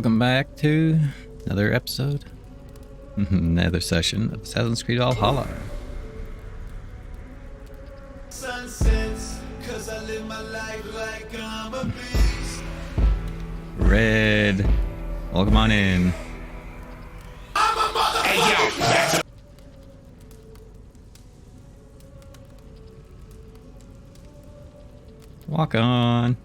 Welcome back to another episode, another session of Assassin's Creed Valhalla. Sunsets, 'cause I live my life like I'm a beast. Red, welcome on in. I'm a motherfucker. Walk on.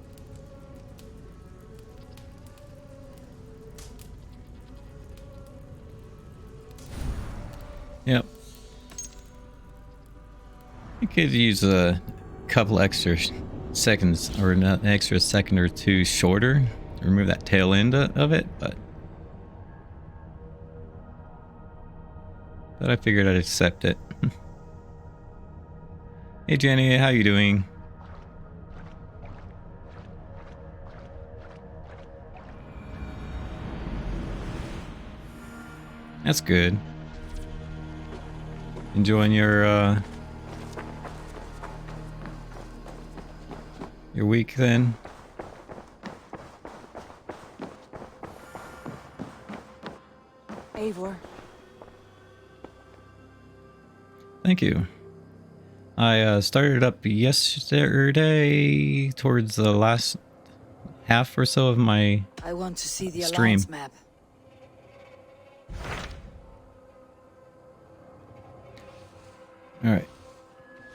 Yep. You could use a couple extra seconds or an extra second or two shorter to remove that tail end of it, but I figured I'd accept it. Hey Jenny, how you doing? That's good. Enjoying your week then? Eivor. Thank you. I started up yesterday towards the last half or so of my I want to see the stream. Alliance map. Alright.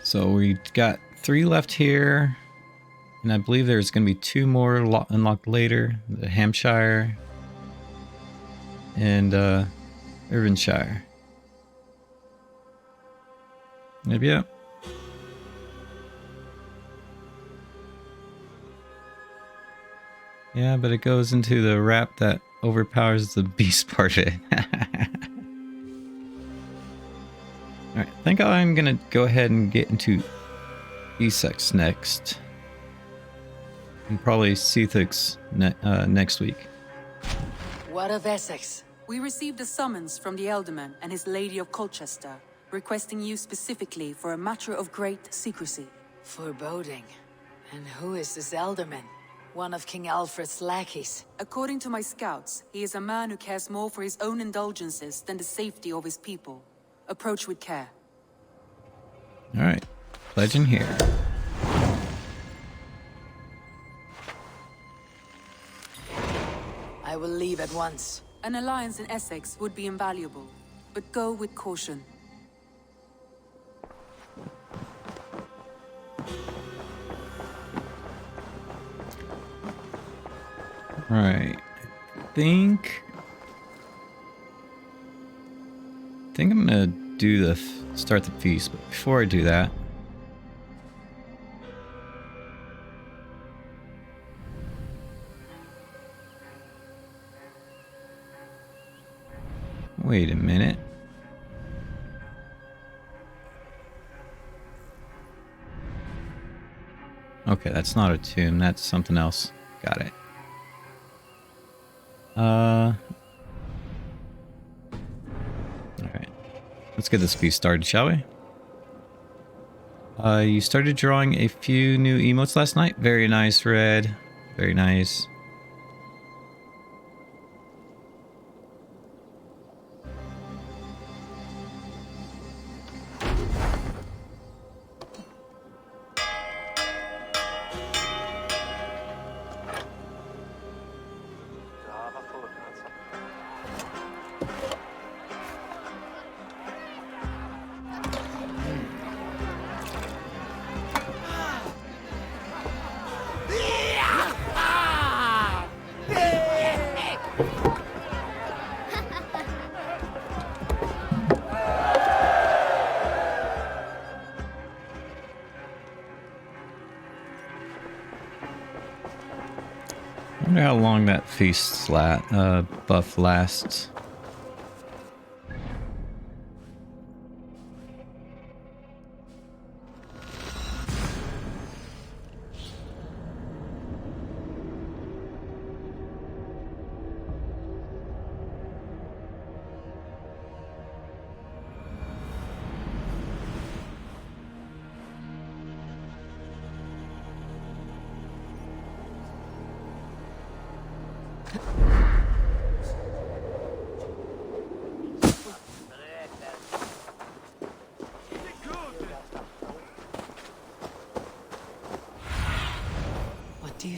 So we got 3 left here. And I believe there's going to be 2 more unlocked later. The Hampshire and Irvinshire. Yep. Yeah, but it goes into the wrap that overpowers the beast part of it. Alright, I think I'm going to go ahead and get into Essex next. And probably Seathix next week. What of Essex? We received a summons from the Elderman and his Lady of Colchester, requesting you specifically for a matter of great secrecy. Foreboding. And who is this Elderman? One of King Alfred's lackeys. According to my scouts, he is a man who cares more for his own indulgences than the safety of his people. Approach with care. Alright, legend here. I will leave at once. An alliance in Essex would be invaluable, but go with caution. Right. I think I'm gonna do the start the feast, but before I do that, wait a minute. Okay, that's not a tomb, that's something else. Got it. Alright. Let's get this feast started, shall we? You started drawing a few new emotes last night. Very nice, Red. Very nice. I wonder how long that feast buff lasts.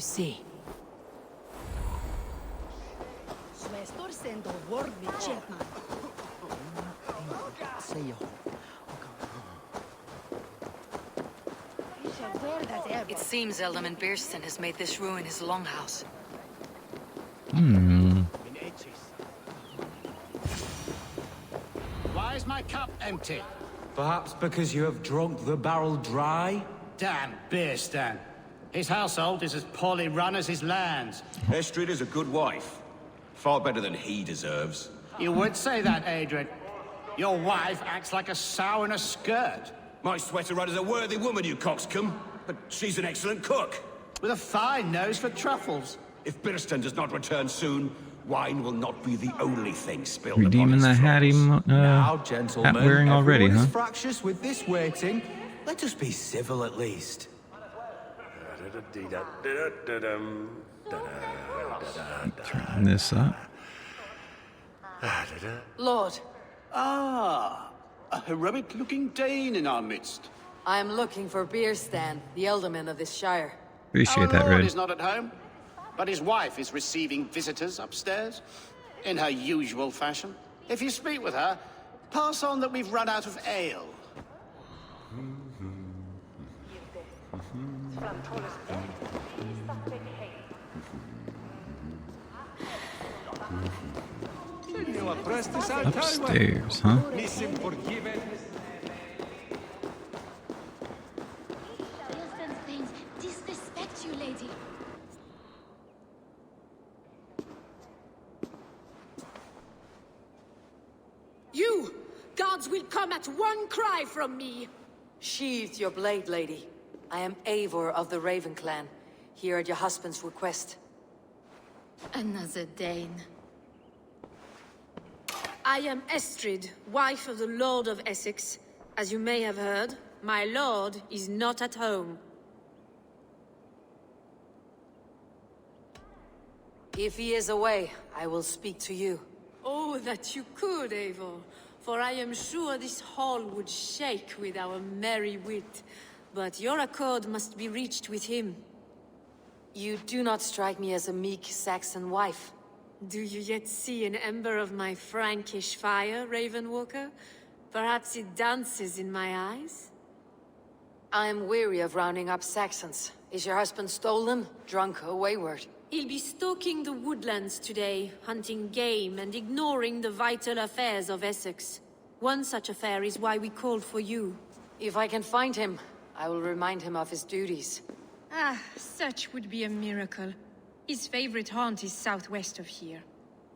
see. It seems Alderman Beerston has made this ruin his longhouse. Why is my cup empty? Perhaps because you have drunk the barrel dry? Damn Beerston. His household is as poorly run as his lands. Estrid is a good wife. Far better than he deserves. You would say that, Adrian. Your wife acts like a sow in a skirt. My sweater rider's a worthy woman, you coxcomb. But she's an excellent cook. With a fine nose for truffles. If Birston does not return soon, wine will not be the only thing spilled Redeeming the upon his hat Now, gentlemen, hat wearing already, everyone huh? is fractious with this waiting. Let us be civil at least. Turn this up. Lord, Ah, a heroic-looking Dane in our midst. I am looking for Beerstan, the alderman of this shire. Appreciate Our that, lord Red. is not at home, but his wife is receiving visitors upstairs, in her usual fashion. If you speak with her, pass on that we've run out of ale. Upstairs, huh? Things disrespect you, lady. You! Guards will come at one cry from me! Sheathe your blade, lady. I am Eivor of the Raven clan, here at your husband's request. Another Dane. I am Estrid, wife of the Lord of Essex. As you may have heard, my lord is not at home. If he is away, I will speak to you. Oh, that you could, Eivor. For I am sure this hall would shake with our merry wit. But your accord must be reached with him. You do not strike me as a meek Saxon wife. Do you yet see an ember of my Frankish fire, Ravenwalker? Perhaps it dances in my eyes? I am weary of rounding up Saxons. Is your husband stolen, drunk, or wayward? He'll be stalking the woodlands today, hunting game and ignoring the vital affairs of Essex. One such affair is why we called for you. If I can find him, I will remind him of his duties. Ah, such would be a miracle. His favorite haunt is southwest of here.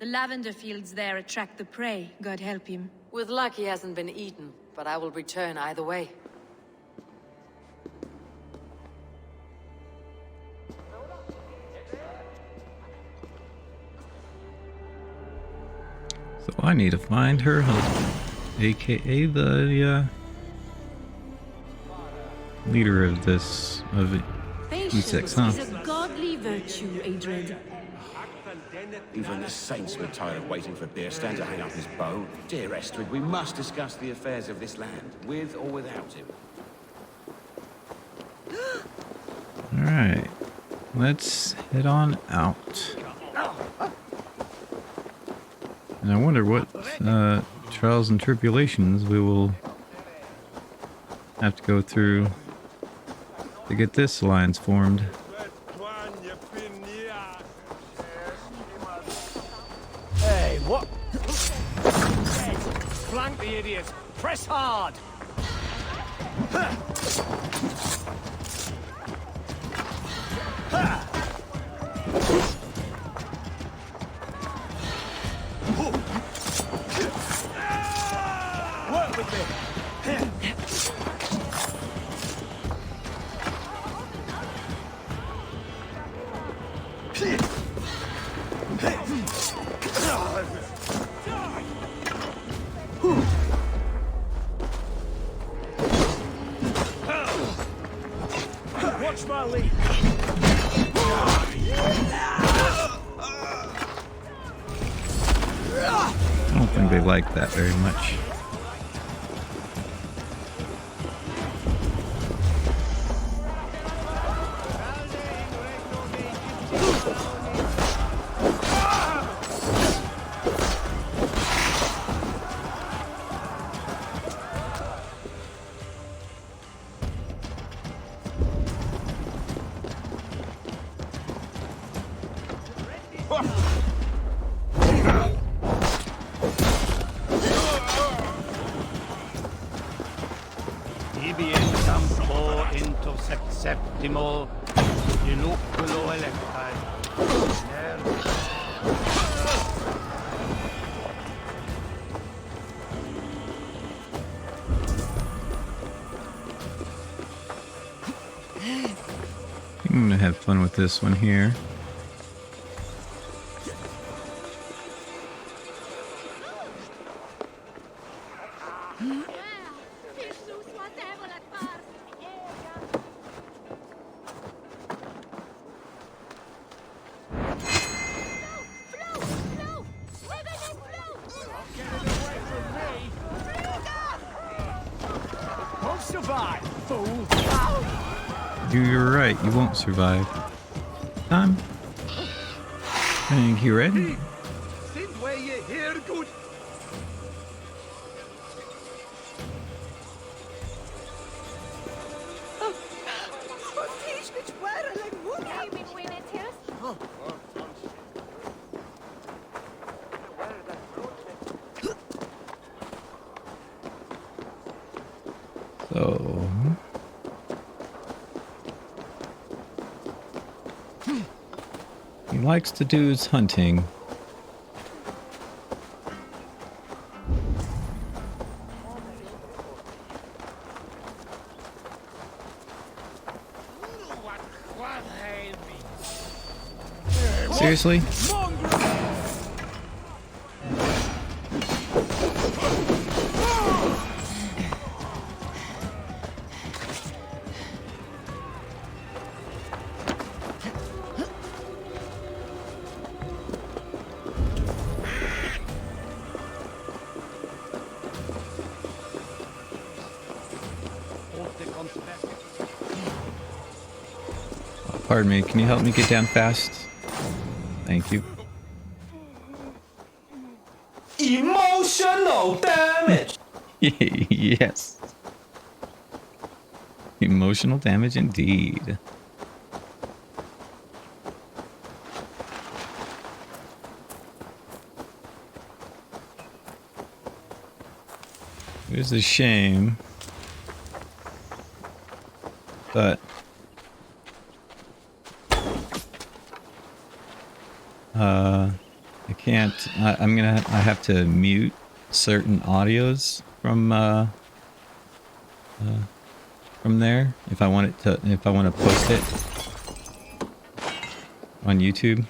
The lavender fields there attract the prey, God help him. With luck he hasn't been eaten, but I will return either way. So I need to find her husband, aka the leader of this E6, huh? Patience is a godly virtue, Adred. Even the saints were tired of waiting for Beerstan to hang up his bow. Dear Estrid, we must discuss the affairs of this land, with or without him. Alright, let's head on out. And I wonder what trials and tribulations we will have to go through to get this alliance formed. Hey, what? Flank the idiots! Press hard! Work with me! Watch my lead! I don't think they like that very much. Sapientam pro intercept septimo inuculo electae. I'm gonna have fun with this one here. Won't survive, fool! You're right, you won't survive. Time. Thank you, Red. Sit where you hear good. So... he likes to do his hunting. Seriously? Pardon me, can you help me get down fast? Thank you. Emotional damage! Yes. Emotional damage indeed. It is a shame, but I can't. I have to mute certain audios from there if I want to post it on YouTube.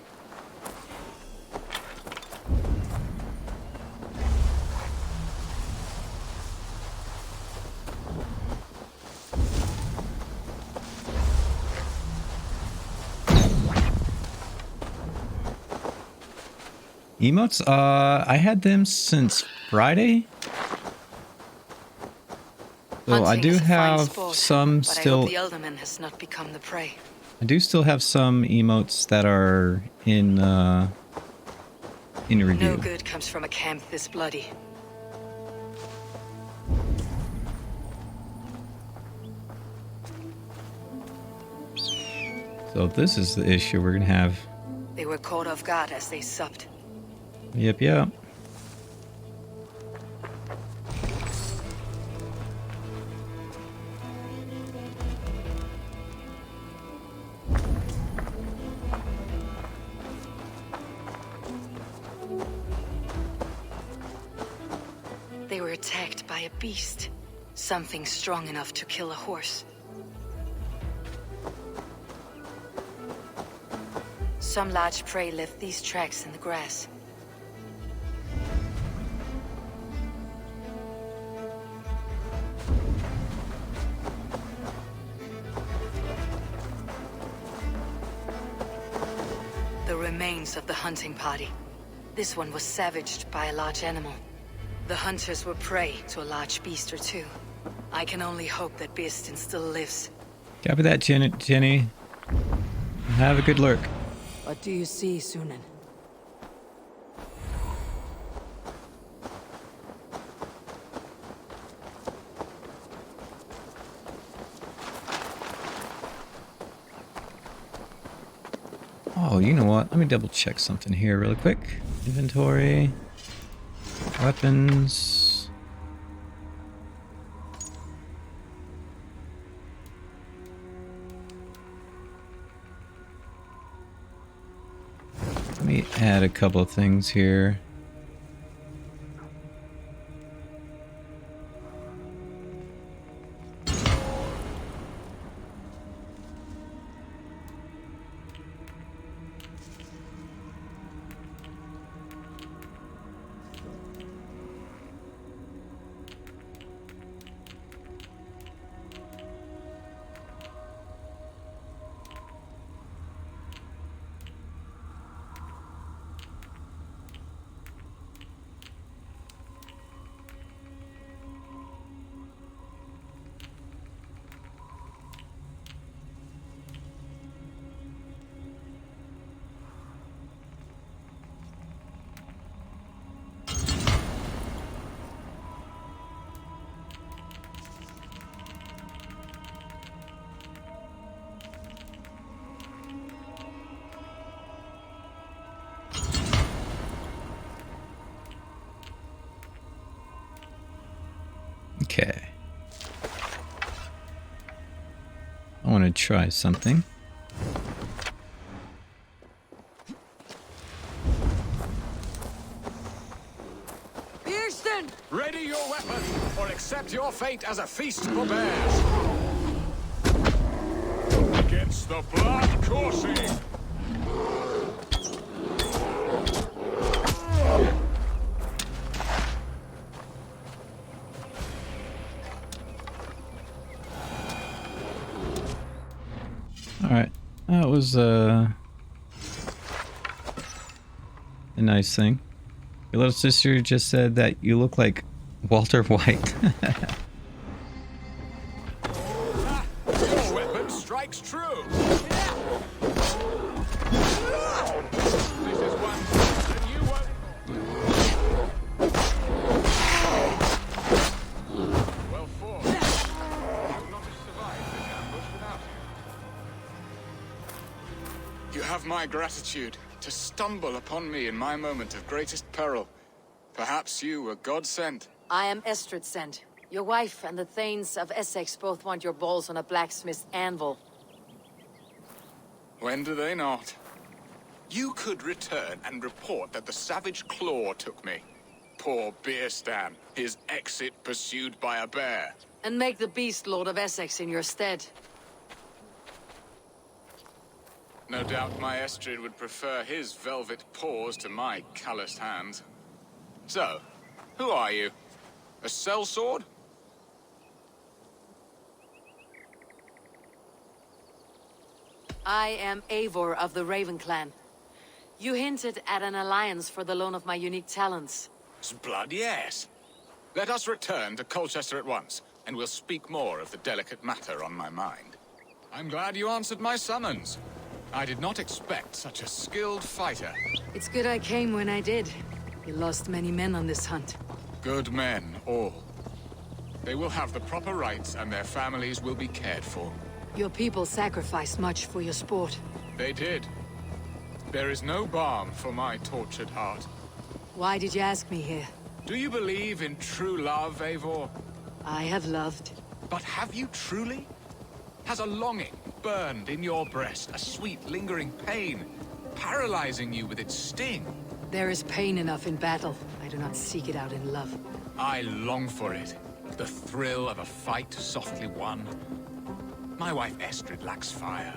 Emotes? I had them since Friday. So I do have some still. The Elderman has not become the prey. I do still have some emotes that are in review. No good comes from a camp this bloody. So this is the issue we're gonna have. They were caught off guard as they supped. Yep, yep. They were attacked by a beast. Something strong enough to kill a horse. Some large prey left these tracks in the grass. The remains of the hunting party. This one was savaged by a large animal. The hunters were prey to a large beast or two. I can only hope that Beastin still lives. Copy that, Jenny. Have a good lurk. What do you see, Sunan? Oh, you know what? Let me double check something here really quick. Inventory. Weapons. add a couple of things here. Okay. I want to try something. Kirsten! Ready your weapon, or accept your fate as a feast for bears. Against the blood coursing. Alright, that was a nice thing. Your little sister just said that you look like Walter White. Your weapon strikes true. This is one that you won't. Well fought. You would not have survived this ambush without you. You have my gratitude to stumble upon me in my moment of greatest peril. Perhaps you were God sent. I am Estrid sent. Your wife and the Thanes of Essex both want your balls on a blacksmith's anvil. When do they not? You could return and report that the savage claw took me. Poor Beerstan, his exit pursued by a bear. And make the beast Lord of Essex in your stead. No doubt my Estrid would prefer his velvet paws to my calloused hands. So, who are you? A sellsword? I am Eivor of the Raven Clan. You hinted at an alliance for the loan of my unique talents. Blood, yes. Let us return to Colchester at once, and we'll speak more of the delicate matter on my mind. I'm glad you answered my summons. I did not expect such a skilled fighter. It's good I came when I did. You lost many men on this hunt. Good men, all. They will have the proper rights, and their families will be cared for. Your people sacrificed much for your sport. They did. There is no balm for my tortured heart. Why did you ask me here? Do you believe in true love, Eivor? I have loved. But have you truly? Has a longing burned in your breast, a sweet, lingering pain, paralyzing you with its sting? There is pain enough in battle. I do not seek it out in love. I long for it. The thrill of a fight softly won. My wife Estrid lacks fire.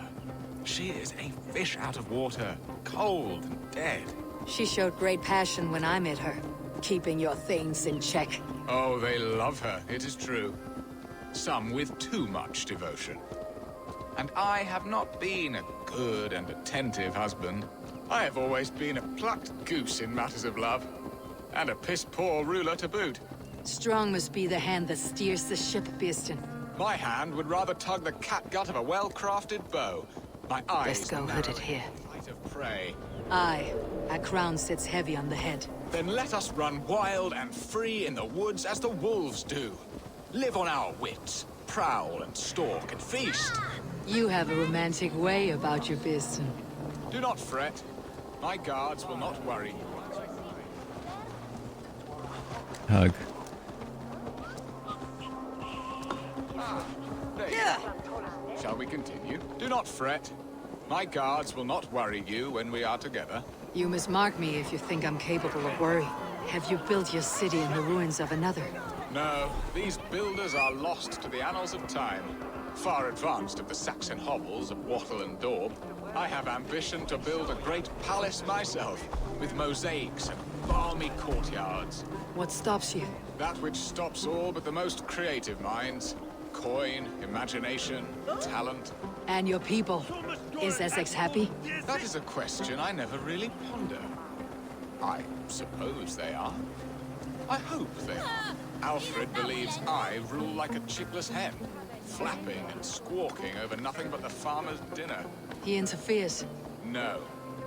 She is a fish out of water, cold and dead. She showed great passion when I met her, keeping your things in check. Oh, they love her, it is true. Some with too much devotion. And I have not been a good and attentive husband. I have always been a plucked goose in matters of love. And a piss-poor ruler to boot. Strong must be the hand that steers the ship, Beerstan. My hand would rather tug the catgut of a well-crafted bow. My eyes Let's go hooded here. Fight of prey. Aye, a crown sits heavy on the head. Then let us run wild and free in the woods as the wolves do. Live on our wits, prowl and stalk and feast. You have a romantic way about you, Beerstan. Do not fret. My guards will not worry you. Hug. There you are. Shall we continue? Do not fret. My guards will not worry you when we are together. You mismark me if you think I'm capable of worry. Have you built your city in the ruins of another? No, these builders are lost to the annals of time. Far advanced of the Saxon hovels of Wattle and Daub, I have ambition to build a great palace myself, with mosaics and balmy courtyards. What stops you? That which stops all but the most creative minds. Coin, imagination, talent. And your people? Is Essex happy? That is a question I never really ponder. I suppose they are. I hope they are. Alfred believes I rule like a chickless hen, flapping and squawking over nothing but the farmer's dinner. He interferes. No,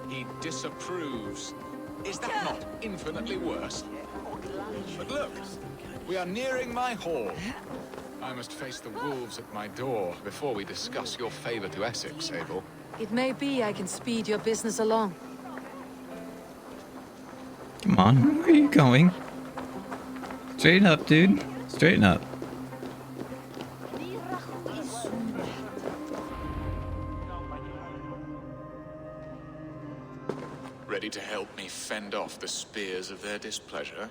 he disapproves. Is that not infinitely worse? But look, we are nearing my hall. I must face the wolves at my door before we discuss your favor to Essex, Abel. It may be I can speed your business along. Come on, where are you going? Straighten up, dude. Straighten up. Ready to help me fend off the spears of their displeasure?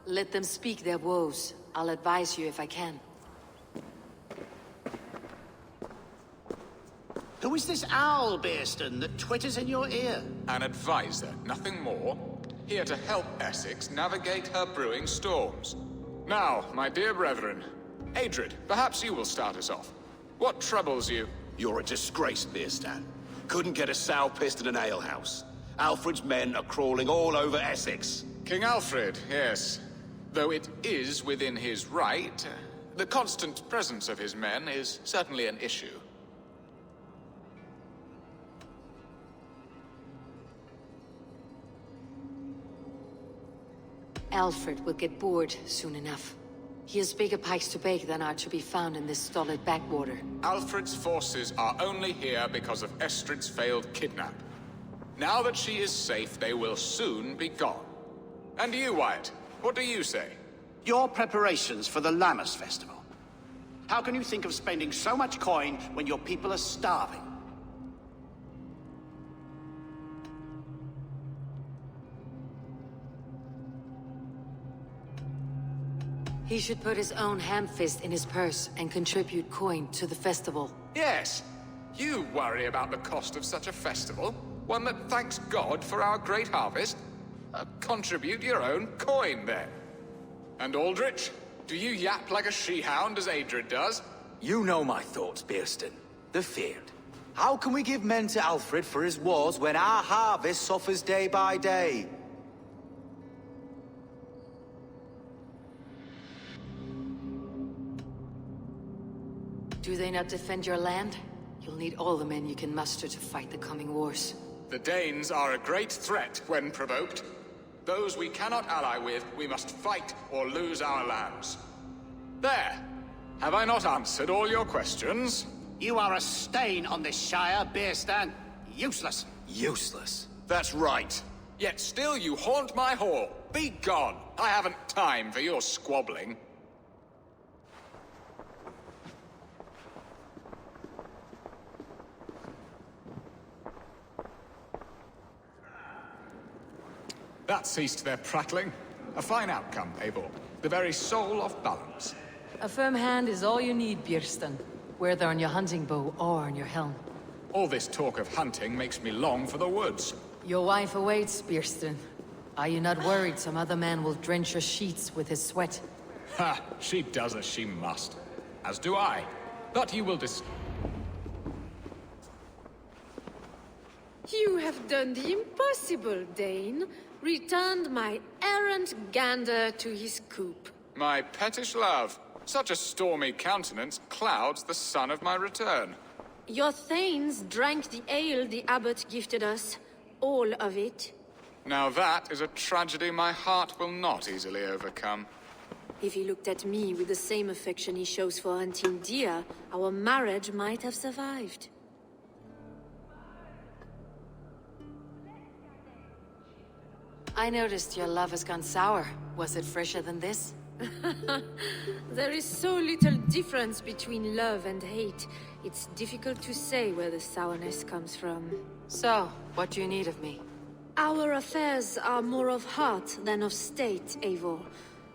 Let them speak their woes. I'll advise you if I can. Who is this owl, Bearston, that twitters in your ear? An advisor, nothing more. Here to help Essex navigate her brewing storms. Now, my dear brethren, Adrid, perhaps you will start us off. What troubles you? You're a disgrace, Beerstan. Couldn't get a sow pissed in an alehouse. Alfred's men are crawling all over Essex. King Alfred, yes. Though it is within his right, the constant presence of his men is certainly an issue. Alfred will get bored soon enough. He has bigger pikes to bake than are to be found in this stolid backwater. Alfred's forces are only here because of Estrid's failed kidnap. Now that she is safe, they will soon be gone. And you, Wyatt, what do you say? Your preparations for the Lammas Festival. How can you think of spending so much coin when your people are starving? He should put his own ham-fist in his purse and contribute coin to the festival. Yes. You worry about the cost of such a festival? One that thanks God for our great harvest? Contribute your own coin, then. And Aldrich, do you yap like a she-hound as Adrid does? You know my thoughts, Bearston. They're feared. How can we give men to Alfred for his wars when our harvest suffers day by day? Do they not defend your land? You'll need all the men you can muster to fight the coming wars. The Danes are a great threat when provoked. Those we cannot ally with, we must fight or lose our lands. There! Have I not answered all your questions? You are a stain on this Shire, Bearstan. Useless. Useless. That's right. Yet still you haunt my hall. Be gone! I haven't time for your squabbling. That ceased their prattling. A fine outcome, Abel. The very soul of balance. A firm hand is all you need, Bjerstan. Whether on your hunting bow or on your helm. All this talk of hunting makes me long for the woods. Your wife awaits, Bjerstan. Are you not worried some other man will drench your sheets with his sweat? Ha! She does as she must. As do I. But you will You have done the impossible, Dane. Returned my errant gander to his coop. My pettish love. Such a stormy countenance clouds the sun of my return. Your thanes drank the ale the abbot gifted us. All of it. Now that is a tragedy my heart will not easily overcome. If he looked at me with the same affection he shows for hunting deer, our marriage might have survived. I noticed your love has gone sour. Was it fresher than this? There is so little difference between love and hate. It's difficult to say where the sourness comes from. So, what do you need of me? Our affairs are more of heart than of state, Eivor.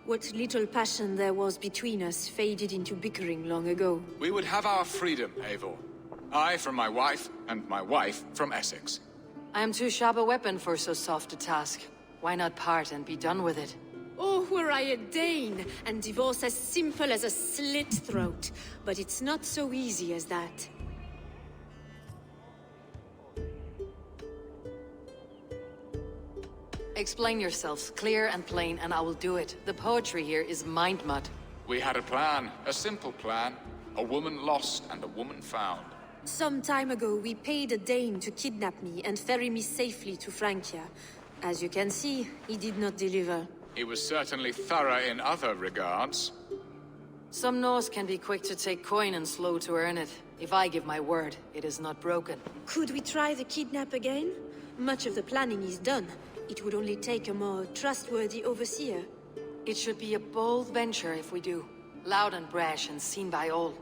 What little passion there was between us faded into bickering long ago. We would have our freedom, Eivor. I from my wife, and my wife from Essex. I am too sharp a weapon for so soft a task. Why not part and be done with it? Oh, were I a Dane, and divorce as simple as a slit throat. But it's not so easy as that. Explain yourselves, clear and plain, and I will do it. The poetry here is mind mud. We had a plan, a simple plan. A woman lost and a woman found. Some time ago, we paid a Dane to kidnap me and ferry me safely to Francia. As you can see, he did not deliver. He was certainly thorough in other regards. Some Norse can be quick to take coin and slow to earn it. If I give my word, it is not broken. Could we try the kidnap again? Much of the planning is done. It would only take a more trustworthy overseer. It should be a bold venture if we do. Loud and brash and seen by all.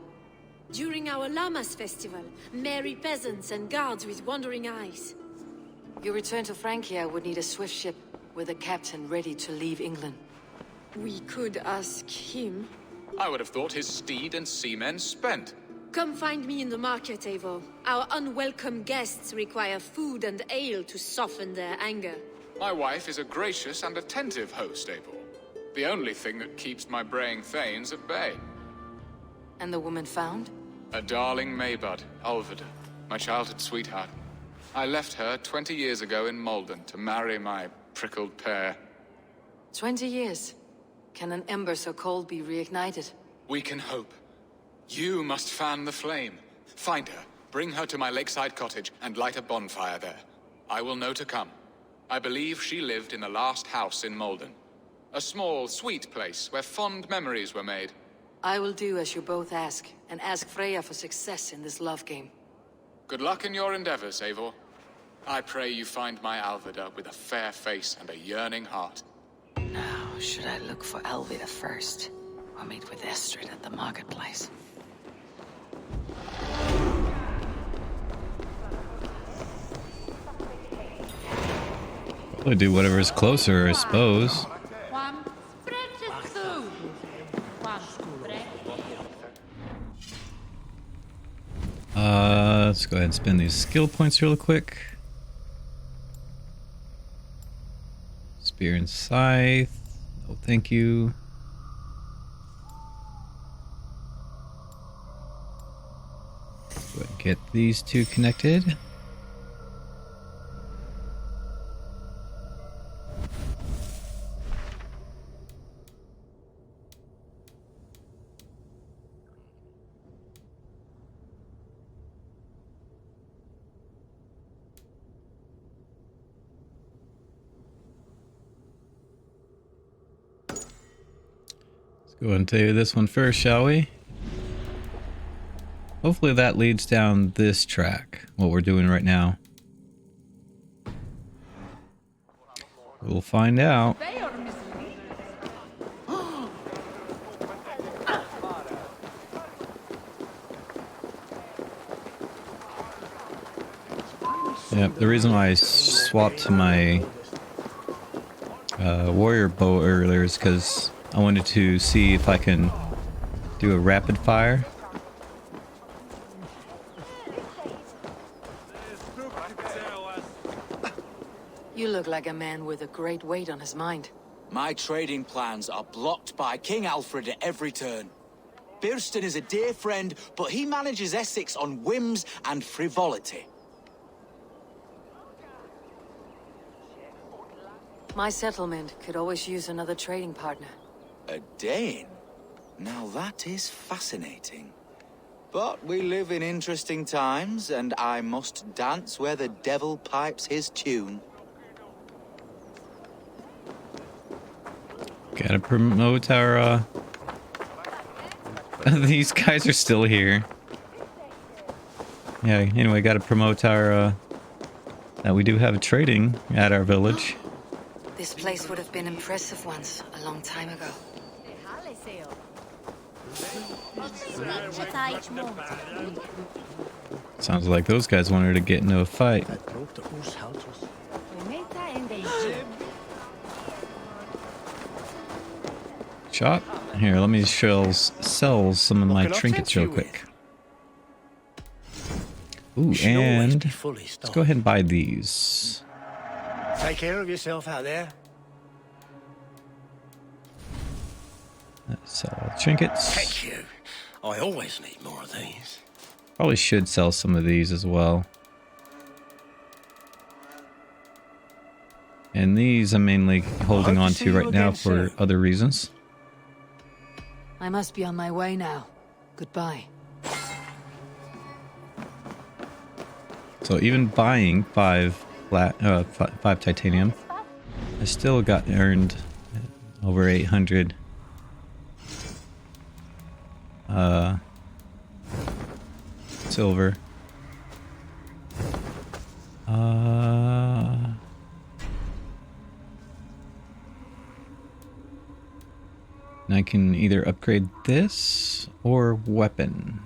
During our Llamas festival, merry peasants and guards with wandering eyes. Your return to Francia would need a swift ship with a captain ready to leave England. We could ask him. I would have thought his steed and seamen spent. Come find me in the market, Eivor. Our unwelcome guests require food and ale to soften their anger. My wife is a gracious and attentive host, Eivor. The only thing that keeps my braying thanes at bay. And the woman found? A darling Maybud, Alvida, my childhood sweetheart. I left her 20 years ago in Malden to marry my prickled pear. 20 years. Can an ember so cold be reignited? We can hope. You must fan the flame. Find her, bring her to my lakeside cottage, and light a bonfire there. I will know to come. I believe she lived in the last house in Malden. A small, sweet place where fond memories were made. I will do as you both ask, and ask Freya for success in this love game. Good luck in your endeavors, Eivor. I pray you find my Alvida with a fair face and a yearning heart. Now, should I look for Alvida first, or meet with Estrid at the marketplace? Probably do whatever's closer, I suppose. Let's go ahead and spend these skill points real quick. Spear and scythe. No, thank you. Go ahead and get these two connected. Go ahead and do this one first, shall we? Hopefully that leads down this track, what we're doing right now. We'll find out. Yep, the reason why I swapped to my warrior bow earlier is because I wanted to see if I can do a rapid fire. You look like a man with a great weight on his mind. My trading plans are blocked by King Alfred at every turn. Birston is a dear friend, but he manages Essex on whims and frivolity. My settlement could always use another trading partner. A Dane? Now that is fascinating. But we live in interesting times, and I must dance where the devil pipes his tune. Gotta promote our, these guys are still here. Yeah, anyway, gotta promote our, that we do have a trading at our village. This place would have been impressive once, a long time ago. Sounds like those guys wanted to get into a fight. Shop. Here, let me sell some of my trinkets real quick. Ooh, and let's go ahead and buy these. Take care of yourself out there. Let's sell trinkets. Thank you. I always need more of these. Probably should sell some of these as well. And these I'm mainly holding on to right now for other reasons. I must be on my way now. Goodbye. So even buying five titanium, I still got earned over 800 silver. And I can either upgrade this or weapon.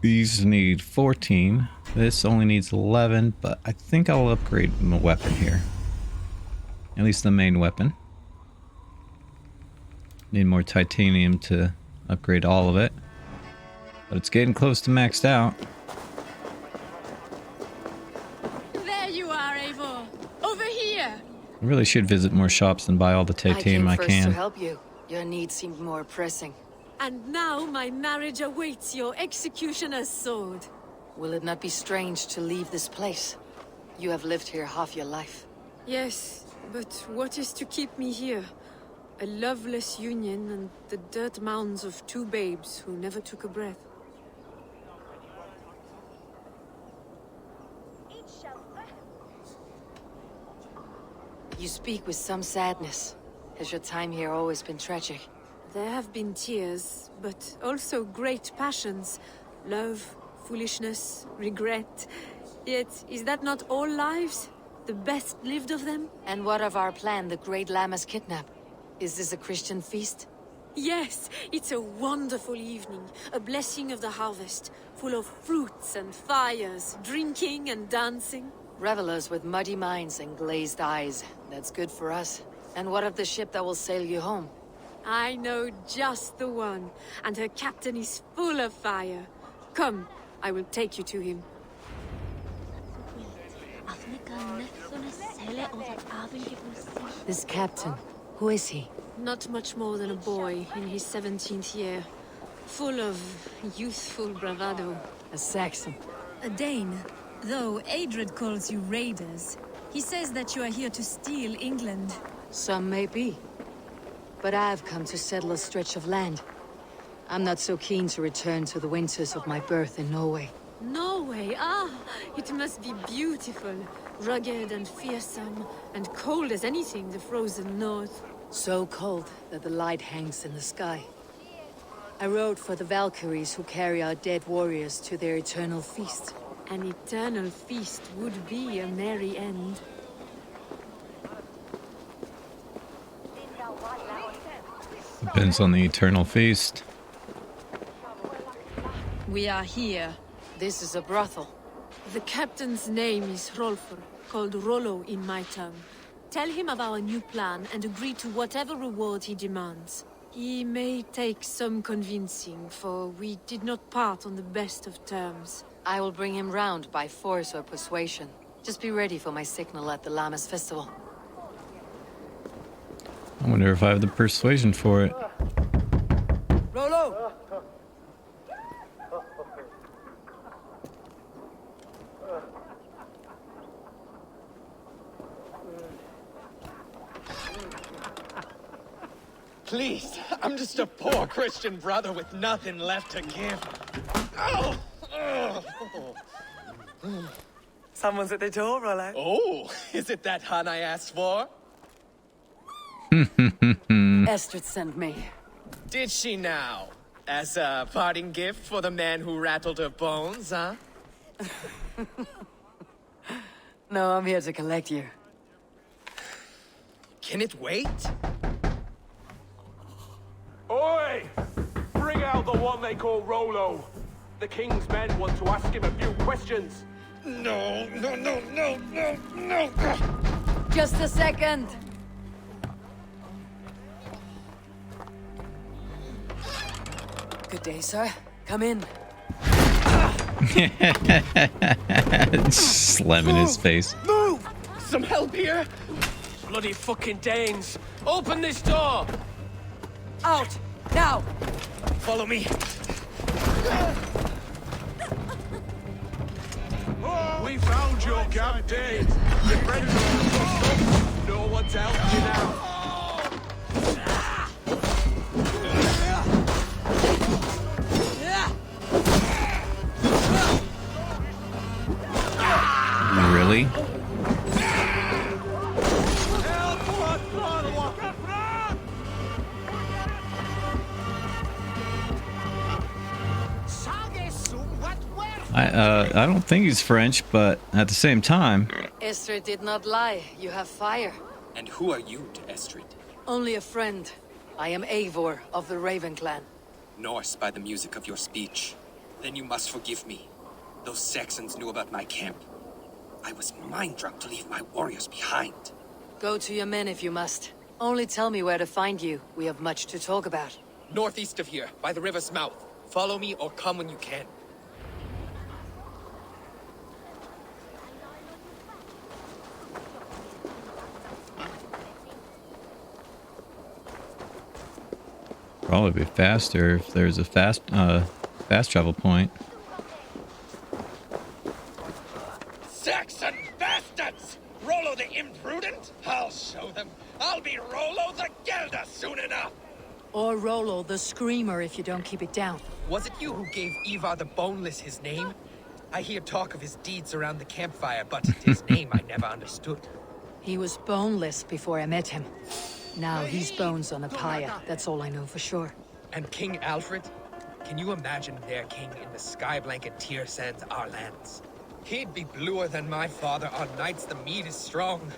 These need 14. This only needs 11, but I think I'll upgrade my weapon here. At least the main weapon. Need more titanium to upgrade all of it. But it's getting close to maxed out. There you are, Eivor. Over here. I really should visit more shops and buy all the titanium I came first can. to help you. Your needs seemed more pressing. And now my marriage awaits your executioner's sword. Will it not be strange to leave this place? You have lived here half your life. Yes, but what is to keep me here? A loveless union and the dirt mounds of two babes who never took a breath. You speak with some sadness. Has your time here always been tragic? There have been tears, but also great passions. Love, foolishness, regret. Yet, is that not all lives? The best lived of them? And what of our plan, the Great Lammas kidnap? Is this a Christian feast? Yes, it's a wonderful evening. A blessing of the harvest, full of fruits and fires, drinking and dancing. Revelers with muddy minds and glazed eyes. That's good for us. And what of the ship that will sail you home? I know just the one, and her captain is full of fire. Come, I will take you to him. This captain, who is he? Not much more than a boy in his 17th year. Full of youthful bravado. A Saxon. A Dane. Though Adred calls you raiders, he says that you are here to steal England. Some may be. But I've come to settle a stretch of land. I'm not so keen to return to the winters of my birth in Norway. Norway? Ah, it must be beautiful. Rugged and fearsome, and cold as anything the frozen north. So cold that the light hangs in the sky. I rode for the Valkyries who carry our dead warriors to their eternal feast. An eternal feast would be a merry end. Depends on the eternal feast. We are here. This is a brothel. The captain's name is Rolfr, called Rollo in my tongue. Tell him of our new plan and agree to whatever reward he demands. He may take some convincing, for we did not part on the best of terms. I will bring him round by force or persuasion. Just be ready for my signal at the Lammas festival. I wonder if I have the persuasion for it. Rollo! Please, I'm just a poor Christian brother with nothing left to give. Oh! Someone's at the door, Rollo. Oh, is it that hun I asked for? Estrid sent me. Did she now? As a parting gift for the man who rattled her bones, huh? No, I'm here to collect you. Can it wait? Oi! Bring out the one they call Rollo. The king's men want to ask him a few questions. No, no, no, no, no, no! Just a second. Good day, sir. Come in. Slamming his face. Move! Some help here? Bloody fucking Danes! Open this door! Out! Now! Follow me. We found your camp, Dave. Your friends are all lost up. No one's helped you now. Really? I don't think he's French, but at the same time, Estrid did not lie. You have fire. And who are you to Estrid? Only a friend. I am Eivor of the Raven clan. Norse by the music of your speech. Then you must forgive me. Those Saxons knew about my camp. I was mind-drunk to leave my warriors behind. Go to your men if you must. Only tell me where to find you. We have much to talk about. Northeast of here, by the river's mouth. Follow me or come when you can. probably be faster if there's a fast travel point. Saxon bastards! Rollo the imprudent? I'll show them. I'll be Rollo the Gelder soon enough! Or Rollo the Screamer if you don't keep it down. Was it you who gave Ivar the Boneless his name? I hear talk of his deeds around the campfire, but his name I never understood. He was boneless before I met him. Now he's bones on a pyre. That's all I know for sure. And King Alfred? Can you imagine their king in the sky blanket Tyr sends our lands? He'd be bluer than my father on nights the meat is strong.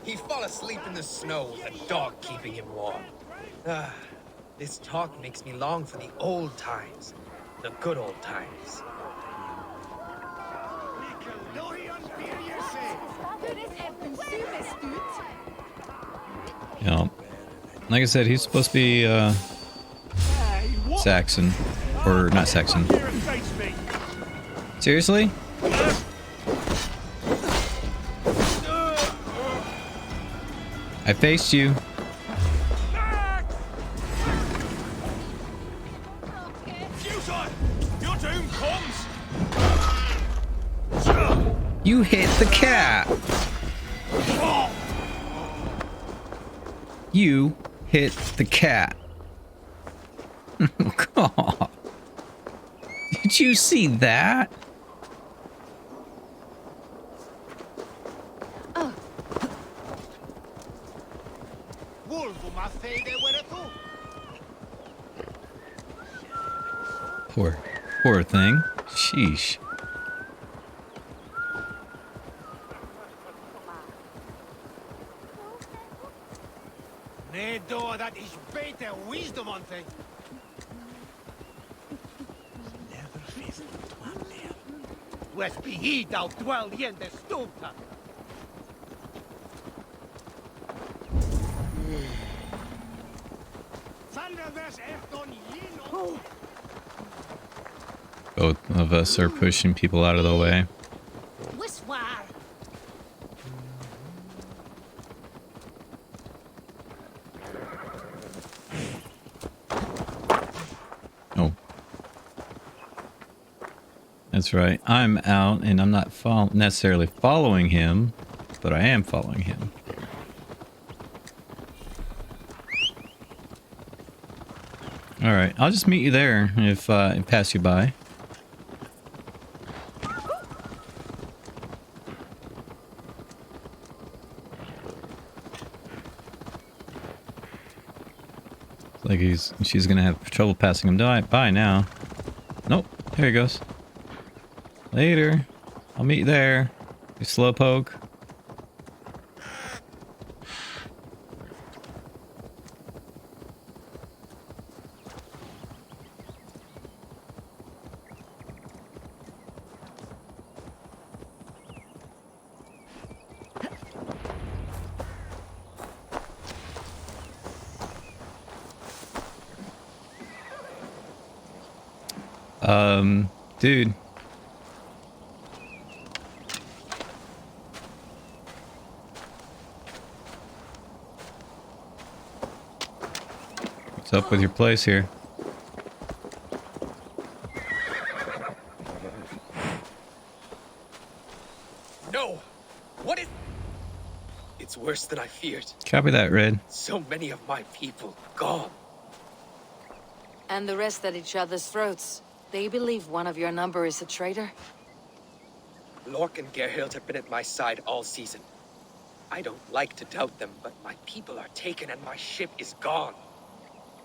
He'd fall asleep in the snow with a dog keeping him warm. Ah, this talk makes me long for the old times. The good old times. Yeah. Like I said, he's supposed to be Saxon. Or not Saxon. Seriously? I faced you. Your doom comes. You hit the cat. You hit the cat. God. Did you see that? Poor thing. Sheesh. Nee, door, dat is beter wisdom on thing. Never feast one there. West be he thou dwell in the stoomta. Both of us are pushing people out of the way. Oh. That's right. I'm out and I'm not necessarily following him, but I am following him. Alright, I'll just meet you there if I pass you by. Like she's gonna have trouble passing him by now. Nope, here he goes. Later. I'll meet you there. You slowpoke. Dude. What's up with your place here? No! What is... It's worse than I feared. Copy that, Red. So many of my people gone. And the rest at each other's throats. They believe one of your number is a traitor? Lork and Gerhild have been at my side all season. I don't like to doubt them, but my people are taken and my ship is gone.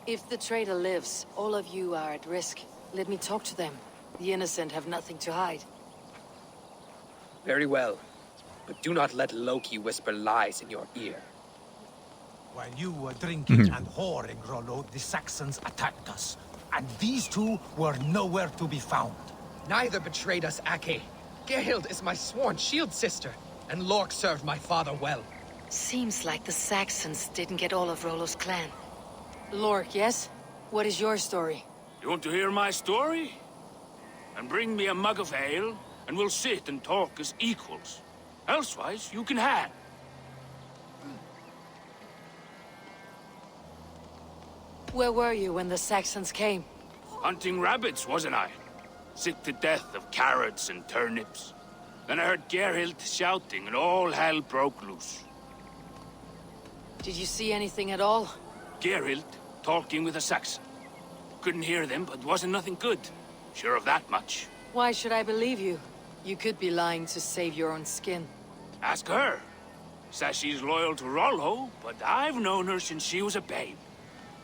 If the traitor lives, all of you are at risk. Let me talk to them. The innocent have nothing to hide. Very well. But do not let Loki whisper lies in your ear. While you were drinking and whoring, Rollo, the Saxons attacked us. And these two were nowhere to be found. Neither betrayed us, Ake. Gerhild is my sworn shield sister, and Lork served my father well. Seems like the Saxons didn't get all of Rollo's clan. Lork, yes? What is your story? You want to hear my story? And bring me a mug of ale, and we'll sit and talk as equals. Elsewise, you can hang. Where were you when the Saxons came? Hunting rabbits, wasn't I? Sick to death of carrots and turnips. Then I heard Gerhild shouting, and all hell broke loose. Did you see anything at all? Gerhild talking with a Saxon. Couldn't hear them, but wasn't nothing good. Sure of that much. Why should I believe you? You could be lying to save your own skin. Ask her. Says she's loyal to Rollo, but I've known her since she was a babe.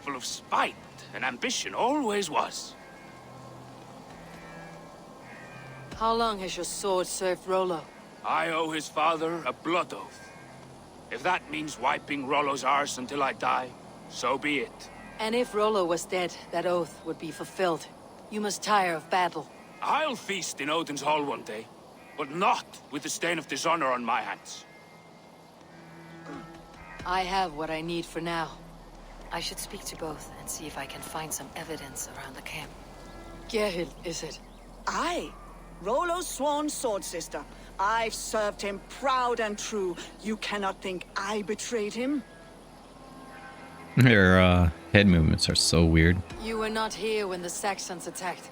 Full of spite and ambition, always was. How long has your sword served Rollo? I owe his father a blood oath. If that means wiping Rollo's arse until I die, so be it. And if Rollo was dead, that oath would be fulfilled. You must tire of battle. I'll feast in Odin's hall one day, but not with the stain of dishonor on my hands. I have what I need for now. I should speak to both and see if I can find some evidence around the camp. Gerhild, is it? Aye. Rollo's sworn sword sister. I've served him proud and true. You cannot think I betrayed him? Their head movements are so weird. You were not here when the Saxons attacked.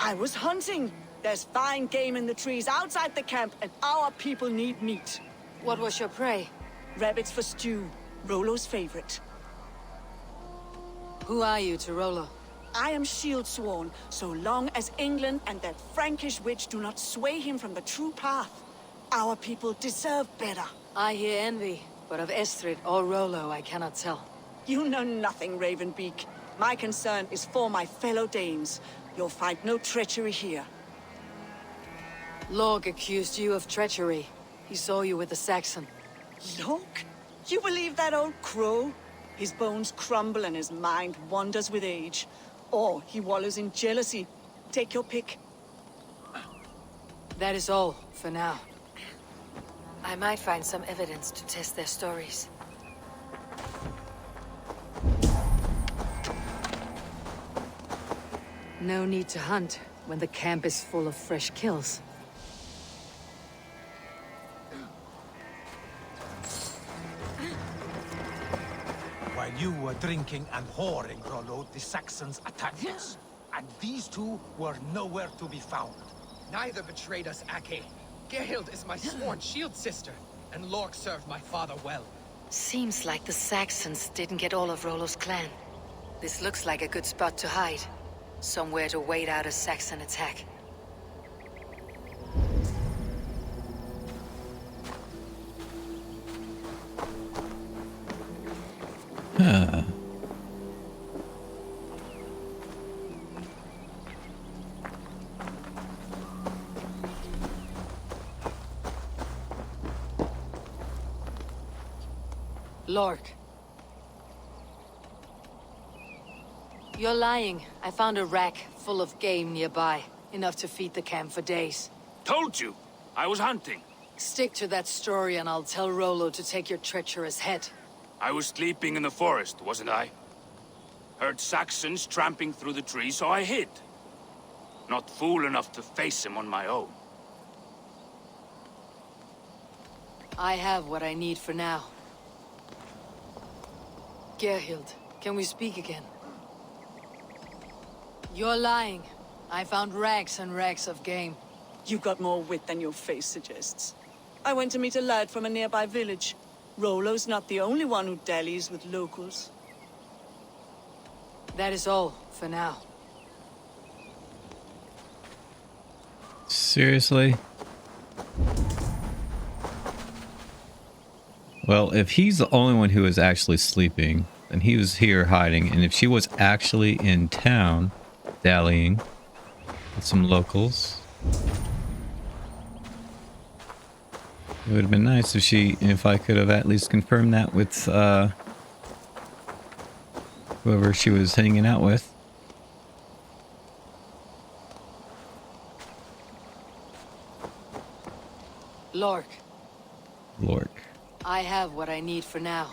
I was hunting. There's fine game in the trees outside the camp, and our people need meat. What was your prey? Rabbits for stew. Rollo's favorite. Who are you to Rollo? I am shield sworn, so long as England and that Frankish witch do not sway him from the true path. Our people deserve better. I hear envy, but of Estrid or Rollo I cannot tell. You know nothing, Ravenbeak. My concern is for my fellow Danes. You'll find no treachery here. Lork accused you of treachery. He saw you with the Saxon. Lork? You believe that old crow? His bones crumble and his mind wanders with age. Or he wallows in jealousy. Take your pick. That is all, for now. I might find some evidence to test their stories. No need to hunt when the camp is full of fresh kills. While you were drinking and whoring, Rollo, the Saxons attacked us. And these two were nowhere to be found. Neither betrayed us, Ake. Gerhild is my sworn shield sister, and Lork served my father well. Seems like the Saxons didn't get all of Rollo's clan. This looks like a good spot to hide. Somewhere to wait out a Saxon attack. Lork. You're lying. I found a rack full of game nearby. Enough to feed the camp for days. Told you! I was hunting. Stick to that story and I'll tell Rollo to take your treacherous head. I was sleeping in the forest, wasn't I? Heard Saxons tramping through the trees, so I hid. Not fool enough to face him on my own. I have what I need for now. Gerhild, can we speak again? You're lying. I found rags and rags of game. You got more wit than your face suggests. I went to meet a lad from a nearby village. Rollo's not the only one who dallies with locals. That is all, for now. Seriously? Well, if he's the only one who is actually sleeping, then he was here hiding. And if she was actually in town, dallying with some locals, it would have been nice if I could have at least confirmed that with whoever she was hanging out with. Lork, Lork. I have what I need for now.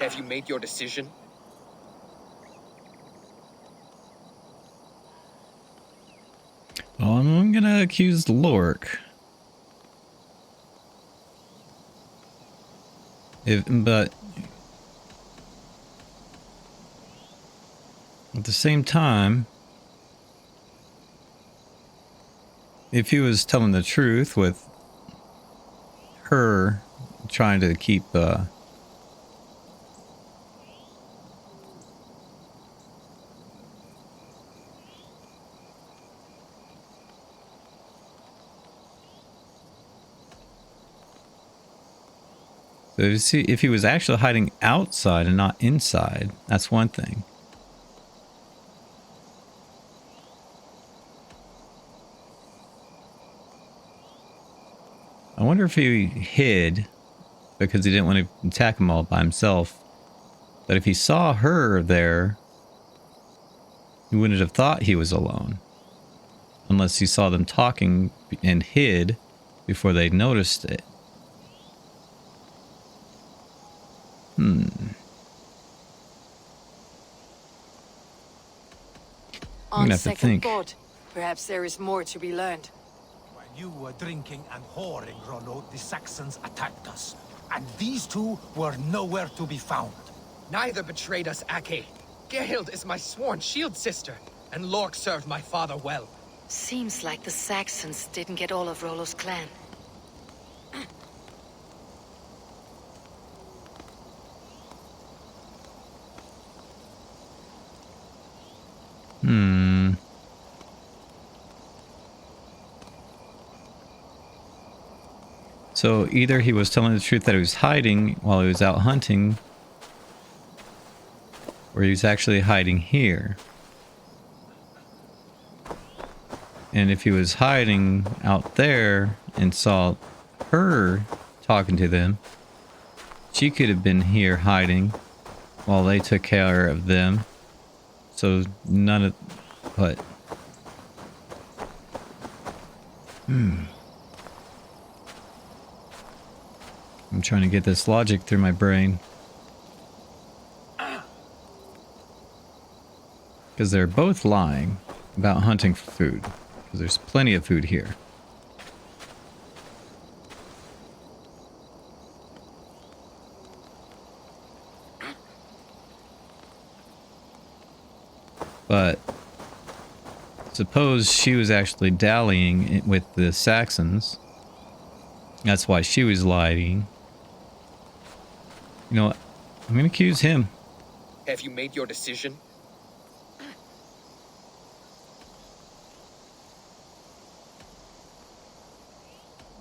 Have you made your decision? Well, I'm gonna accuse Lork. But at the same time, if he was telling the truth with her trying to keep so if he was actually hiding outside and not inside, that's one thing. I wonder if he hid because he didn't want to attack them all by himself. But if he saw her there, he wouldn't have thought he was alone. Unless he saw them talking and hid before they noticed it. I'm gonna have to think. Thought, perhaps there is more to be learned. While you were drinking and whoring, Rollo, the Saxons attacked us. And these two were nowhere to be found. Neither betrayed us, Ake. Gerhild is my sworn shield sister, and Lork served my father well. Seems like the Saxons didn't get all of Rollo's clan. So either he was telling the truth that he was hiding while he was out hunting, or he was actually hiding here. And if he was hiding out there and saw her talking to them, she could have been here hiding while they took care of them. So none of... But... I'm trying to get this logic through my brain. Because they're both lying about hunting for food. Because there's plenty of food here. But suppose she was actually dallying with the Saxons. That's why she was lying. You know what? I'm going to accuse him. Have you made your decision?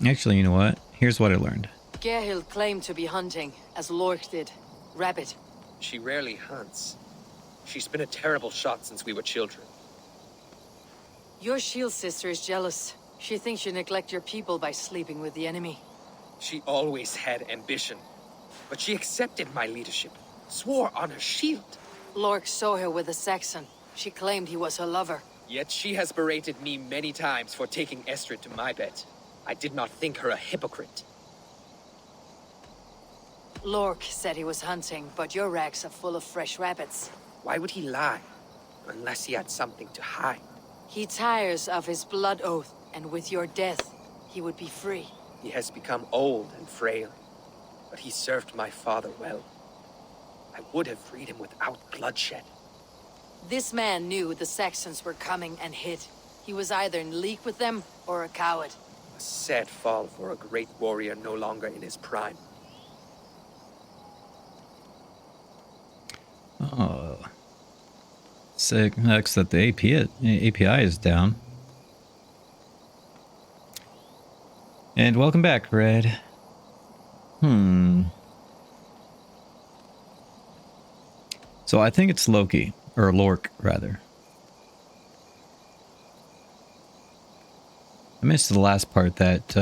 Actually, you know what? Here's what I learned. Gerhild claimed to be hunting, as Lork did. Rabbit. She rarely hunts. She's been a terrible shot since we were children. Your shield sister is jealous. She thinks you neglect your people by sleeping with the enemy. She always had ambition. But she accepted my leadership. Swore on her shield. Lork saw her with a Saxon. She claimed he was her lover. Yet she has berated me many times for taking Estrid to my bed. I did not think her a hypocrite. Lork said he was hunting, but your racks are full of fresh rabbits. Why would he lie? Unless he had something to hide. He tires of his blood oath, and with your death, he would be free. He has become old and frail, but he served my father well. I would have freed him without bloodshed. This man knew the Saxons were coming and hid. He was either in league with them or a coward. A sad fall for a great warrior no longer in his prime. Oh. Sick. Next that the API is down. And welcome back, Red. So I think it's Loki. Or Lork, rather. I missed the last part that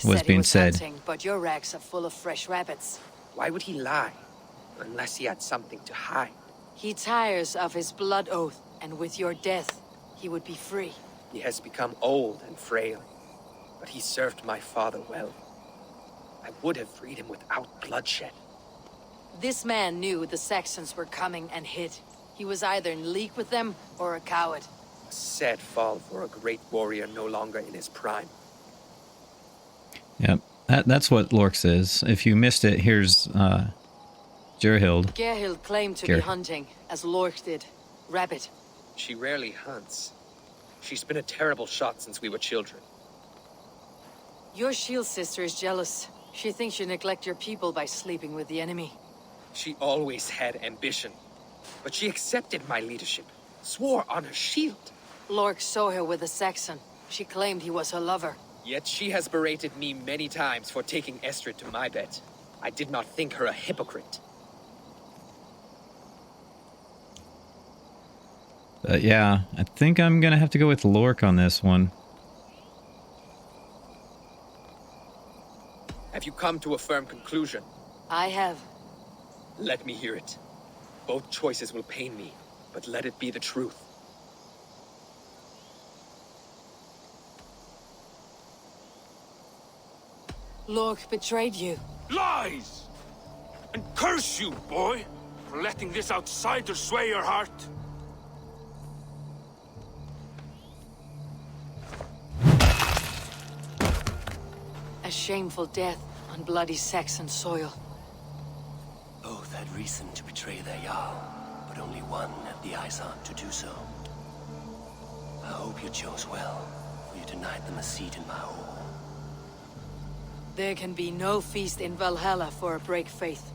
was being said. Hunting, but your racks are full of fresh rabbits. Why would he lie? Unless he had something to hide. He tires of his blood oath, and with your death, he would be free. He has become old and frail, but he served my father well. I would have freed him without bloodshed. This man knew the Saxons were coming and hid. He was either in league with them or a coward. A sad fall for a great warrior no longer in his prime. Yep, that's what Lork says. If you missed it, here's Gerhild. Gerhild claimed to be hunting, as Lork did. Rabbit. She rarely hunts. She's been a terrible shot since we were children. Your shield sister is jealous. She thinks you neglect your people by sleeping with the enemy. She always had ambition. But she accepted my leadership, swore on her shield. Lork saw her with a Saxon. She claimed he was her lover. Yet she has berated me many times for taking Estrid to my bed. I did not think her a hypocrite. Yeah, I think I'm gonna have to go with Lork on this one. Have you come to a firm conclusion? I have. Let me hear it. Both choices will pain me, but let it be the truth. Lork betrayed you. Lies! And curse you, boy, for letting this outsider sway your heart. A shameful death on bloody Saxon soil. Both had reason to betray their Jarl, but only one had the eyes on to do so. I hope you chose well, for you denied them a seat in my hall. There can be no feast in Valhalla for a break faith.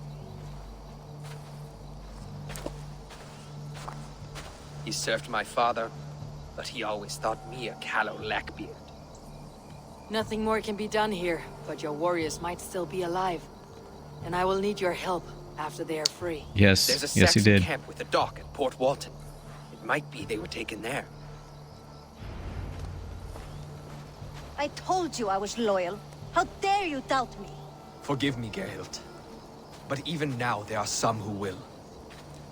He served my father, but he always thought me a callow lackbeard. Nothing more can be done here, but your warriors might still be alive. And I will need your help after they are free. Yes, There's a yes, you Saxon did. camp with a dock at Port Walton. It might be they were taken there. I told you I was loyal. How dare you doubt me? Forgive me, Gerhild. But even now, there are some who will.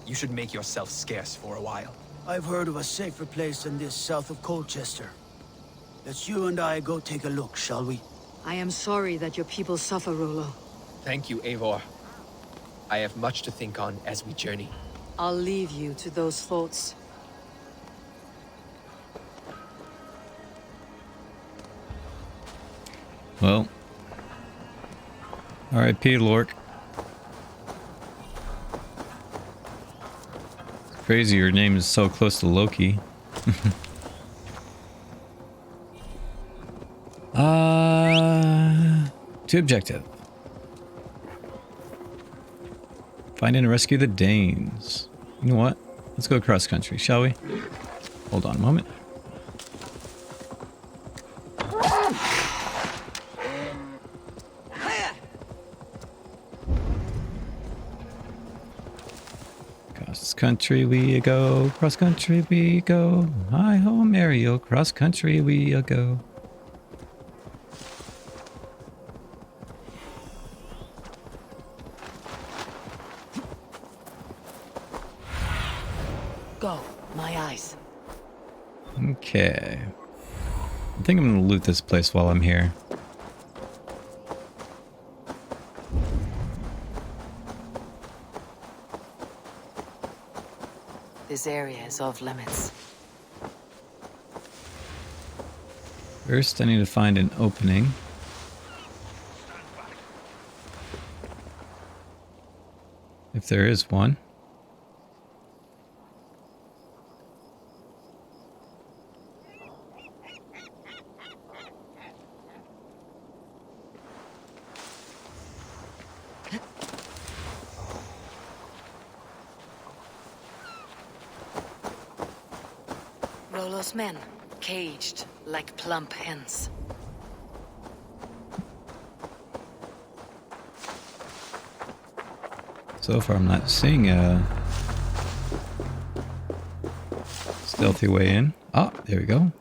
You should make yourself scarce for a while. I've heard of a safer place than this south of Colchester. Let's you and I go take a look, shall we? I am sorry that your people suffer, Rollo. Thank you, Eivor. I have much to think on as we journey. I'll leave you to those thoughts. Well, R.I.P. Lork. Crazy your name is so close to Loki. To objective. Find and rescue the Danes. You know what? Let's go cross country, shall we? Hold on a moment. Cross country we go, cross country we go. Hi ho Mario, cross country we go. Go, my eyes. Okay. I think I'm gonna loot this place while I'm here. This area is off limits. First, I need to find an opening. If there is one. Rolo's men, caged like plump hens. So far, I'm not seeing a stealthy way in. Ah, there we go.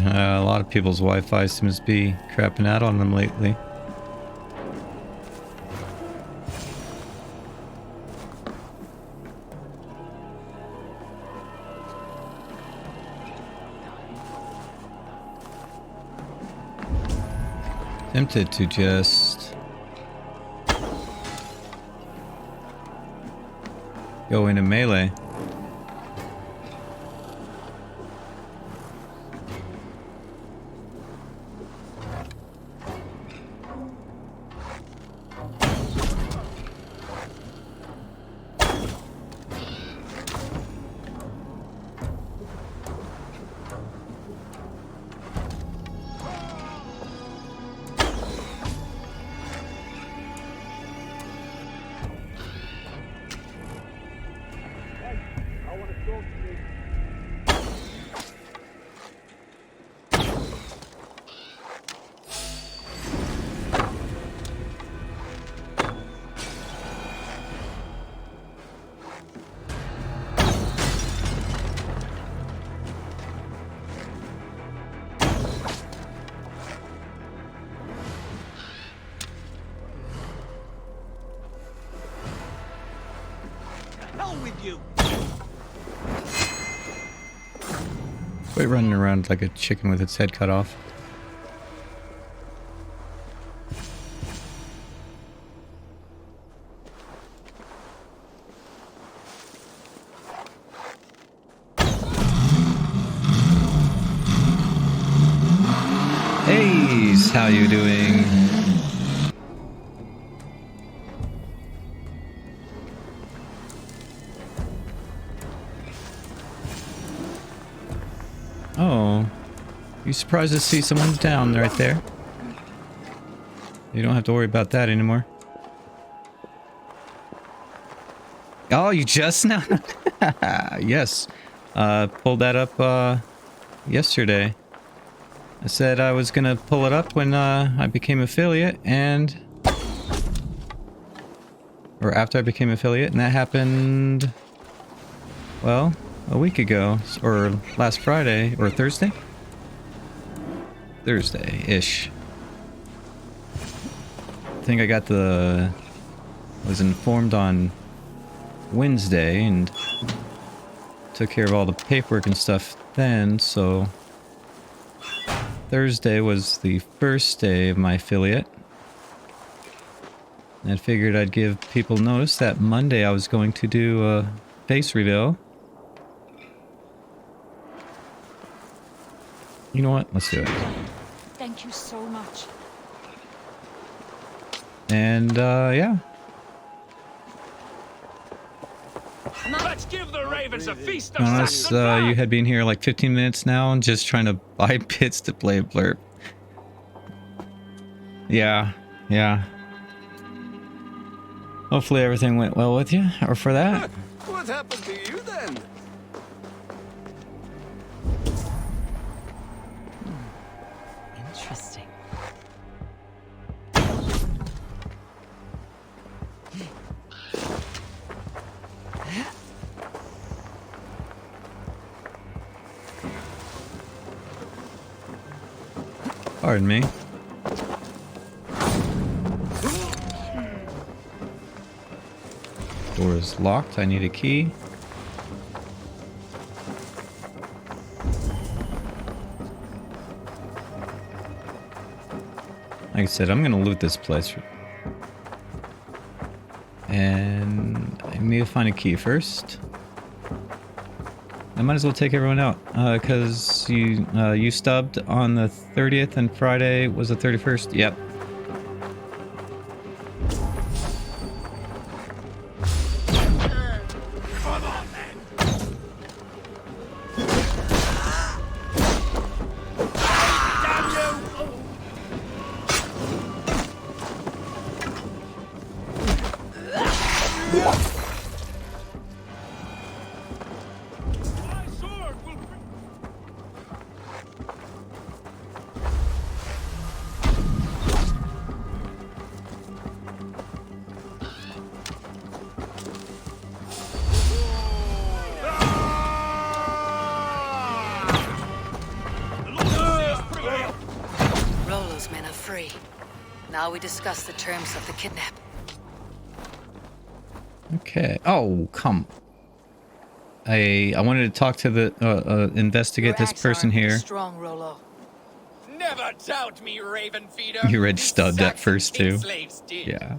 A lot of people's Wi-Fi seems to be crapping out on them lately. Tempted to just go into melee. With you. Quit running around like a chicken with its head cut off. Hey, how you doing? Oh, you surprised to see someone down right there? You don't have to worry about that anymore. Oh, you just now? Yes. Pulled that up yesterday. I said I was gonna pull it up when I became affiliate, and or after I became affiliate, and that happened, well, a week ago, or last Friday, or Thursday? Thursday-ish. I think I got was informed on Wednesday, and took care of all the paperwork and stuff then, so Thursday was the first day of my affiliate. And I figured I'd give people notice that Monday I was going to do a face reveal. You know what? Let's do it. Thank you so much. And, yeah. Let's give the ravens a feast of Unless Saxon blood. you had been here like 15 minutes now and just trying to buy bits to play Blurb. Yeah, yeah. Hopefully everything went well with you, or for that. What happened to you then? Interesting. Pardon me. Door is locked. I need a key. Like I said, I'm gonna loot this place. And I need to find a key first. I might as well take everyone out, because you stubbed on the 30th and Friday was the 31st. Yep. Rollo's men are free. Now we discuss the terms of the kidnap. Okay. Oh, come. I wanted to talk to the investigate this person here. Strong, Rollo. Never doubt me, Raven Feeder. You read These stubbed at Saxon first king too. slaves did. Yeah.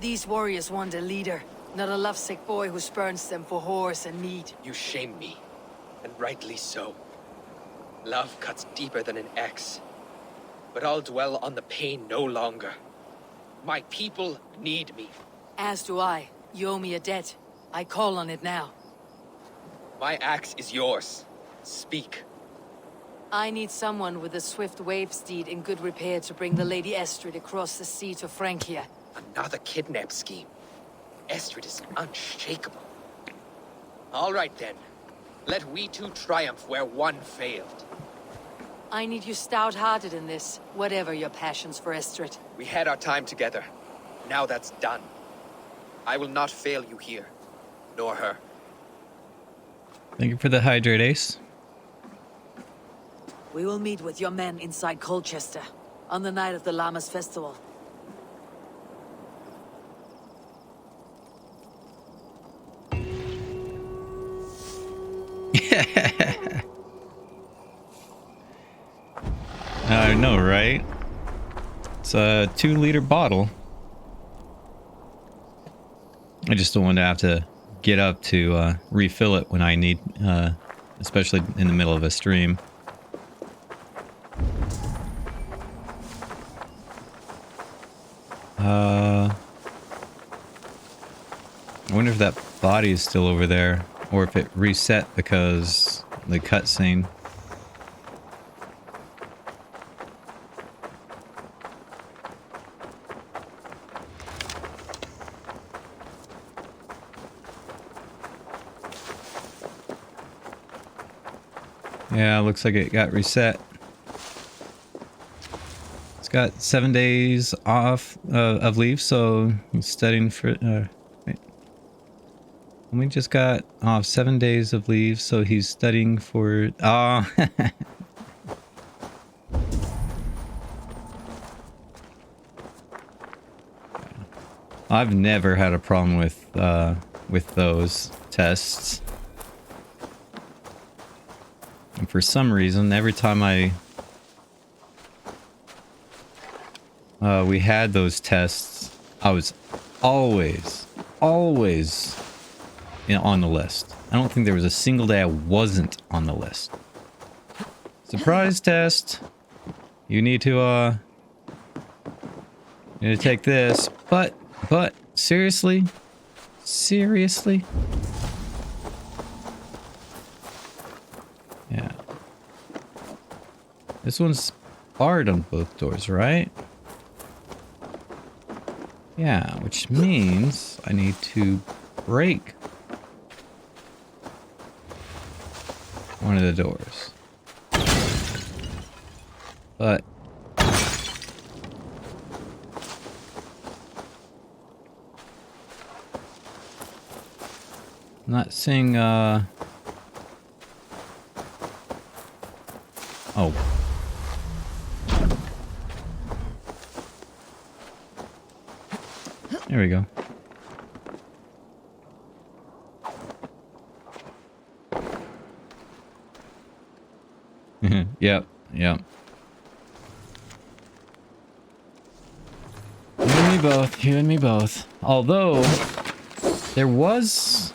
These warriors want a leader, not a lovesick boy who spurns them for horse and meat. You shame me, and rightly so. Love cuts deeper than an axe, but I'll dwell on the pain no longer. My people need me. As do I. You owe me a debt. I call on it now. My axe is yours. Speak. I need someone with a swift wave steed in good repair to bring the Lady Estrid across the sea to Francia. Another kidnap scheme. Estrid is unshakable. All right then. Let we two triumph where one failed. I need you stout-hearted in this, whatever your passions for Estrid. We had our time together. Now that's done. I will not fail you here, nor her. Thank you for the hydrate, Ace. We will meet with your men inside Colchester, on the night of the Llamas Festival. I know, right? It's a 2-liter bottle. I just don't want to have to get up to refill it when I need, especially in the middle of a stream. I wonder if that body is still over there, or if it reset because the cutscene. Yeah, looks like it got reset. It's got 7 days off of leave, so he's studying for... wait. We just got off 7 days of leave, so he's studying for... Oh. I've never had a problem with those tests. And for some reason, every time we had those tests, I was always on the list. I don't think there was a single day I wasn't on the list. Surprise test. You need to take this. But seriously? Seriously? Yeah. This one's barred on both doors, right? Yeah, which means I need to break one of the doors. I'm not seeing, Oh. There we go. Yep, yep. You and me both, you and me both. Although, there was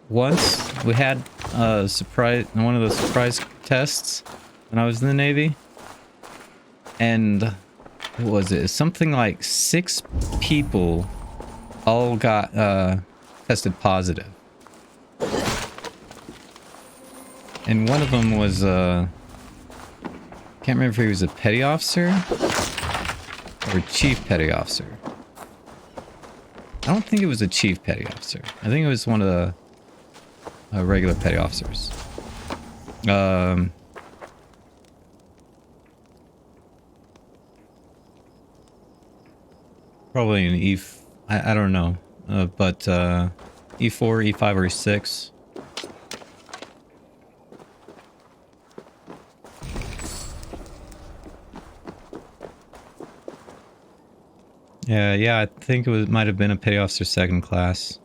once we had a surprise, one of the surprise tests when I was in the Navy. And what was it? Something like 6 people all got tested positive. And one of them was can't remember if he was a petty officer or chief petty officer. I don't think it was a chief petty officer. I think it was one of the regular petty officers. Probably an I don't know. But E4, E5, or E6. Yeah, I think it might have been a petty officer 2nd class.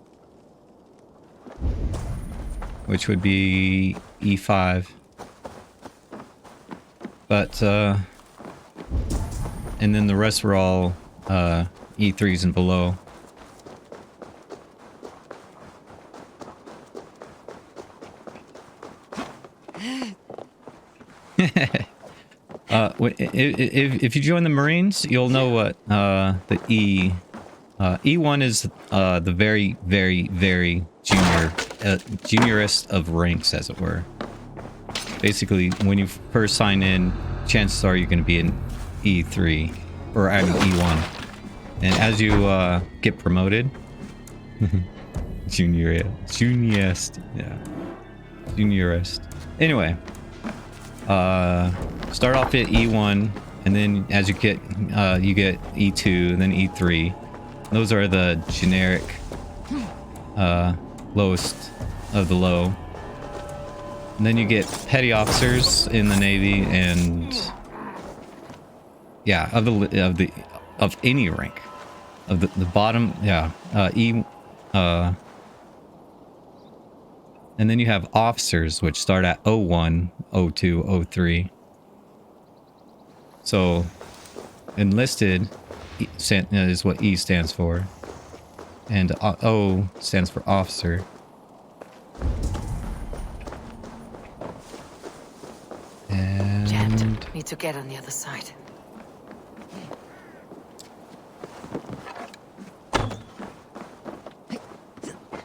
Which would be E5. But, and then the rest were all, E3s and below. If you join the Marines, you'll know what the E1 is the very, very, very juniorest of ranks, as it were. Basically, when you first sign in, chances are you're going to be in E3, or I mean E1, and as you get promoted, juniorest, yeah, juniorest. Anyway. Start off at E1, and then as you get E2, and then E3. Those are the generic, lowest of the low. And then you get petty officers in the Navy, and yeah, of any rank, of the bottom, yeah, and then you have officers, which start at O1, O2, O3. So, enlisted is what E stands for. And O stands for officer. And... Jammed. Need to get on the other side.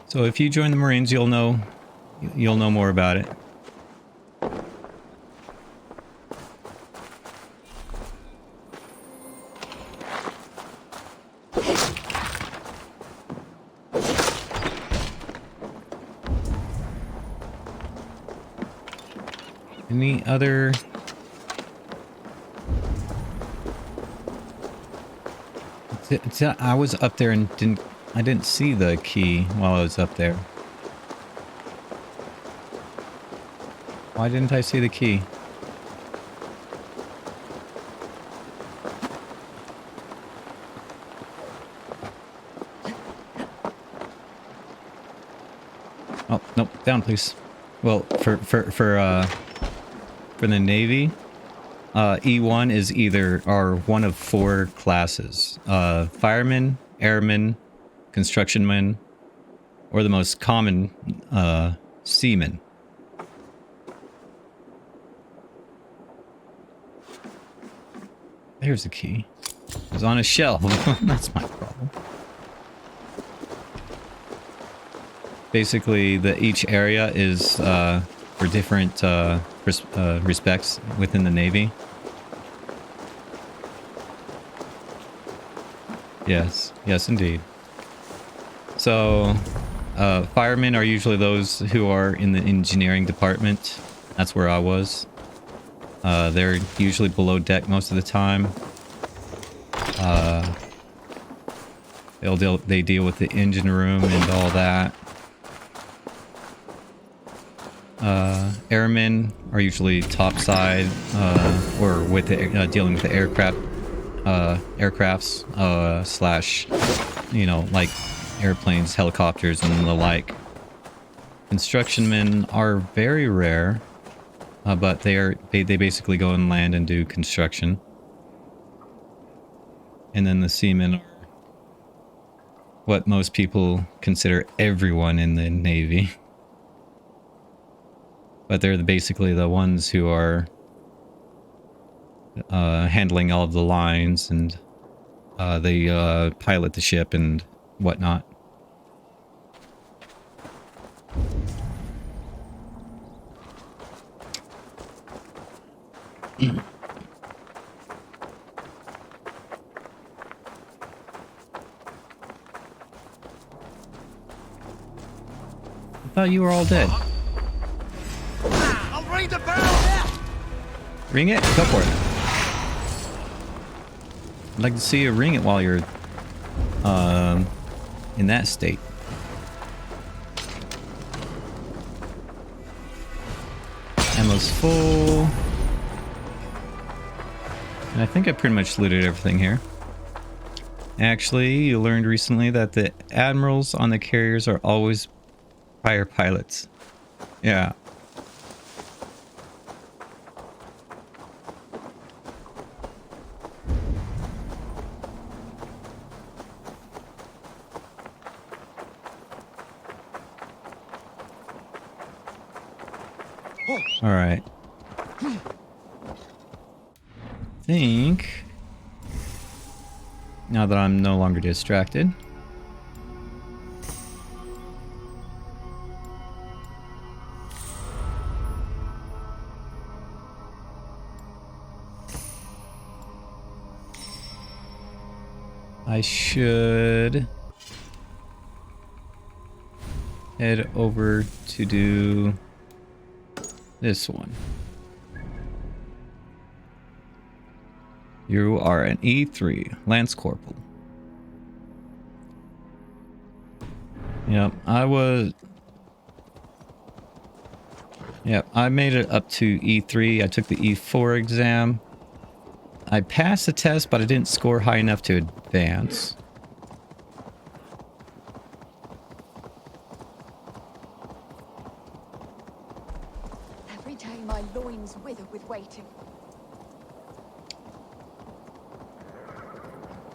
So if you join the Marines, you'll know more about it. Any other... I was up there and I didn't see the key while I was up there. Why didn't I see the key? Oh, nope, down please. Well, for the Navy, E1 is are one of 4 classes. Fireman, airman, constructionman, or the most common, seaman. There's the key. It was on a shelf. That's my problem. Basically, each area is for different respects within the Navy. Yes, yes, indeed. So, firemen are usually those who are in the engineering department. That's where I was. They're usually below deck most of the time. They deal with the engine room and all that. Airmen are usually topside, or with the, dealing with the aircrafts, slash, you know, like airplanes, helicopters, and the like. Construction men are very rare, but they basically go and land and do construction. And then the seamen are what most people consider everyone in the Navy. But they're basically the ones who are handling all of the lines, and they pilot the ship and whatnot. I thought you were all dead. I'll ring the bell! Ring it? Go for it. I'd like to see you ring it while you're in that state. Ammo's full. And I think I pretty much looted everything here. Actually, you learned recently that the admirals on the carriers are always prior pilots. Yeah. All right. I think now that I'm no longer distracted, I should head over to do this one. You are an E3 Lance Corporal. Yep, I made it up to E3. I took the E4 exam. I passed the test, but I didn't score high enough to advance. Every day my loins wither with waiting.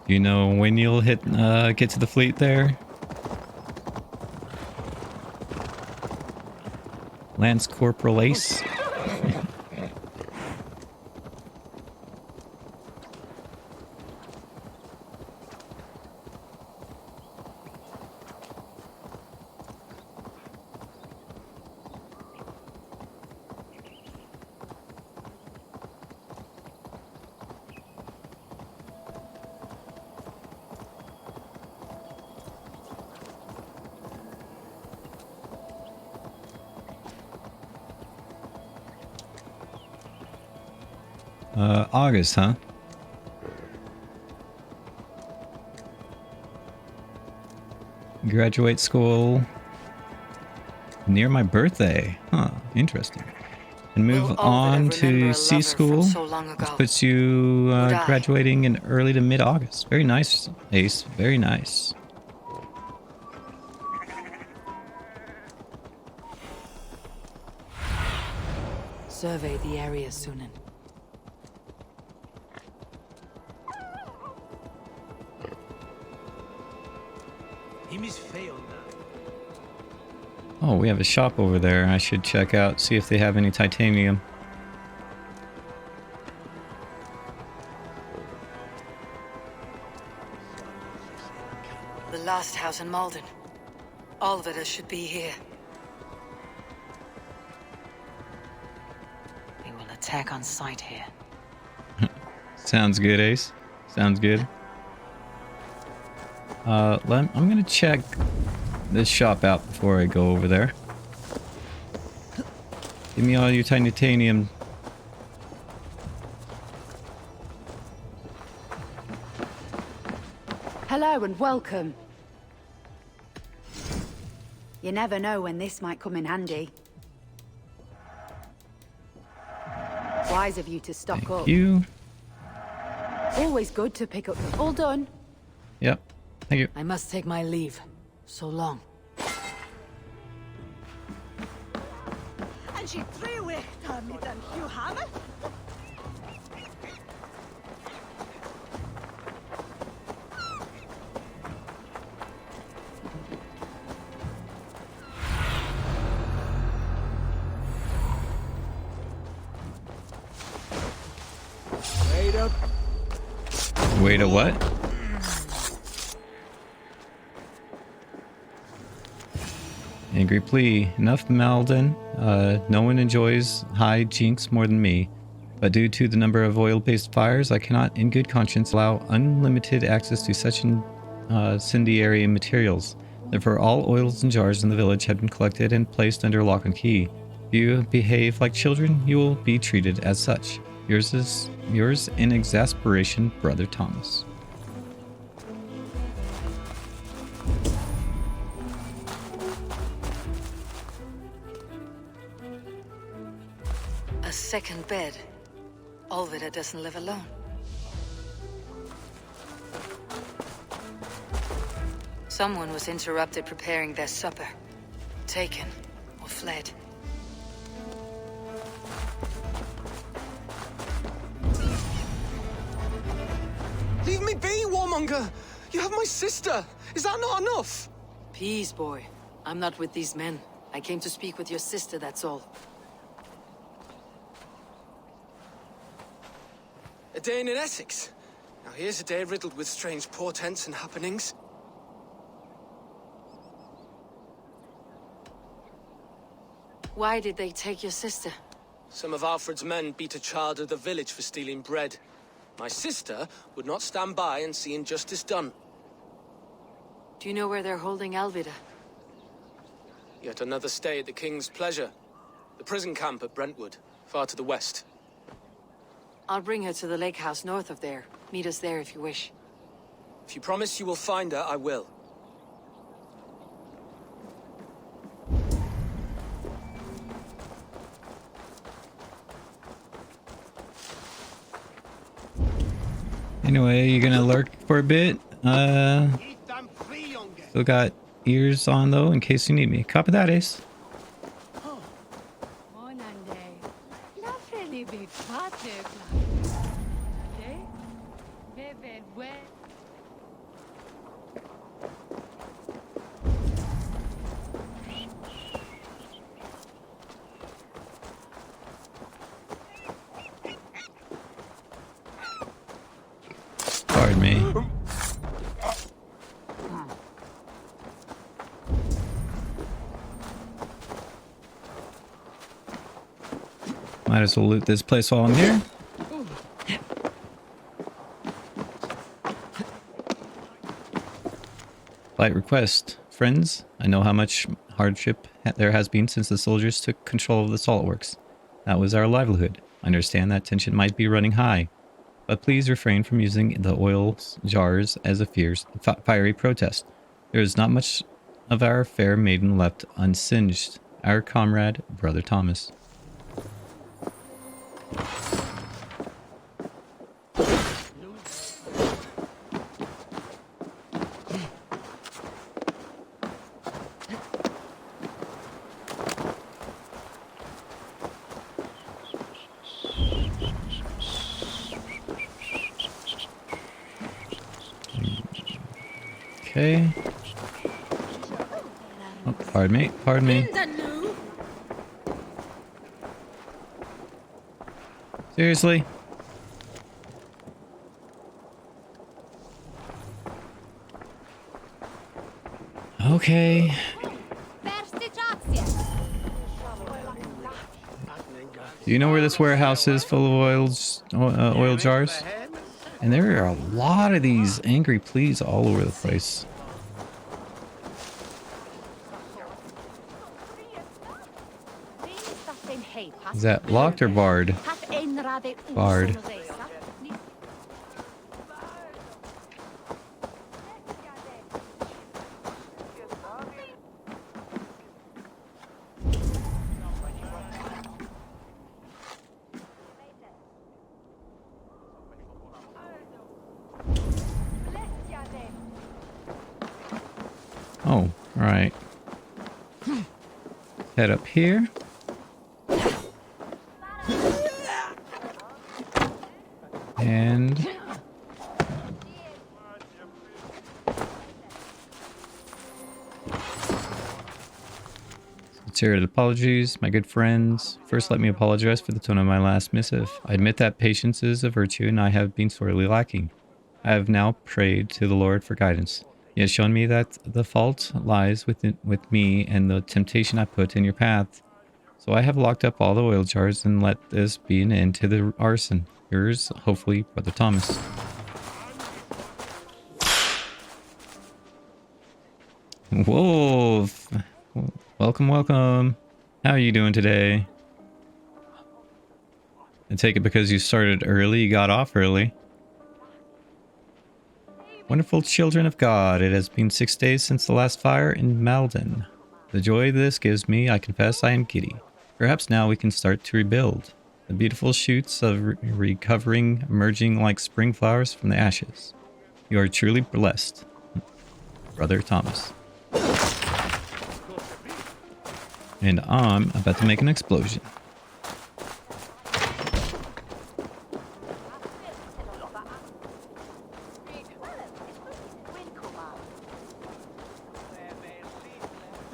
Do you know when you'll get to the fleet there? Lance Corporal Ace? August, huh? Graduate school near my birthday. Huh, interesting. And move on to C school, which puts you graduating in early to mid-August. Very nice, Ace. Very nice. Survey the area, Sunan. Oh, we have a shop over there. I should check out, see if they have any titanium. The last house in Malden. All of it should be here. We will attack on sight here. Sounds good, Ace. Sounds good. I'm gonna check this shop out before I go over there. Give me all your titanium. Hello and welcome. You never know when this might come in handy. Wise of you to stock up. You. Always good to pick up. All done. Yep. Thank you. I must take my leave. So long. And she threw away mit an Hugh Hammer. Wait up. Wait a what? Angry plea. Enough, Malden. No one enjoys high jinks more than me. But due to the number of oil-based fires, I cannot in good conscience allow unlimited access to such incendiary materials. Therefore, all oils and jars in the village have been collected and placed under lock and key. If you behave like children, you will be treated as such. Yours in exasperation, Brother Thomas. A second bed. Olvida doesn't live alone. Someone was interrupted preparing their supper. Taken or fled. Leave me be, warmonger! You have my sister! Is that not enough? Peace, boy. I'm not with these men. I came to speak with your sister, that's all. A day in Essex. Now here's a day riddled with strange portents and happenings. Why did they take your sister? Some of Alfred's men beat a child of the village for stealing bread. My sister would not stand by and see injustice done. Do you know where they're holding Alvida? Yet another stay at the King's pleasure. The prison camp at Brentwood, far to the west. I'll bring her to the lake house north of there. Meet us there if you wish. If you promise you will find her, I will. Anyway, you're gonna lurk for a bit. Still got ears on though, in case you need me. Copy that, Ace. Pardon me. Might as well loot this place while I'm here. Light request. Friends, I know how much hardship there has been since the soldiers took control of the salt works. That was our livelihood. I understand that tension might be running high, but please refrain from using the oil jars as a fiery protest. There is not much of our fair maiden left unsinged. Our comrade, Brother Thomas. Okay. Oh, pardon me, pardon me. Seriously? Okay. Do you know where this warehouse is full of oil jars? And there are a lot of these angry pleas all over the place. Is that locked or barred? Barred. Oh, right. Head up here. And sincere apologies, my good friends. First, let me apologize for the tone of my last missive. I admit that patience is a virtue, and I have been sorely lacking. I have now prayed to the Lord for guidance. He has shown me that the fault lies with me and the temptation I put in your path. So I have locked up all the oil jars and let this be an end to the arson. Yours, hopefully, Brother Thomas. Wolf! Welcome, welcome. How are you doing today? I take it because you started early, you got off early. Wonderful children of God, it has been 6 days since the last fire in Malden. The joy this gives me, I confess I am giddy. Perhaps now we can start to rebuild. The beautiful shoots of recovering, emerging like spring flowers from the ashes. You are truly blessed, Brother Thomas. And I'm about to make an explosion.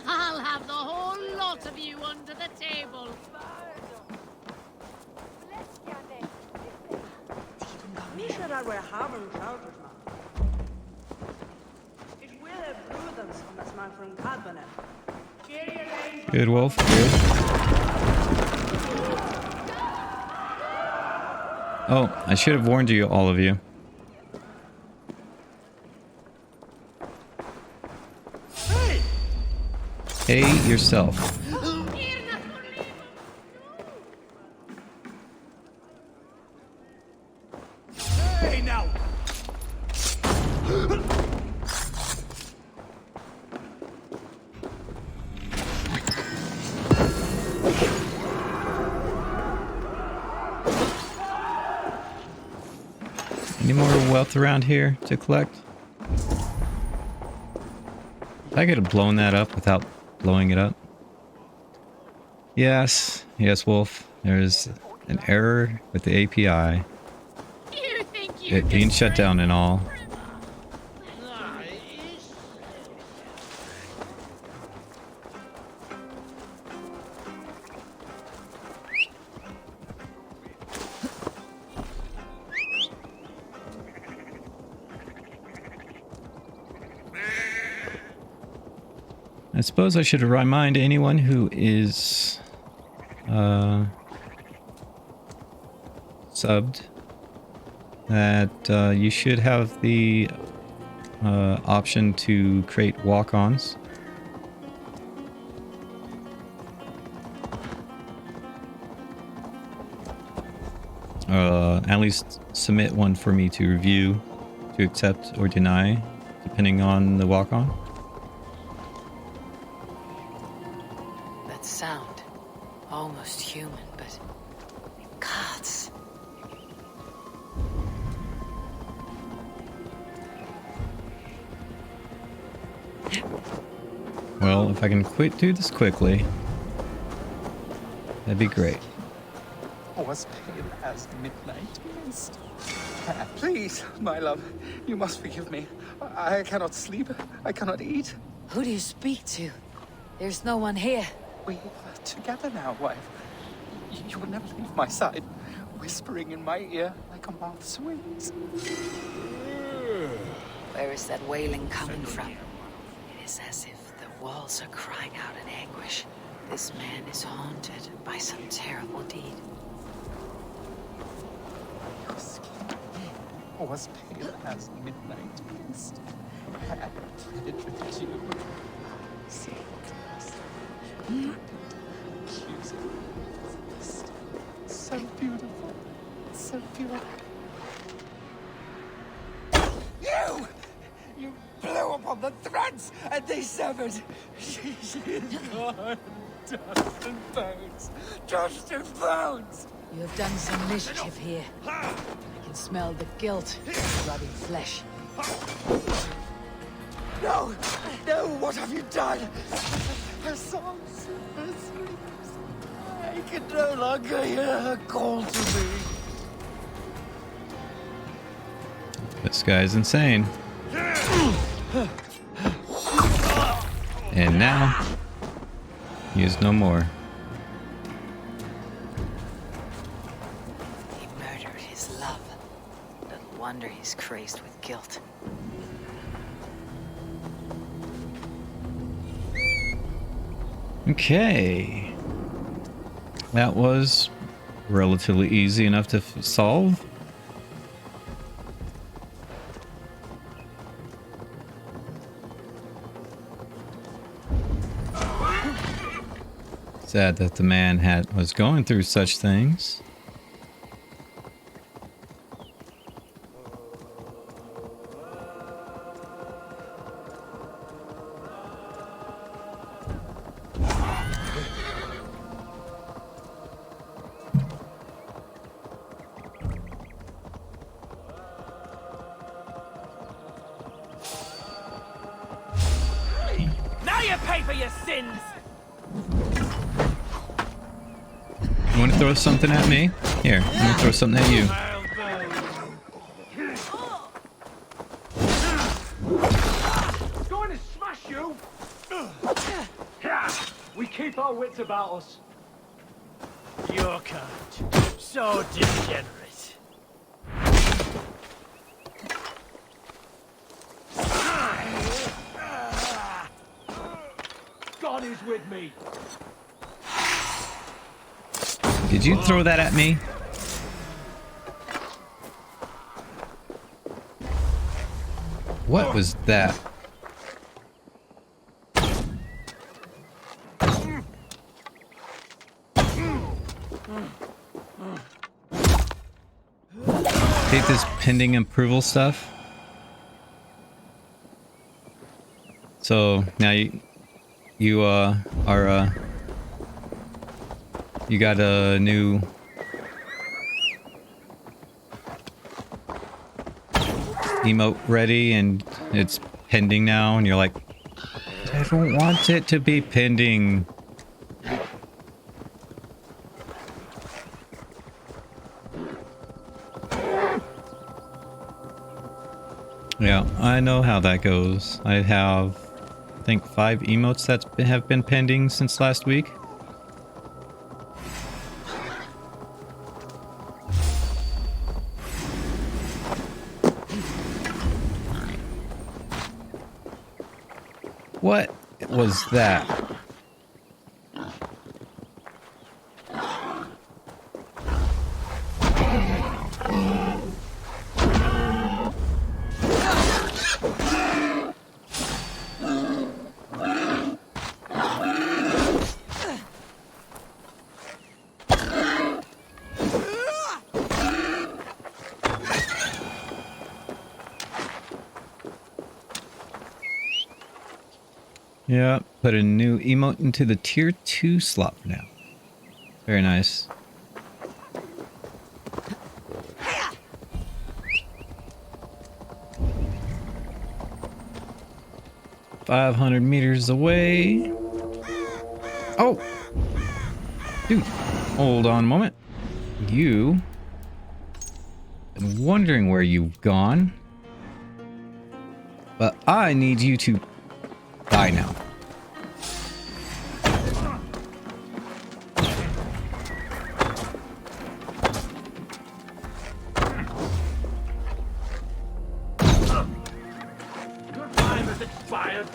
I'll have the whole lot of you under the table. Good, Wolf. Good. Oh, I should have warned you, all of you. Hey, yourself. Hey, now! Any more wealth around here to collect? I could have blown that up without blowing it up. Yes, yes, Wolf. There's an error with the API. It being shut down and all. I suppose I should remind anyone who is subbed that you should have the option to create walk-ons. At least submit one for me to review, to accept or deny, depending on the walk-on. That sound, almost human, but gods. Well, if I can do this quickly, that'd be great. Was pale as midnight mist. Please, my love, you must forgive me. I cannot sleep. I cannot eat. Who do you speak to? There's no one here. We are together now, wife. You will never leave my side, whispering in my ear like a moth's wings. Where is that wailing coming from? It is as if the walls are crying out in anguish. This man is haunted by some terrible deed. Your skin was pale as midnight mist. And pleaded with you. So accusing. So beautiful. So pure. You blew upon the threads, and they severed. She is gone. Dust and bones. Dust and bones. You have done some mischief here. I can smell the guilt in the rotting flesh. No! No! What have you done? Her songs, her screams. I can no longer hear her call to me. This guy's insane. And now, he is no more. He murdered his love. No wonder he's crazed with guilt. Okay. That was relatively easy enough to solve. Sad that the man was going through such things. Now you pay for your sins! You want to throw something at me? Here, I'm gonna throw something at you. Going to smash you! We keep our wits about us. Your kind. So degenerate. God is with me. Did you throw that at me? What was that? Take this pending approval stuff. So now you got a new emote ready and it's pending now and you're like, I don't want it to be pending. Yeah, I know how that goes. I have, I think, 5 emotes that have been pending since last week. What was that? Yeah, put a new emote into the tier 2 slot for now. Very nice. $500 away. Oh! Dude, hold on a moment. You... been wondering where you've gone. But I need you to die now. Your time has expired.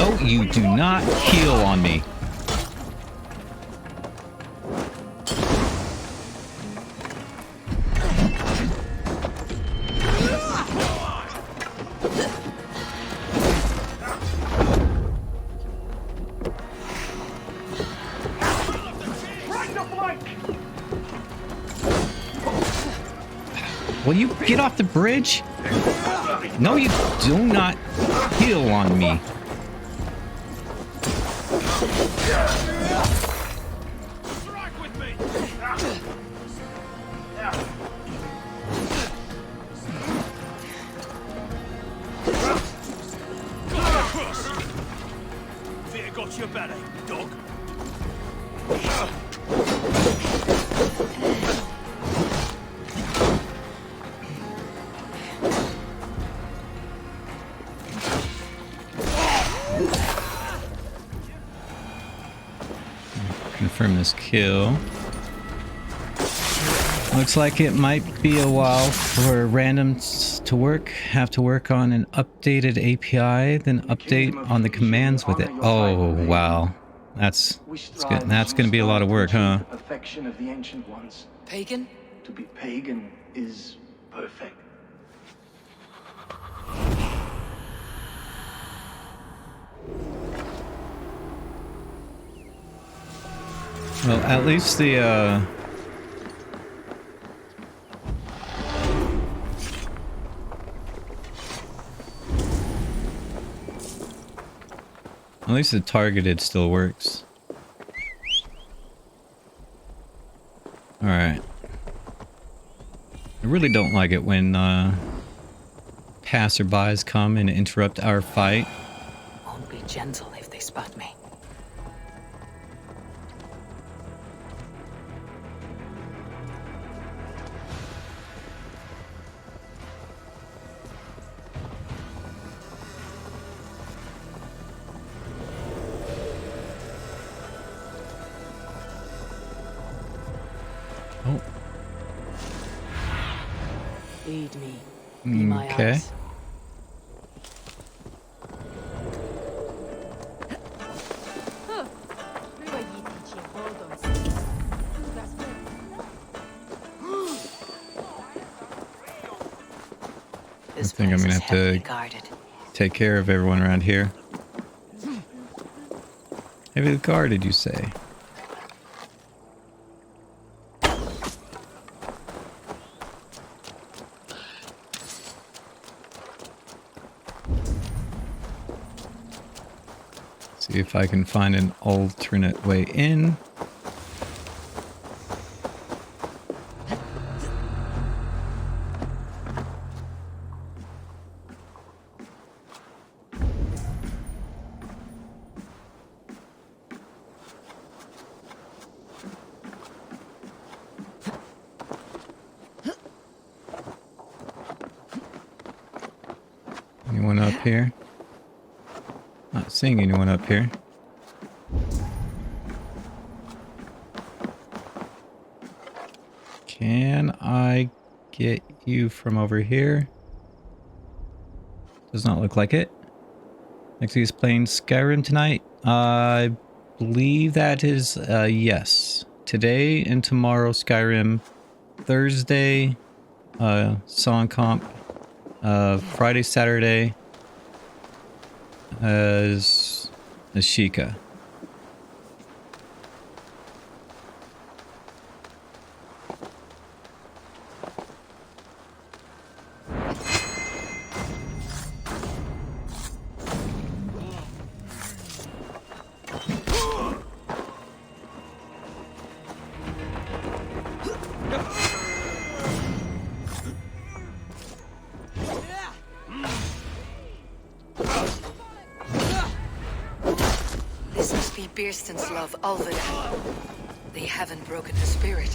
No, you do not heal on me. Will you get off the bridge? No, you do not heal on me. Fear got your belly, dog. Confirm this kill. Looks like it might be a while for randoms to work. Have to work on an updated API, then update on the commands with it. Oh wow, that's good. That's going to be a lot of work, huh? The perfection of the ancient ones. Pagan? To be pagan is perfect. Well, at least the at least the targeted still works. Alright. I really don't like it when passerbys come and interrupt our fight. Won't be gentle if they spot me. Oh. Lead me. Be my Okay. eyes. I think I'm gonna have to take care of everyone around here. Heavily guarded, you say? See if I can find an alternate way in. Anyone up here? Not seeing anyone up here. Can I get you from over here? Does not look like it. Next he's playing Skyrim tonight. I believe that is yes. Today and tomorrow Skyrim. Thursday song comp. Friday, Saturday as Ashika. This must be Birston's love, Ulvedan. They haven't broken the spirit.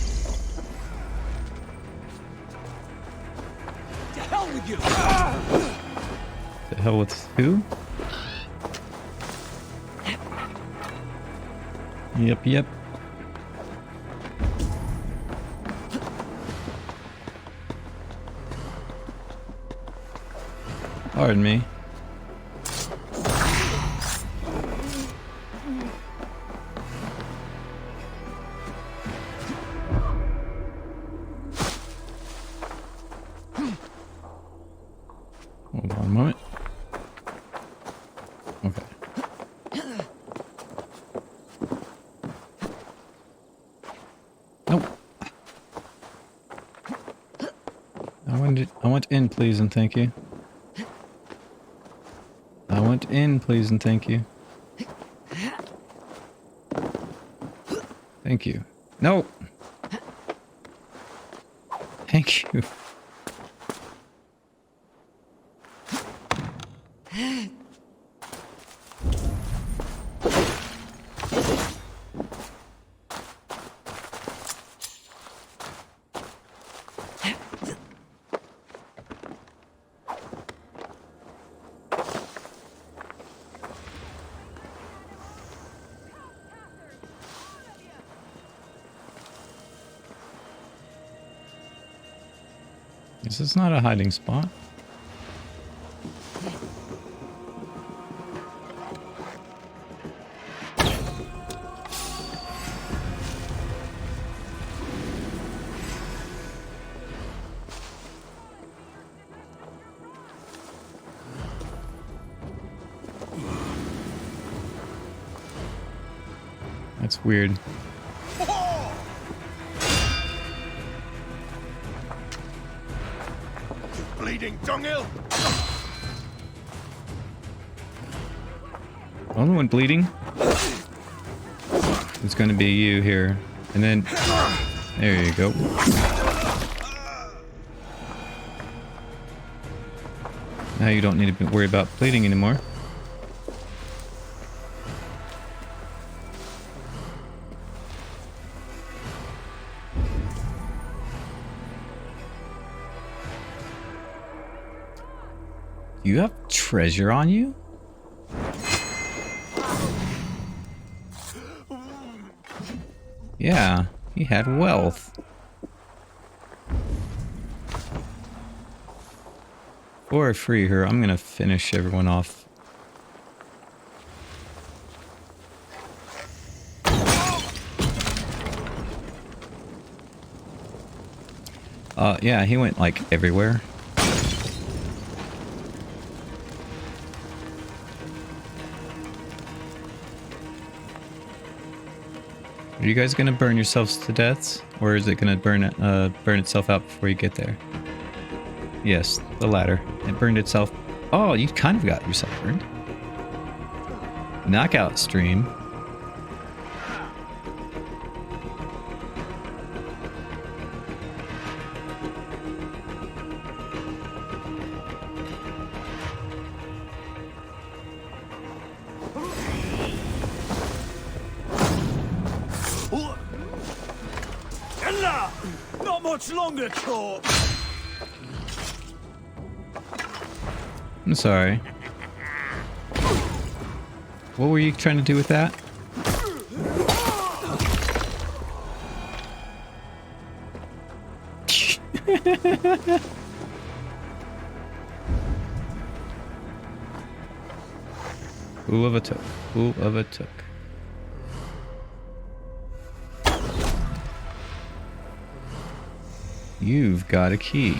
To hell with you! The hell with who? Yep. Pardon me. I want in, please and thank you. I want in, please and thank you. Thank you. No! Thank you. This is not a hiding spot. That's weird. Bleeding dunghill. Only one bleeding. It's going to be you here, and then there you go. Now you don't need to worry about bleeding anymore. You have treasure on you? Yeah, he had wealth. Before I free her, I'm gonna finish everyone off. Yeah, he went like everywhere. Are you guys gonna burn yourselves to deaths, or is it gonna burn itself out before you get there? Yes, the latter. It burned itself. Oh, you kind of got yourself burned. Knockout stream. Not much longer, Corp. I'm sorry. What were you trying to do with that? Fool of a took. Fool of a took. You've got a key.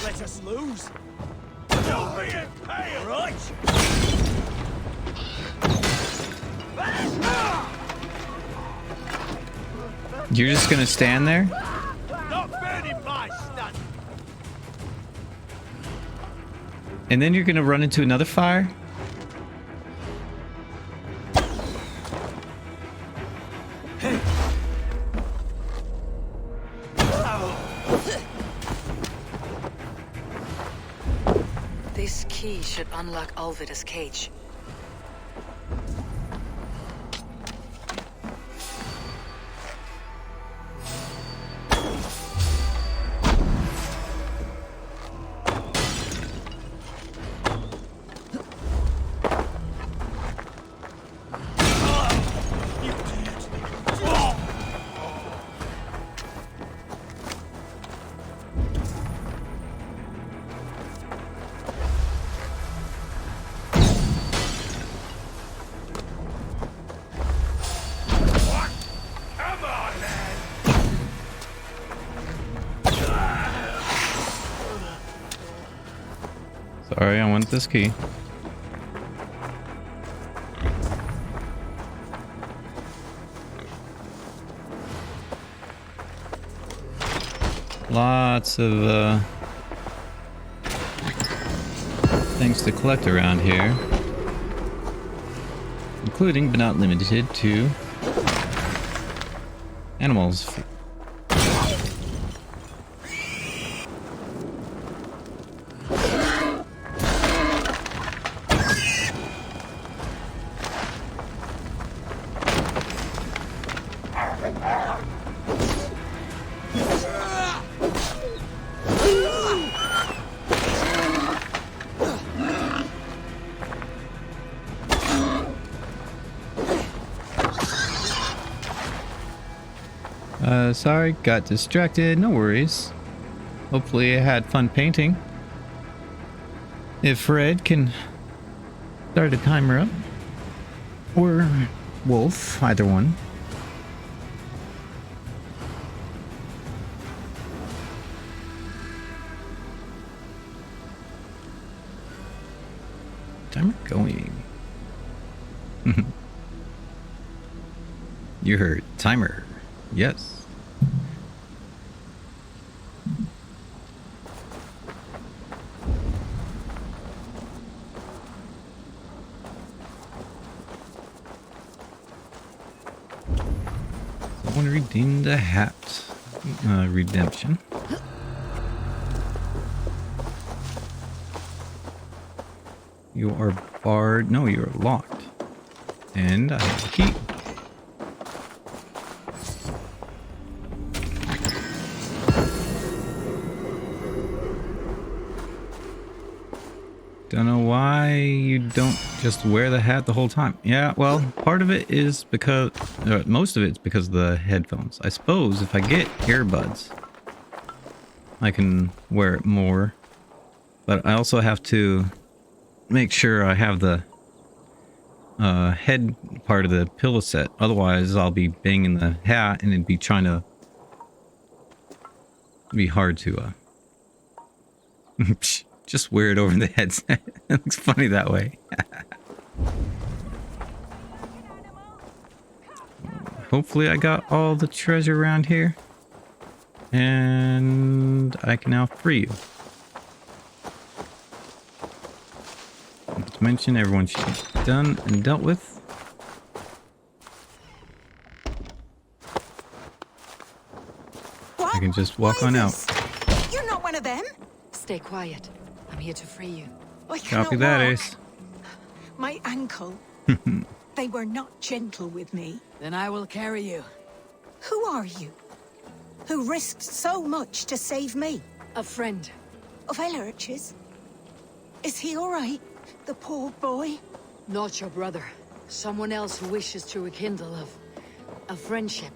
Let us lose. Don't be impaled, right? You're just gonna stand there? Not burning my stunt. And then you're gonna run into another fire? This key should unlock Ulvida's cage. Sorry, I want this key. Lots of things to collect around here, including but not limited to animals. Sorry, got distracted. No worries. Hopefully I had fun painting. If Fred can start a timer up. Or Wolf, either one. Timer going. You heard timer. Yes. Someone redeemed the hat. Redemption. You are barred. No, you are locked. And I have a key. Don't know why you don't just wear the hat the whole time. Yeah, well, part of it is because... most of it's because of the headphones. I suppose if I get earbuds, I can wear it more. But I also have to make sure I have the head part of the pillow set. Otherwise, I'll be banging the hat and it'd be trying to... be hard to... just wear it over the headset. It looks funny that way. Hopefully I got all the treasure around here. And I can now free you. Not to mention everyone should be done and dealt with. What? I can just walk on out. You're not one of them? Stay quiet. I'm here to free you. I cannot Copy that, walk. Ace. My ankle. They were not gentle with me. Then I will carry you. Who are you? Who risked so much to save me? A friend. Of Ellerch's? Is he all right? The poor boy? Not your brother. Someone else who wishes to rekindle a friendship.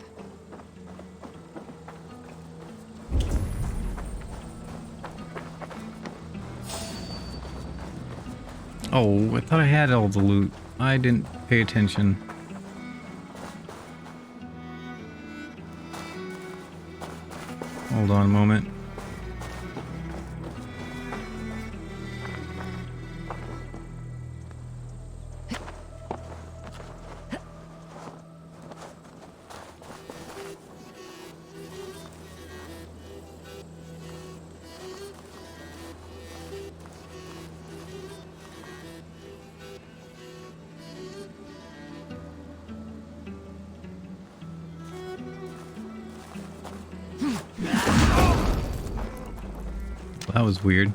Oh, I thought I had all the loot. I didn't pay attention. Hold on a moment. That was weird.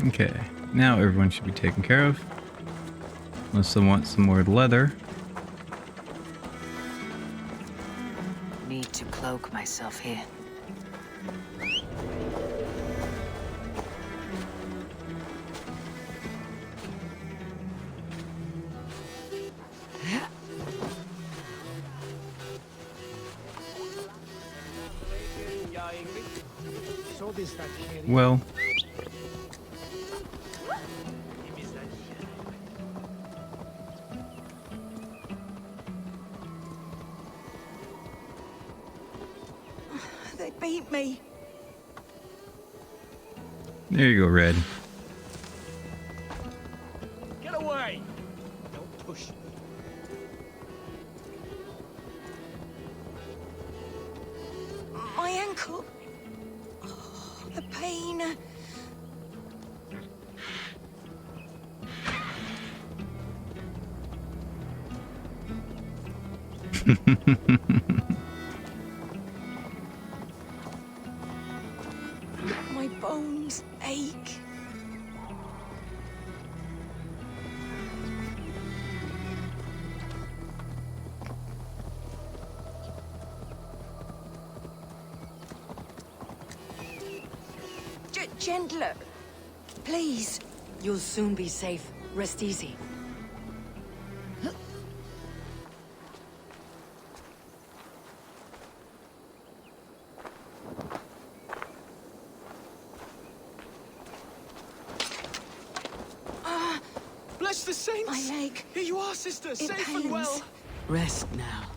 Okay, now everyone should be taken care of. Unless they want some more leather. Need to cloak myself here. Well, They beat me. there you go, Red. Get away! Don't push me. My ankle. Oh, the pain. My bones ache. Gentler. Please. You'll soon be safe. Rest easy. Bless the saints! My leg. Here you are, sister, safe pains. and well. Rest now.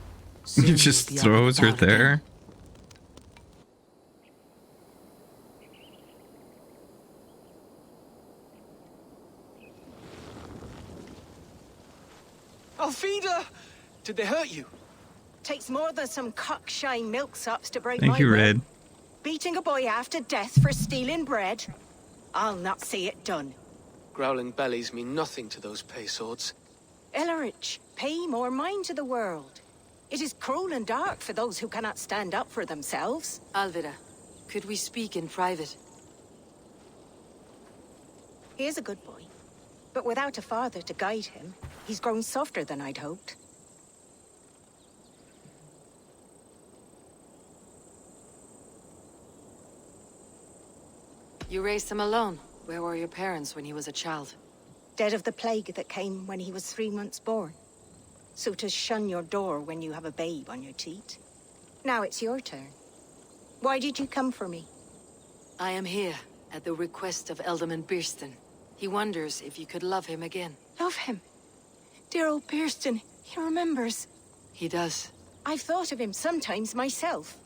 He just throws her there. Alfida! Did they hurt you? Takes more than some cockshy milksops to break Thank my you, will. Red. Beating a boy half to death for stealing bread? I'll not see it done. Growling bellies mean nothing to those pay swords. Ellerich, pay more mind to the world. It is cruel and dark for those who cannot stand up for themselves. Alvida, could we speak in private? He is a good boy, but without a father to guide him, he's grown softer than I'd hoped. You raised him alone. Where were your parents when he was a child? Dead of the plague that came when he was 3 months born. So to shun your door when you have a babe on your teat. Now it's your turn. Why did you come for me? I am here at the request of Alderman Birston. He wonders if you could love him again. Love him. Dear old Birston, he remembers. He does. I've thought of him sometimes myself.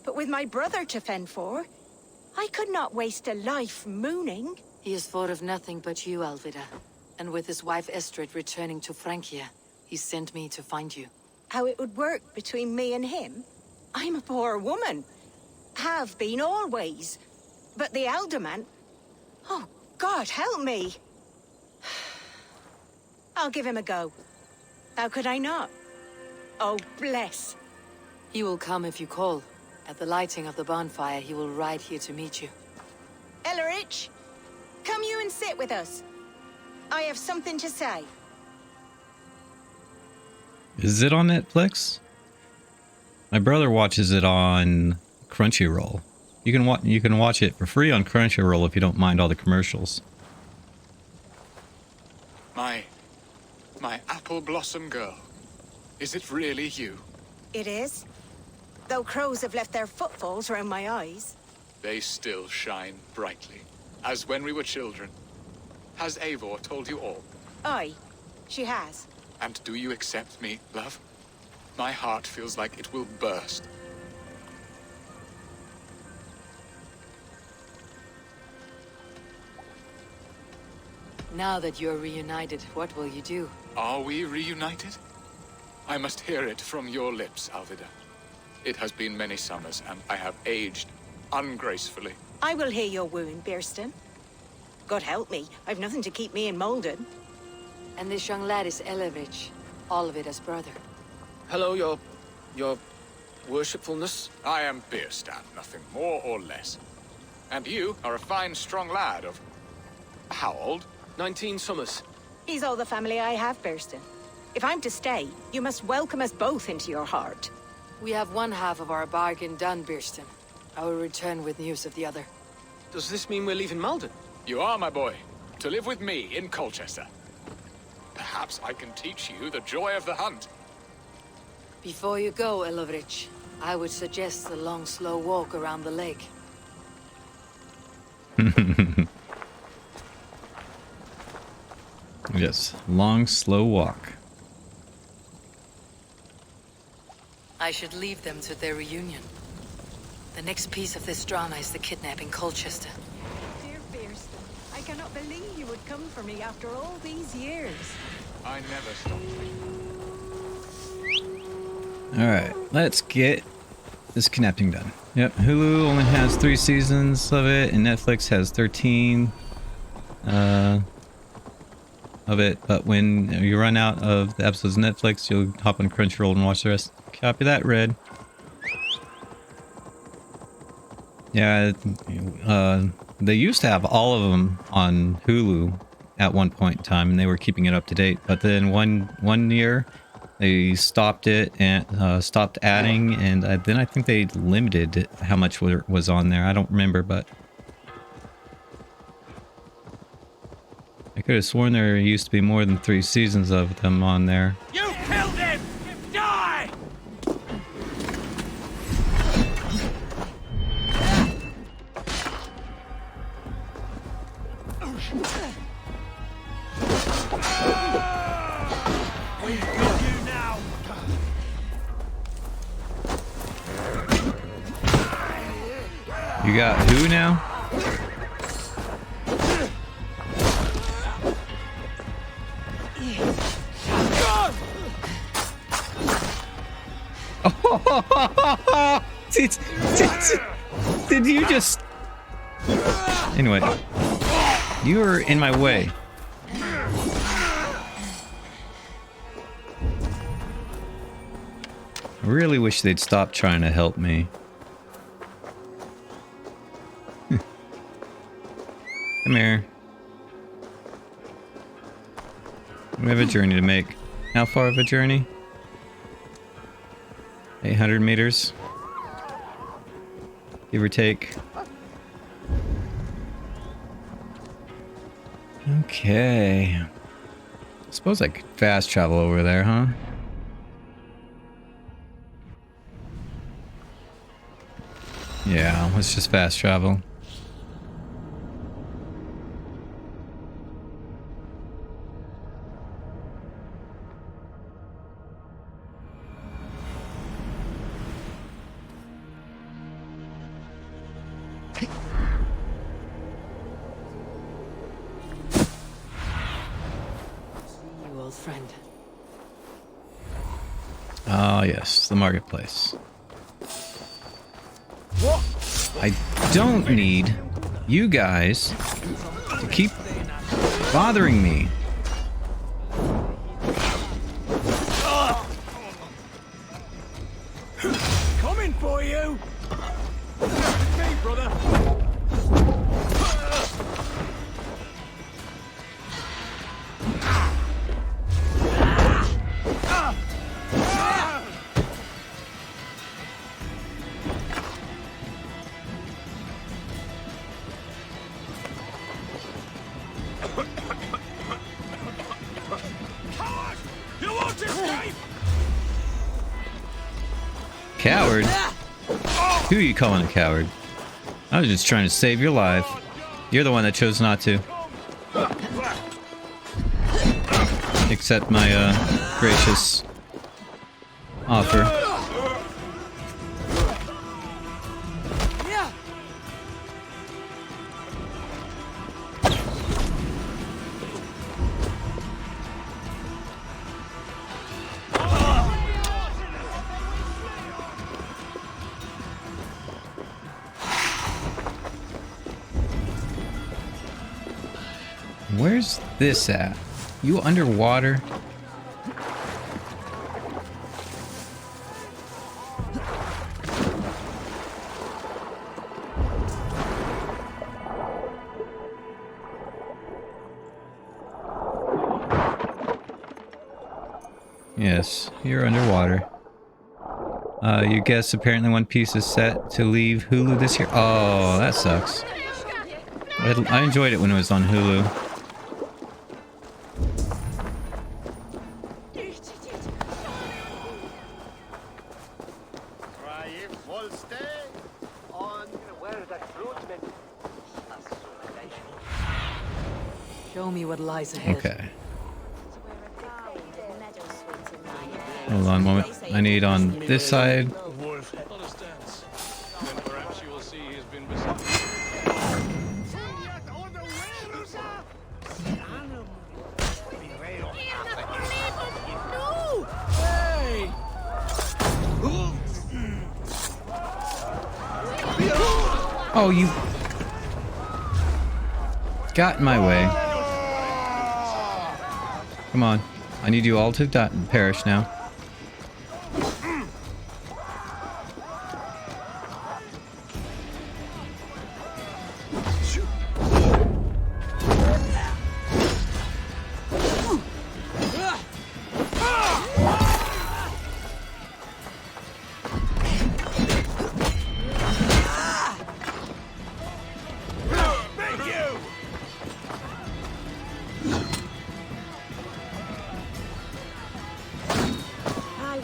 But with my brother to fend for, I could not waste a life mooning. He has thought of nothing but you, Alvida. And with his wife Estrid returning to Francia, he sent me to find you. How it would work between me and him? I'm a poor woman. Have been always. But the alderman... Oh, God, help me. I'll give him a go. How could I not? Oh, bless. He will come if you call. At the lighting of the bonfire, he will ride here to meet you. Ellerich, come you and sit with us. I have something to say. Is it on Netflix? My brother watches it on Crunchyroll. You can watch it for free on Crunchyroll if you don't mind all the commercials. My apple blossom girl. Is it really you? It is. Though crows have left their footfalls round my eyes. They still shine brightly, as when we were children. Has Eivor told you all? Aye, she has. And do you accept me, love? My heart feels like it will burst. Now that you are reunited, what will you do? Are we reunited? I must hear it from your lips, Alvida. It has been many summers, and I have aged ungracefully. I will hear your wound, Birston. God help me, I've nothing to keep me in Malden. And this young lad is Elevich, Alvida's brother. Hello, your worshipfulness. I am Birstan, nothing more or less. And you are a fine, strong lad of... how old? 19 summers. He's all the family I have, Birston. If I'm to stay, you must welcome us both into your heart. We have one half of our bargain done, Birston. I will return with news of the other. Does this mean we're leaving Malden? You are, my boy, to live with me in Colchester. Perhaps I can teach you the joy of the hunt. Before you go, Elevich, I would suggest a long, slow walk around the lake. Yes, long, slow walk. I should leave them to their reunion. The next piece of this drama is the kidnapping Colchester. Dear Fearston, I cannot believe you would come for me after all these years. I never stopped thinking. Alright, let's get this kidnapping done. Yep, Hulu only has 3 seasons of it, and Netflix has 13 of it. But when you run out of the episodes of Netflix, you'll hop on Crunchyroll and watch the rest. Copy that, Red. Yeah, they used to have all of them on Hulu at one point in time, and they were keeping it up to date. But then one year, they stopped it and stopped adding, and then I think they limited how much was on there. I don't remember, but I could have sworn there used to be more than 3 seasons of them on there. You killed him! Die! We've got you now! You got who now? Did you just... Anyway, you were in my way. I really wish they'd stop trying to help me. Come here. We have a journey to make. How far of a journey? 800 meters. Give or take. Okay. Suppose I could fast travel over there, huh? Yeah, let's just fast travel. You old friend. Ah, yes, the marketplace. What? I don't need you guys to keep bothering me. Coming for you! Me, brother! Coward! You won't escape! Coward? Who are you calling a coward? I was just trying to save your life. You're the one that chose not to. Accept my, gracious offer. Where's this at? You underwater? Yes, you're underwater. You guess apparently One Piece is set to leave Hulu this year. Oh, that sucks. I enjoyed it when it was on Hulu. Show me what lies ahead. Okay. Hold on a moment. I need on this side. Wolf. Understands. Then perhaps you will see he has been beside. Hey! Oh, you got in my way. Come on. I need you all to perish now.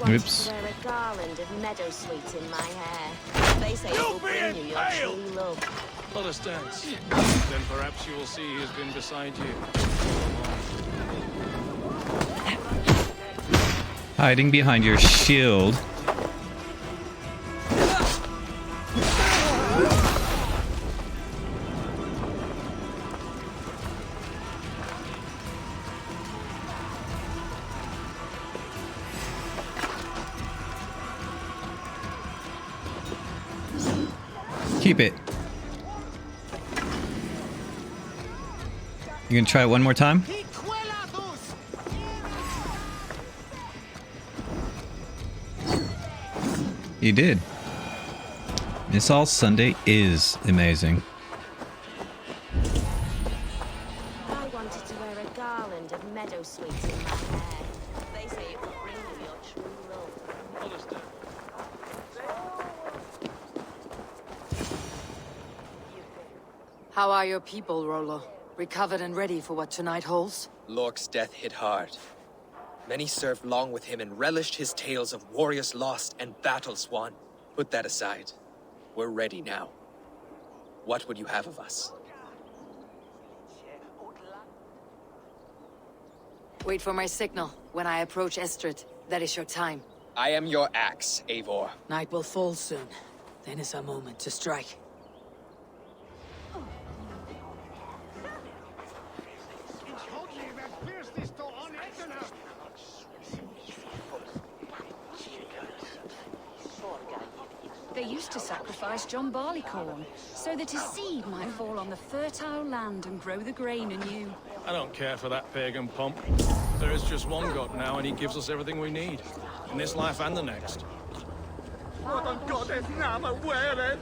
Oops. Wear a garland of meadowsweet in my hair. They say it will bring you your true love. Understands. Then perhaps you will see he has been beside you. Hiding behind your shield. Keep it. You gonna try it one more time? You did. Miss All Sunday is amazing. I wanted to wear a garland of meadowsweet in my hair. They say it will bring you your true love. Understand. How are your people, Rollo? Recovered and ready for what tonight holds? Lork's death hit hard. Many served long with him and relished his tales of warriors lost and battles won. Put that aside. We're ready now. What would you have of us? Wait for my signal. When I approach Estrid, that is your time. I am your axe, Eivor. Night will fall soon. Then is our moment to strike. They used to sacrifice John Barleycorn, so that his seed might fall on the fertile land and grow the grain anew. I don't care for that pagan pomp. There is just one God now, and he gives us everything we need. In this life and the next. What on God is now wearing?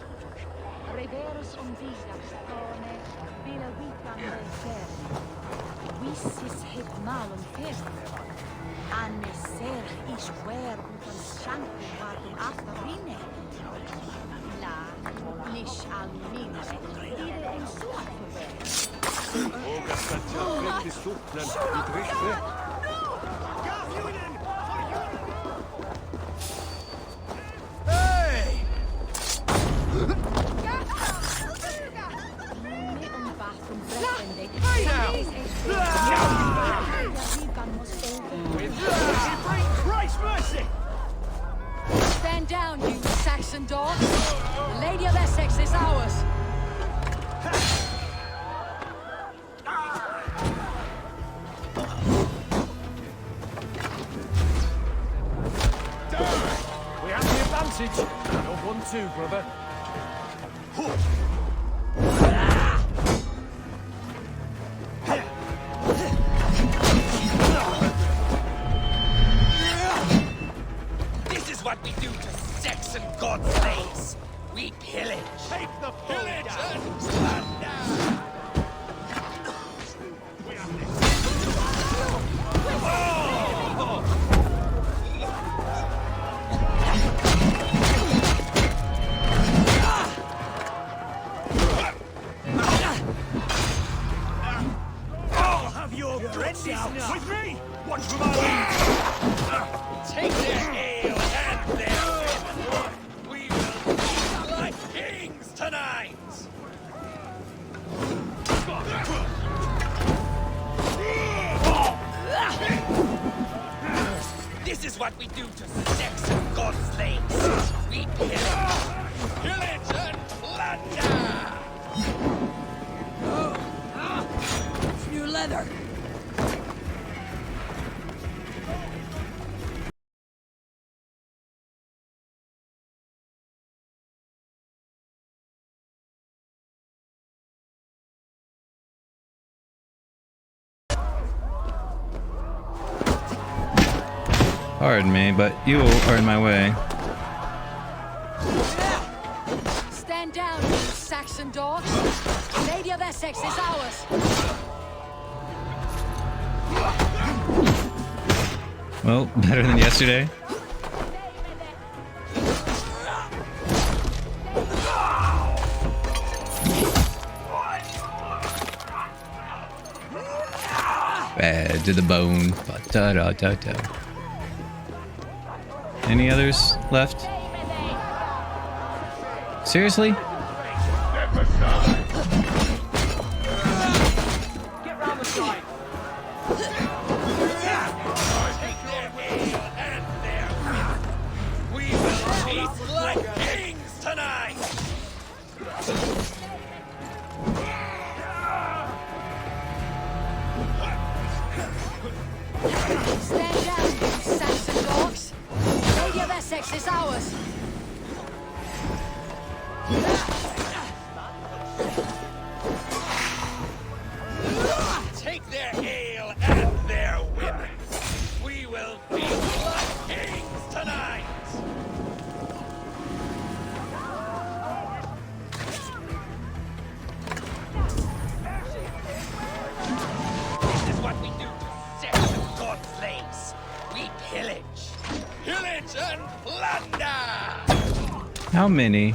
Reverus undigas tone, bila vitam Visis hit malum fest. Anne ser is where utan shanku vatum afterine. La lish al minne, ide en suakuve. Åga satja i solen i drikke. Hey! Christ mercy! Stand down, you Saxon dog. The Lady of Essex is ours. We have the advantage. You're 1-2, brother. This is what we do to Saxon god slaves. We pillage. Take the pillage and plunder. with me! Watch for my lead! Take their ale and their women. We will eat like kings tonight! do to Saxon godslaves? We pillage and plunder! It's new leather. Pardon me, but you are in my way. Stand down, you Saxon dogs. Lady of Essex is ours. Well, better than yesterday. Bad to the bone. Da-da-da-da. Any others left? Seriously? Stand down, you Saxon dogs. Lady of Essex is ours. Take their ale and their women. We will be blood kings tonight. This is what we do to Saxon godslaves. We pillage and plunder. How many?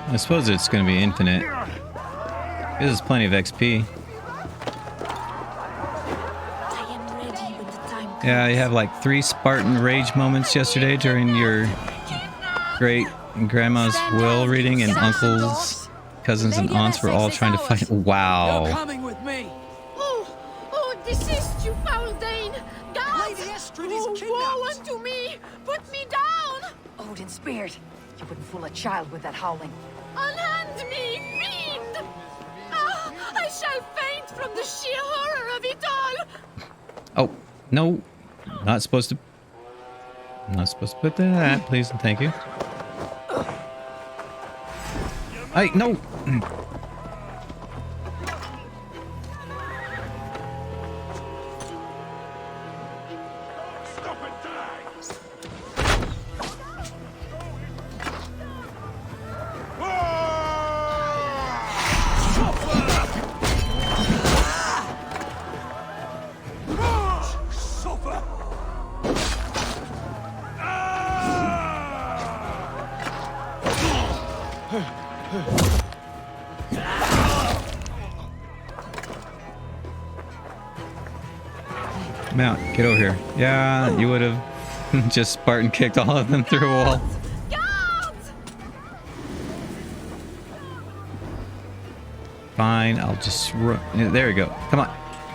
I suppose it's going to be infinite. This is plenty of XP. Yeah, you have like 3 Spartan rage moments yesterday during your great grandma's will reading, and uncles, cousins, and aunts were all trying to fight. Wow. Coming with me. Oh, desist, you foul Dane! Guards! Lady Estrid is kidnapped. Woe unto me! Put me down! Odin Spirit, you wouldn't fool a child with that howling. Unhand me, fiend! Ah, I shall faint from the sheer horror of it all! Oh, no. Not supposed to. I'm not supposed to put that, please and thank you. Hey, no! Mount, get over here. Yeah, you would have just Spartan kicked all of them through a wall. Fine, I'll just there we go. Come on.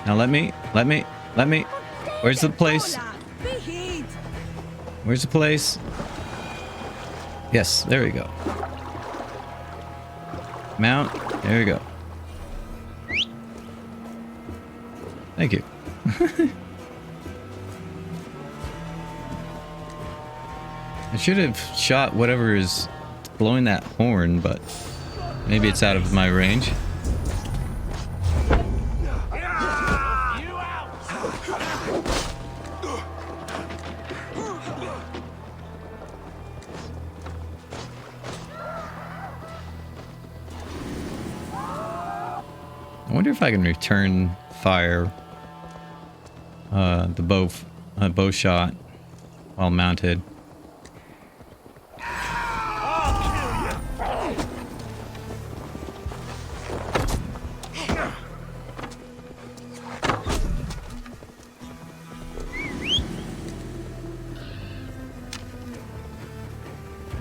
Now let me. Where's the place? Where's the place? Yes, there we go. Mount, there we go. Thank you. I should have shot whatever is blowing that horn, but maybe it's out of my range. I wonder if I can return fire the bow shot while mounted.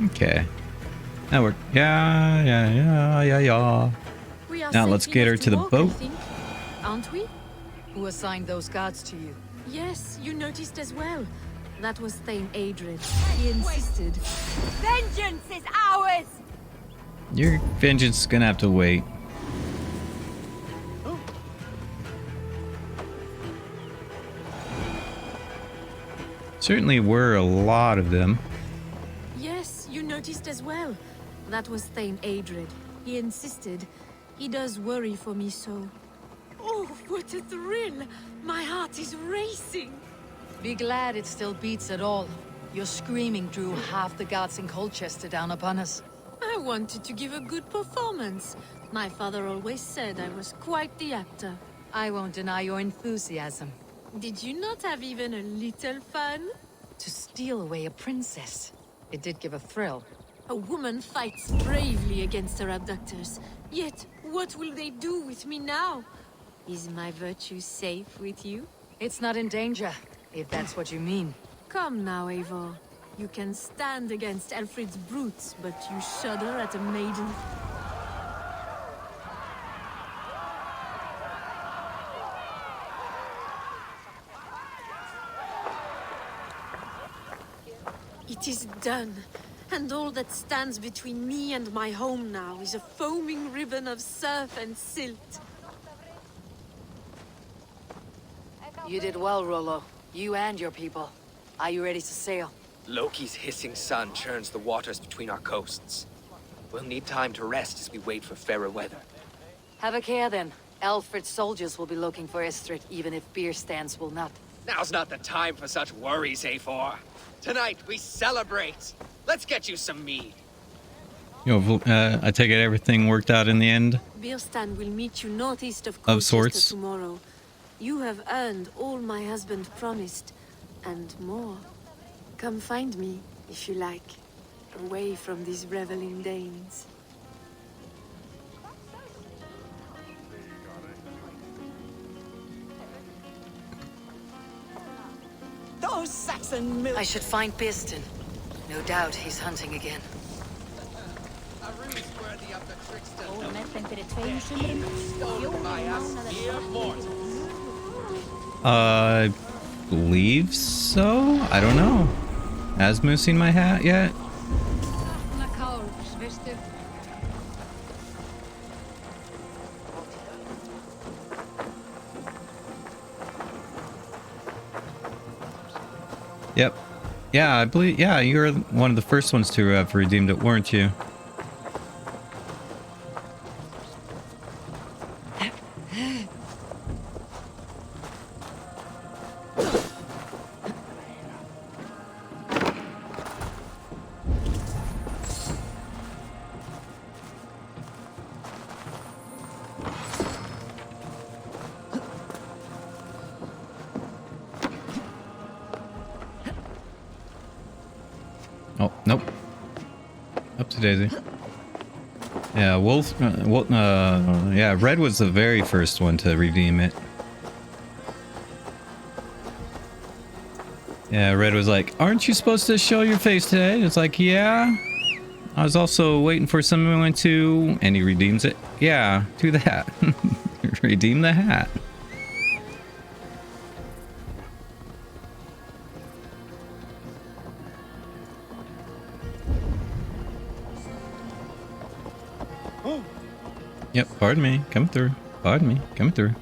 Okay. That worked. Yeah. We are Now safe let's get her enough to the walk, I boat. think. Aren't we? Who assigned those guards to you? Yes, you noticed as well. That was Thane Adred. He insisted. Vengeance is ours! Your vengeance is gonna have to wait. Certainly were a lot of them. Yes, you noticed as well. That was Thane Adred. He insisted. He does worry for me so. Oh, what a thrill! My heart is racing. Be glad it still beats at all. Your screaming drew half the guards in Colchester down upon us. I wanted to give a good performance. My father always said I was quite the actor. I won't deny your enthusiasm. Did you not have even a little fun? To steal away a princess. It did give a thrill. A woman fights bravely against her abductors. Yet, what will they do with me now? Is my virtue safe with you? It's not in danger, if that's what you mean. Come now, Eivor. You can stand against Alfred's brutes, but you shudder at a maiden. It is done, and all that stands between me and my home now is a foaming ribbon of surf and silt. You did well, Rollo. You and your people. Are you ready to sail? Loki's hissing sun churns the waters between our coasts. We'll need time to rest as we wait for fairer weather. Have a care then. Alfred's soldiers will be looking for Estrid, even if beer stands will not. Now's not the time for such worries, Eivor. Tonight, we celebrate. Let's get you some mead. I take it everything worked out in the end. Birstan will meet you northeast of Of Colchester sorts. tomorrow. You have earned all my husband promised, and more. Come find me, if you like, away from these reveling Danes. Those Saxon milk. I should find Birstan. No doubt he's hunting again. I believe so? I don't know. Has Moose seen my hat yet? Yep. Yeah, I believe. Yeah, you were one of the first ones to have redeemed it, weren't you? Oh, nope. Up to Daisy. Yeah, yeah, Red was the very first one to redeem it. Yeah, Red was like, aren't you supposed to show your face today? It's like, yeah. I was also waiting for someone to... And he redeems it. Yeah, do that. Redeem the hat. Yep, pardon me, coming through. Pardon me, coming through.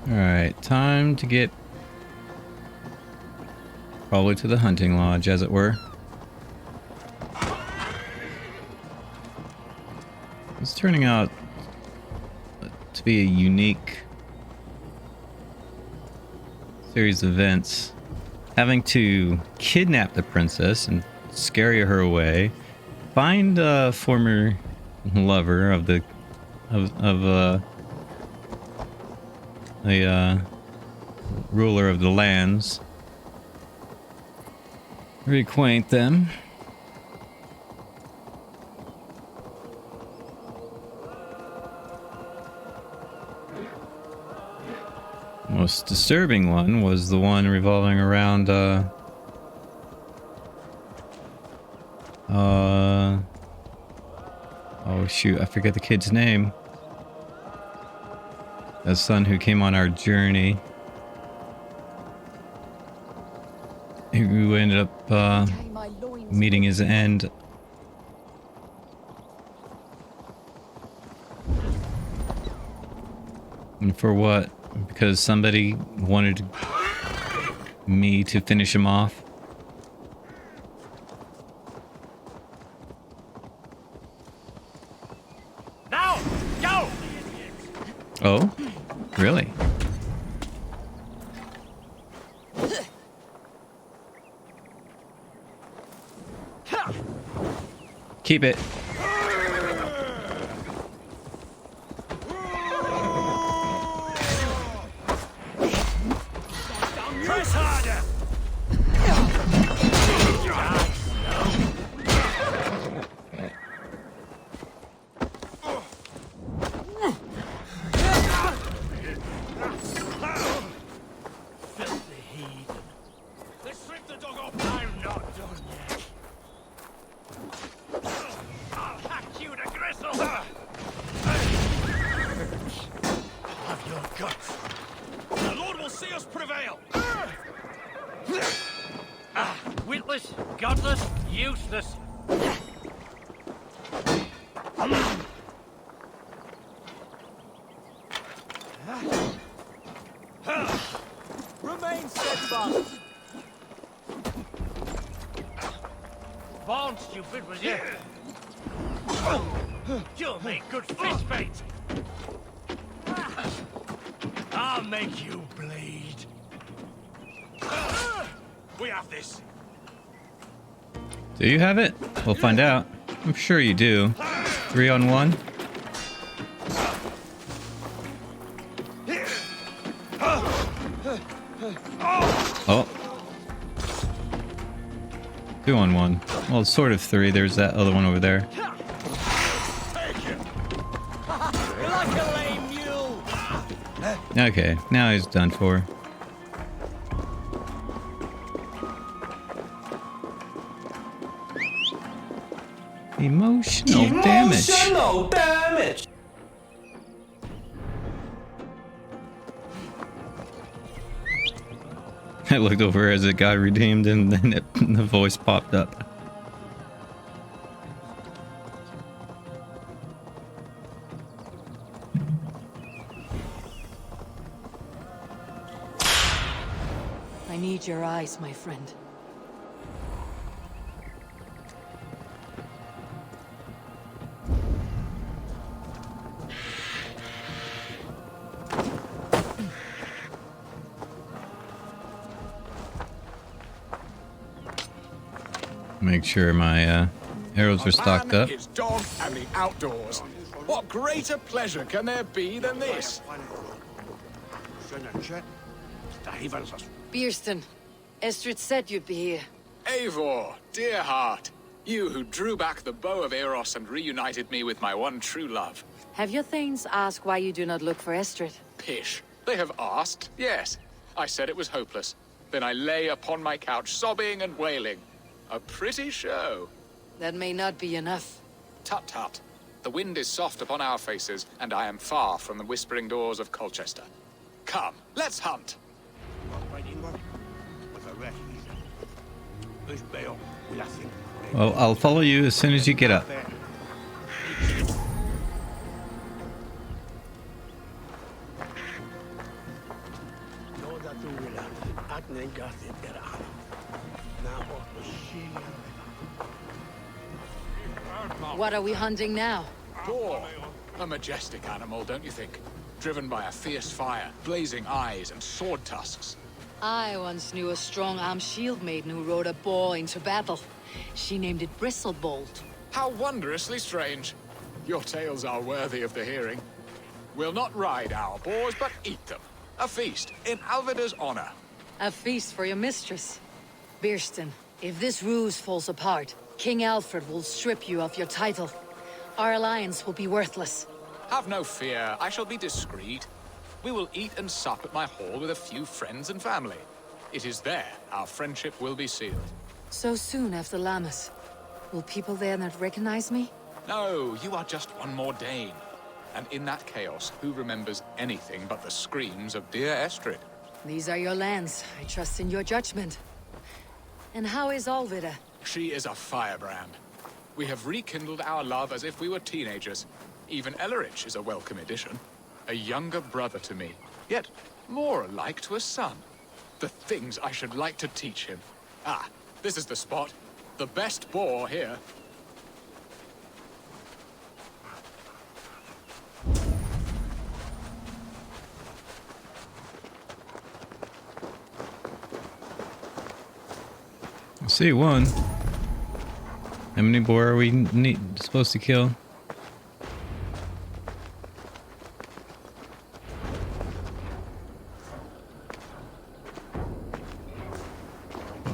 Alright, time to get probably to the hunting lodge, as it were. It's turning out to be a unique series of events. Having to kidnap the princess and scare her away, find a former lover of the ruler of the lands, reacquaint them, Most disturbing one was the one revolving around, oh shoot, I forget the kid's name. The son who came on our journey. Who ended up, meeting his end. And for what? Because somebody wanted me to finish him off. Now, go! Oh? Really? Keep it. Press harder! Filthy heathen. Let's strip the dog off. I'm not done yet. I'll hack you to gristle! Have your guts. The Lord will see us prevail! Witless, godless, useless. Remain steadfast. Born stupid, was you? You'll make good fish bait. I'll make you bleed. We have this. Do you have it? We'll find out. I'm sure you do. 3-on-1? Oh. 2-on-1. Well, it's sort of 3. There's that other one over there. You're like a lame mule. Okay, now he's done for. Emotional damage. Emotional damage. I looked over as it got redeemed and then the voice popped up. I need your eyes, my friend. Make sure my arrows are stocked up. His dog and the outdoors. What greater pleasure can there be than this? Beerston, Estrid said you'd be here. Eivor, dear heart. You who drew back the bow of Eros and reunited me with my one true love. Have your thanes asked why you do not look for Estrid? Pish. They have asked, yes. I said it was hopeless. Then I lay upon my couch, sobbing and wailing. A pretty show. That may not be enough. Tut tut. The wind is soft upon our faces, and I am far from the whispering doors of Colchester. Come, let's hunt. Well, I'll follow you as soon as you get up. What are we hunting now? Boar. A majestic animal, don't you think? Driven by a fierce fire, blazing eyes, and sword tusks. I once knew a strong-armed shield maiden who rode a boar into battle. She named it Bristlebolt. How wondrously strange. Your tales are worthy of the hearing. We'll not ride our boars, but eat them. A feast in Alvida's honor. A feast for your mistress. Beerston, if this ruse falls apart, King Alfred will strip you of your title. Our alliance will be worthless. Have no fear, I shall be discreet. We will eat and sup at my hall with a few friends and family. It is there our friendship will be sealed. So soon after Lammas. Will people there not recognize me? No, you are just one more Dane. And in that chaos, who remembers anything but the screams of dear Estrid? These are your lands. I trust in your judgment. And how is Alvida? She is a firebrand. We have rekindled our love as if we were teenagers. Even Ellerich is a welcome addition. A younger brother to me, yet more alike to a son. The things I should like to teach him. Ah, this is the spot. The best boar here. I see one. How many boar are we supposed to kill?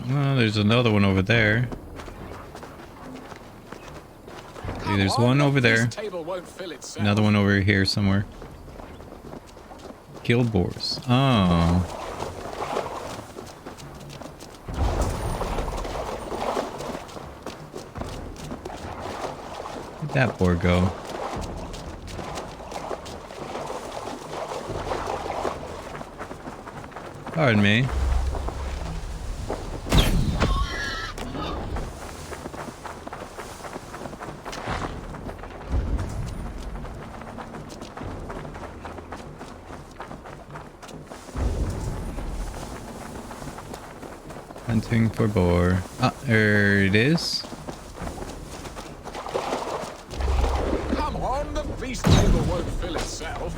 Oh, there's another one over there. See, there's one over there. Another one over here somewhere. Kill boars. Oh. Where'd that boar go? Pardon me. Hunting for boar. Ah, there it is. Come on, the feast table won't fill itself.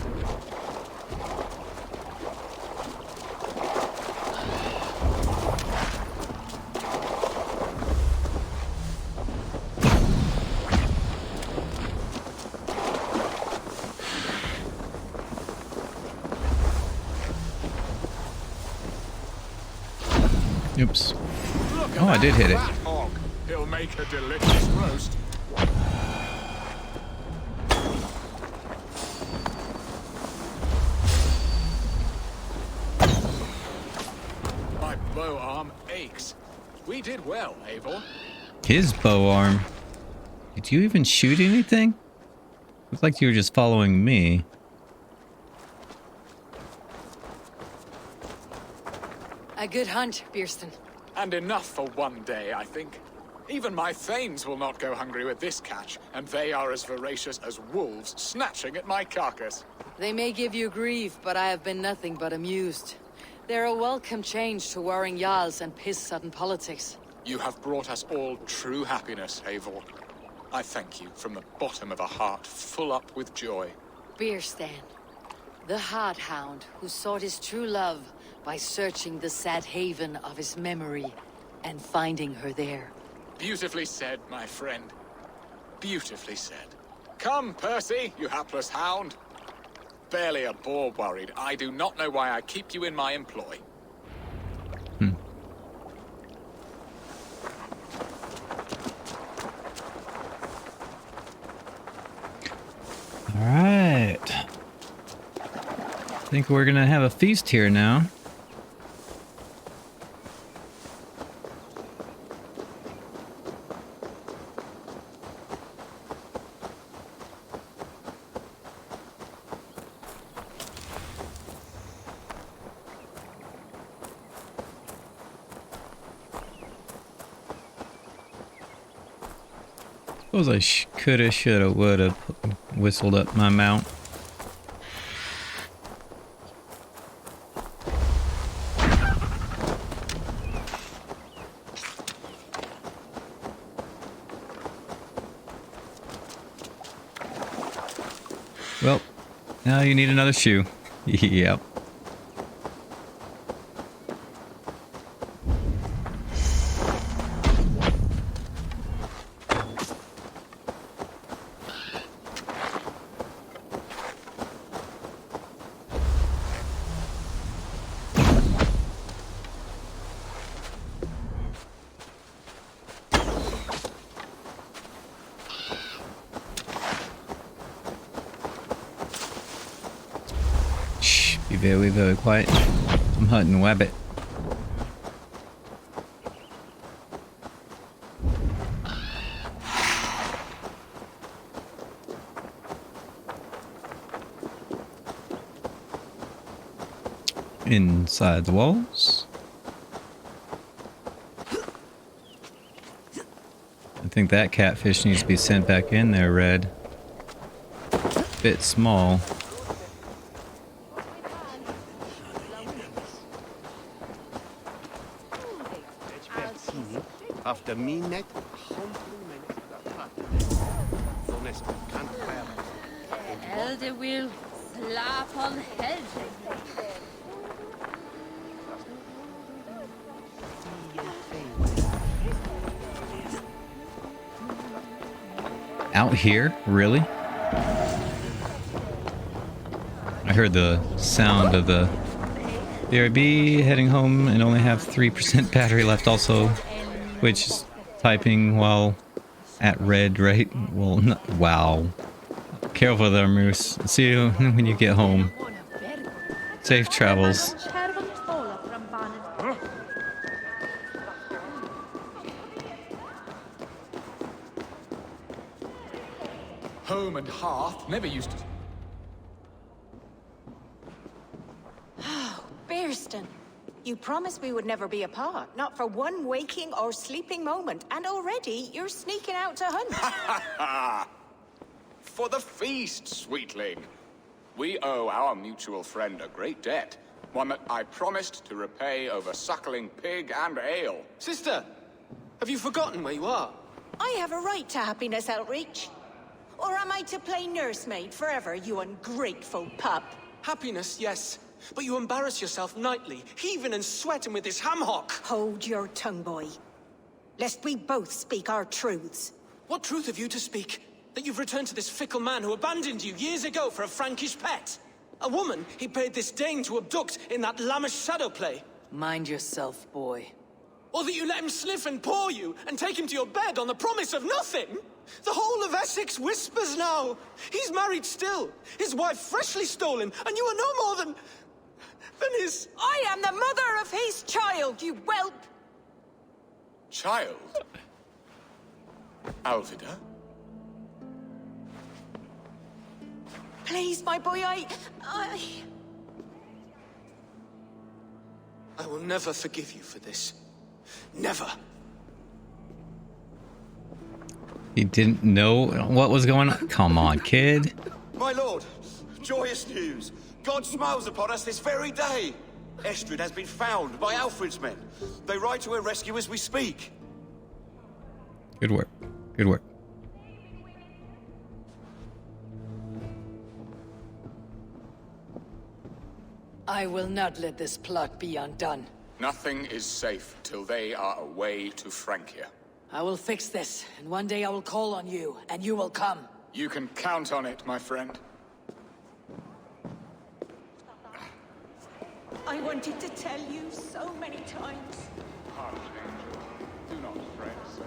Oops. Oh, I did hit it. Hog. He'll make a delicious roast. My bow arm aches. We did well, Eivor. His bow arm. Did you even shoot anything? Looked like you were just following me. A good hunt, Bierston. And enough for one day, I think. Even my thanes will not go hungry with this catch, and they are as voracious as wolves snatching at my carcass. They may give you grief, but I have been nothing but amused. They're a welcome change to warring jarls and piss-sudden politics. You have brought us all true happiness, Eivor. I thank you from the bottom of a heart full up with joy. Bierstan, the Heart Hound who sought his true love by searching the sad haven of his memory and finding her there. Beautifully said, my friend. Beautifully said. Come, Percy, you hapless hound. Barely a boar worried. I do not know why I keep you in my employ. Alright. I think we're gonna have a feast here now. Suppose I coulda, shoulda, woulda whistled up my mount. Well, now you need another shoe. Yep. very, very quiet. I'm hunting wabbit. Inside the walls. I think that catfish needs to be sent back in there, Red. Bit small. After me net, Elder will slap on head. Out here? Really? I heard the sound of the BRB heading home and only have 3% battery left also. Which is typing while at red, right? Well, wow. Careful there, Moose. See you when you get home. Safe travels. Home and hearth never used to... Oh, Bearston. You promised we would never be apart, not for one waking or sleeping moment, and already you're sneaking out to hunt. For the feast, sweetling. We owe our mutual friend a great debt. One that I promised to repay over suckling pig and ale. Sister, have you forgotten where you are? I have a right to happiness, Outreach. Or am I to play nursemaid forever, you ungrateful pup? Happiness, yes. But you embarrass yourself nightly, heaving and sweating with this ham hock. Hold your tongue, boy. Lest we both speak our truths. What truth have you to speak? That you've returned to this fickle man who abandoned you years ago for a Frankish pet? A woman he paid this Dane to abduct in that lammish shadow play? Mind yourself, boy. Or that you let him sniff and paw you, and take him to your bed on the promise of nothing? The whole of Essex whispers now. He's married still, his wife freshly stolen, and you are no more than his... I am the mother of his child, you whelp! Child? Alvida? Please, my boy, I will never forgive you for this. Never. He didn't know what was going on? Come on, kid. My lord, joyous news. God smiles upon us this very day. Estrid has been found by Alfred's men. They ride to her rescue as we speak. Good work. Good work. I will not let this plot be undone. Nothing is safe till they are away to Francia. I will fix this, and one day I will call on you, and you will come. You can count on it, my friend. I wanted to tell you so many times. Archangel, do not fret, sir.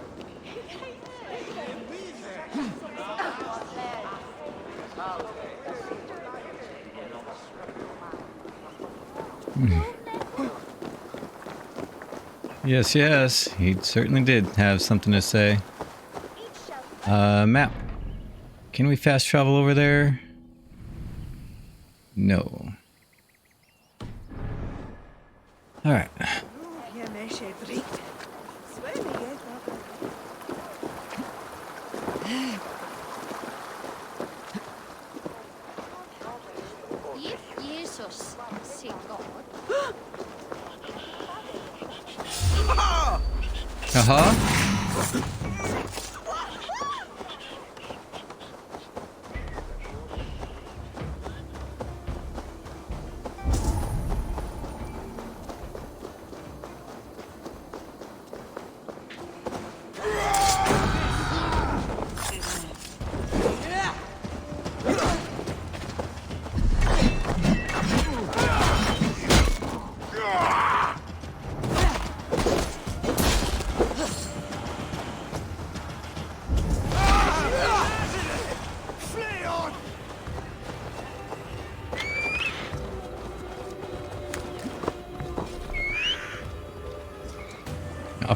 Yes, yes, he certainly did have something to say. Map. Can we fast travel over there? No. Alright. Jesus, say God. Uh-huh.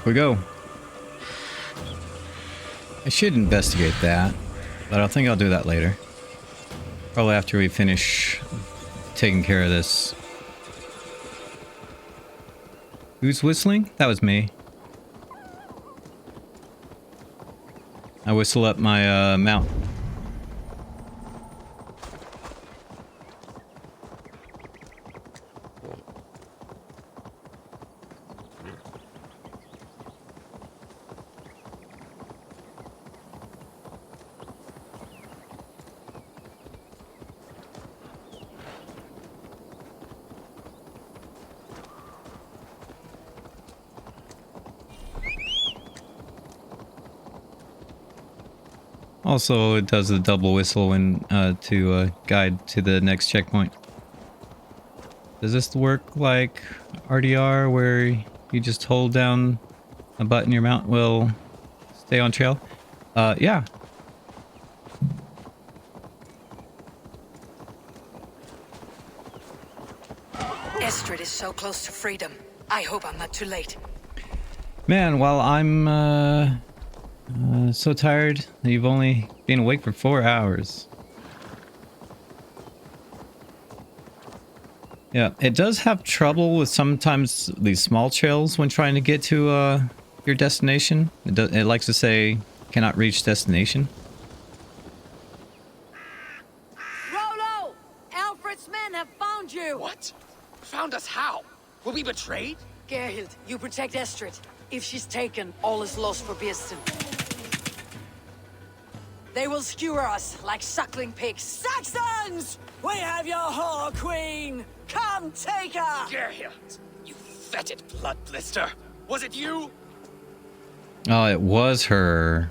we go. I should investigate that, but I think I'll do that later. Probably after we finish taking care of this. Who's whistling? That was me. I whistle up my mount. Also, it does the double whistle when to guide to the next checkpoint. Does this work like RDR, where you just hold down a button, your mount will stay on trail? Yeah. Estrid is so close to freedom. I hope I'm not too late. Man, while I'm so tired, you've only been awake for 4 hours. Yeah, it does have trouble with sometimes these small trails when trying to get to your destination. It likes to say, cannot reach destination. Rolo! Alfred's men have found you! What? Found us how? Were we betrayed? Gerhild, you protect Estrid. If she's taken, all is lost for Birsten. They will skewer us like suckling pigs. Saxons! We have your whore, queen! Come take her! Gerhild, you fetid blood blister! Was it you? Oh, it was her.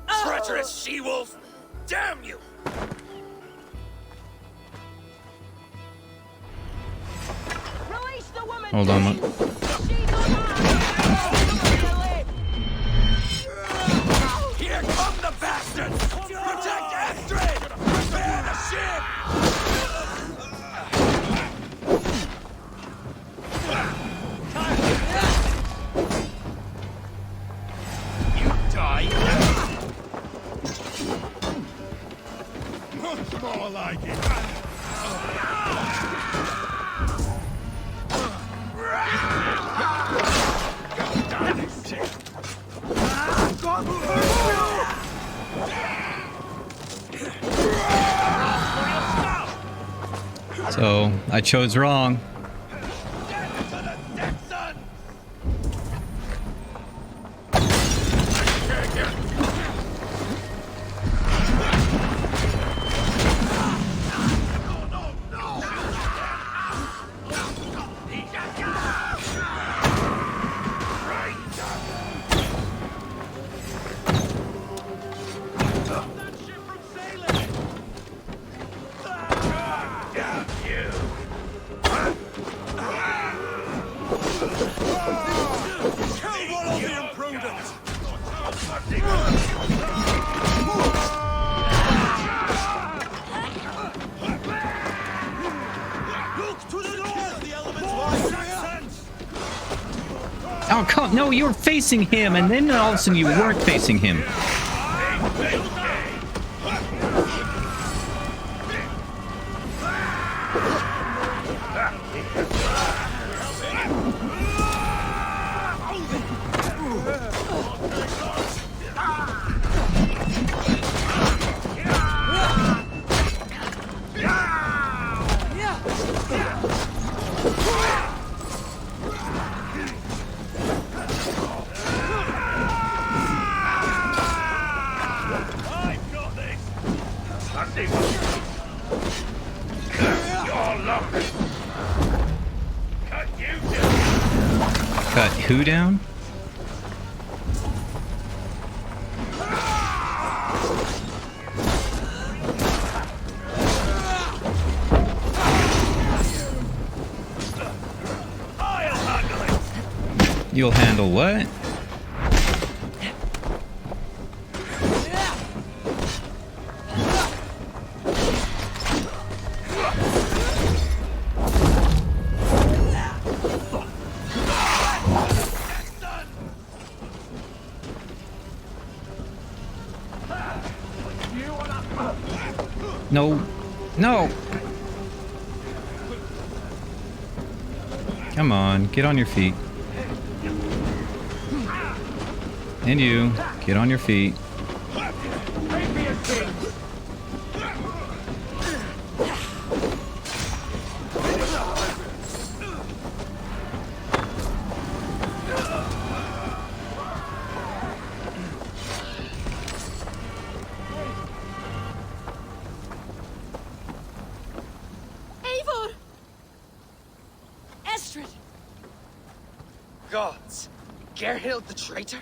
Treacherous she-wolf! Damn you! Release the woman! Hold on. Here come the bastards! Protect Astrid! Prepare the ship! You die! Much more like it. So, I chose wrong. Oh, come, no, you were facing him, and then all of a sudden you weren't facing him. Cut who down? You'll handle what? No. No. Come on, get on your feet. And you, get on your feet. Eivor! Estrid! Gods! Gerhild the traitor?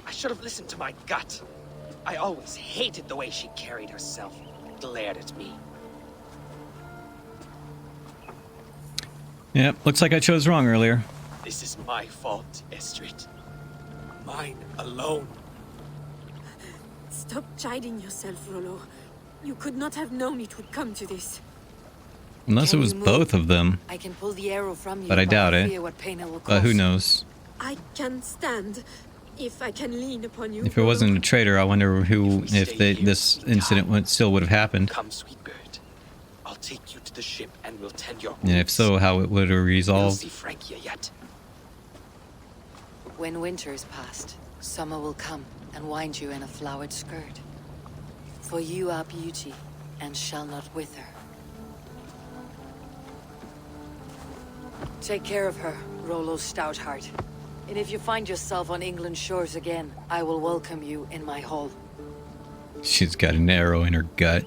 I should have listened to my gut. I always hated the way she carried herself and glared at me. Yep, looks like I chose wrong earlier. This is my fault, Estrid. Mine alone. Stop chiding yourself, Rollo. You could not have known it would come to this. Unless it was both of them. I can pull the arrow from you, But I doubt it. fear what pain it will But who cause. knows? I can stand if I can lean upon you. If it wasn't a traitor, I wonder who, if this incident still would have happened. Come, sweet bird. I'll take you to the ship and we'll tend your And if so, how it would have We'll resolved. see Frankia yet. When winter is past, summer will come and wind you in a flowered skirt. For you are beauty, and shall not wither. Take care of her, Rollo Stoutheart. And if you find yourself on England's shores again, I will welcome you in my hall. She's got an arrow in her gut.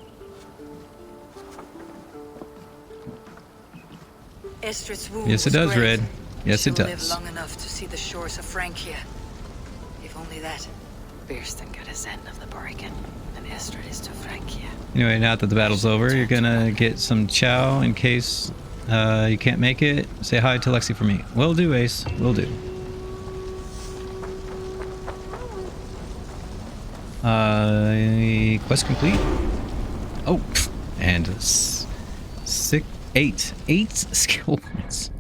Estrid's wound Yes, it was does, great. Red. Yes, it She'll live does. long enough to see the shores of Francia. If only that, Birsten got his end of the bargain, and Estrid is to Francia. Anyway, now that the battle's over, you're gonna get some chow in case you can't make it. Say hi to Lexi for me. Will do, Ace. Will do. Quest complete. Oh, and eight skill points.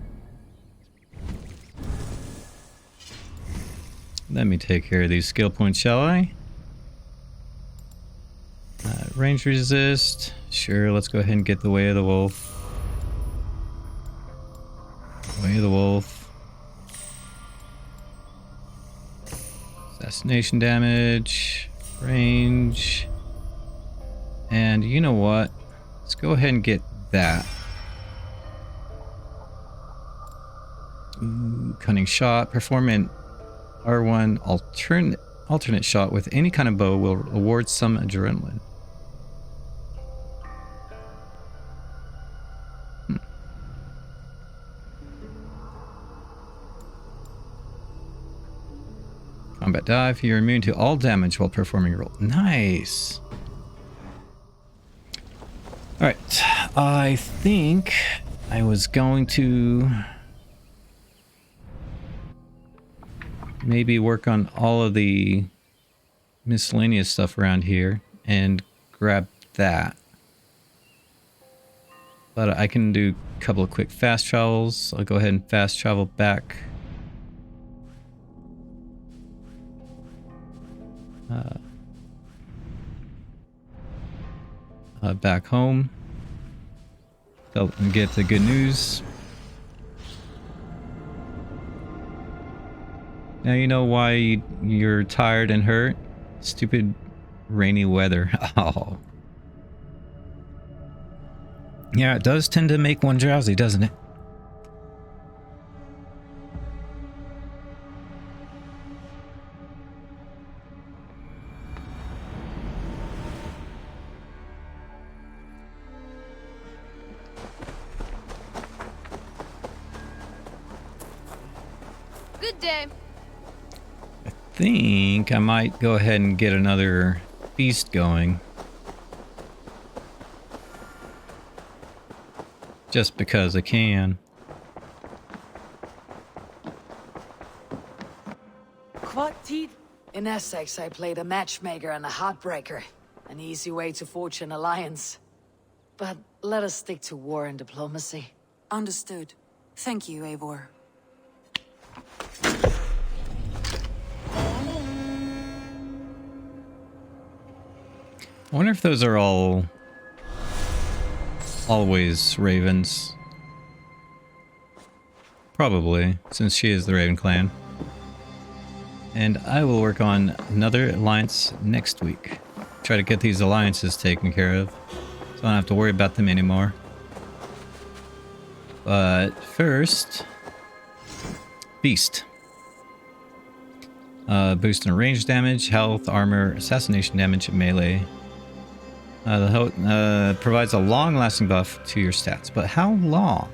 Let me take care of these skill points, shall I? Range resist. Sure, let's go ahead and get the Way of the Wolf. Way of the Wolf. Assassination damage. Range. And you know what? Let's go ahead and get that. Ooh, cunning shot. Perform an R1 alternate shot with any kind of bow will award some adrenaline. Combat dive. You're immune to all damage while performing a roll. Nice. Alright. I think I was going to maybe work on all of the miscellaneous stuff around here and grab that. But I can do a couple of quick fast travels. I'll go ahead and fast travel back. Back home. Get the good news. Now you know why you're tired and hurt. Stupid rainy weather. Oh. Yeah, it does tend to make one drowsy, doesn't it? Good day. Think I might go ahead and get another feast going. Just because I can. Quatit? In Essex, I played a matchmaker and a heartbreaker. An easy way to forge an alliance. But let us stick to war and diplomacy. Understood. Thank you, Eivor. I wonder if those are all always ravens. Probably, since she is the Raven clan. And I will work on another alliance next week. Try to get these alliances taken care of, so I don't have to worry about them anymore. But first, Beast. Boost in range damage, health, armor, assassination damage, and melee. Provides a long-lasting buff to your stats, but how long?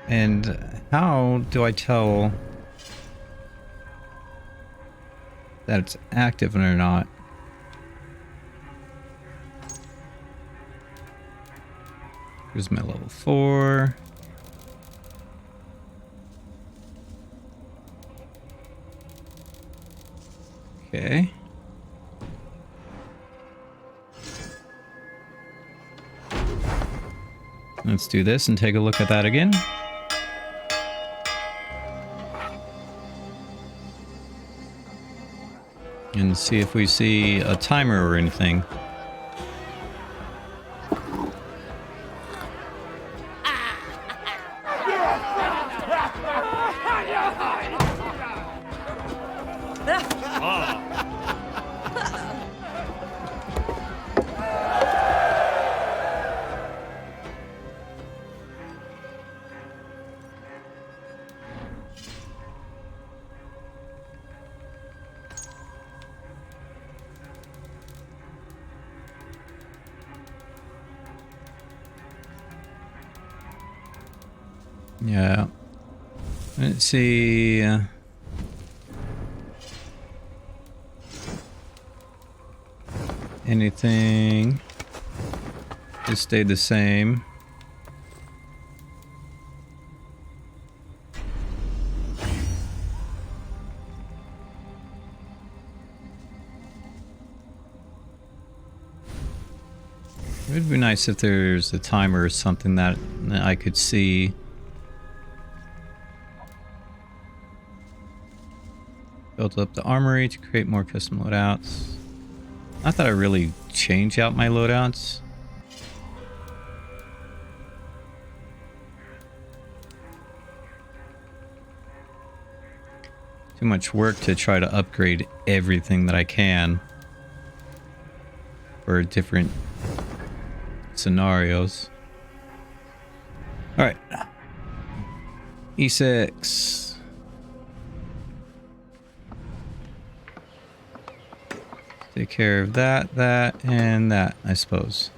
And how do I tell that it's active or not? Here's my level 4. Okay. Let's do this and take a look at that again. And see if we see a timer or anything. Yeah. Let's see. Anything? Just stayed the same. It would be nice if there's a timer or something that I could see. Built up the armory to create more custom loadouts. Not that I really change out my loadouts. Too much work to try to upgrade everything that I can for different scenarios. Alright. E6. Take care of that, and that, I suppose.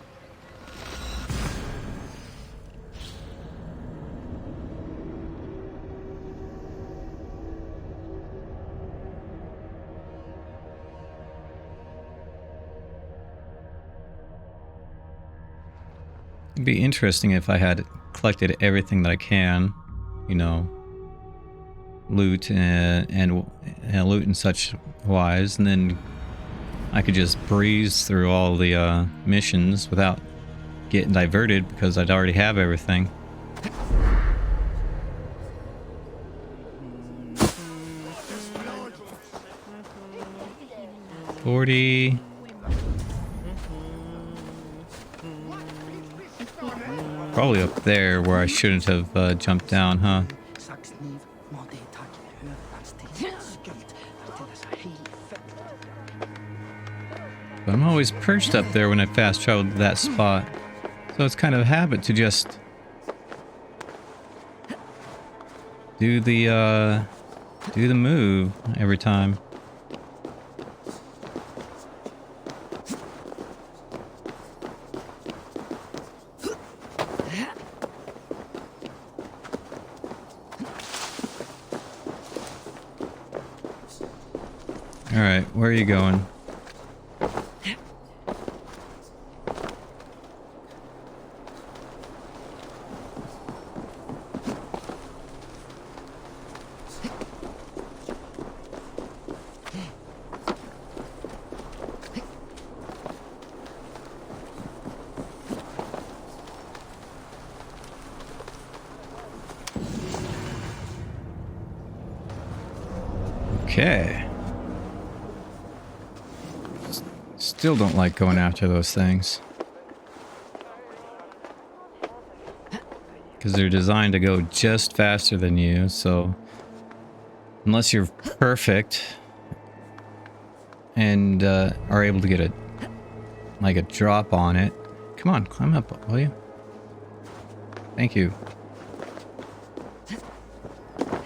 It'd be interesting if I had collected everything that I can, you know, loot and loot and such wise, and then I could just breeze through all the missions without getting diverted because I'd already have everything. $40. Probably up there where I shouldn't have jumped down, huh? But I'm always perched up there when I fast travel to that spot. So it's kind of a habit to just do the move every time. All right, where are you going? still don't like going after those things. Because they're designed to go just faster than you, so unless you're perfect and are able to get a drop on it. Come on, climb up, will you? Thank you.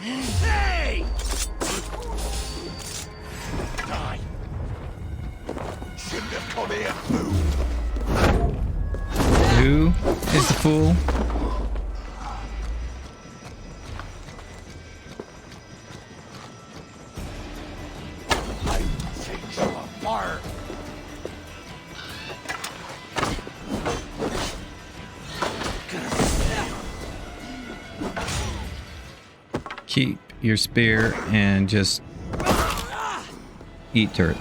Hey! Die. Shouldn't have come here, fool. Who is the fool? Keep your spear and just eat dirt.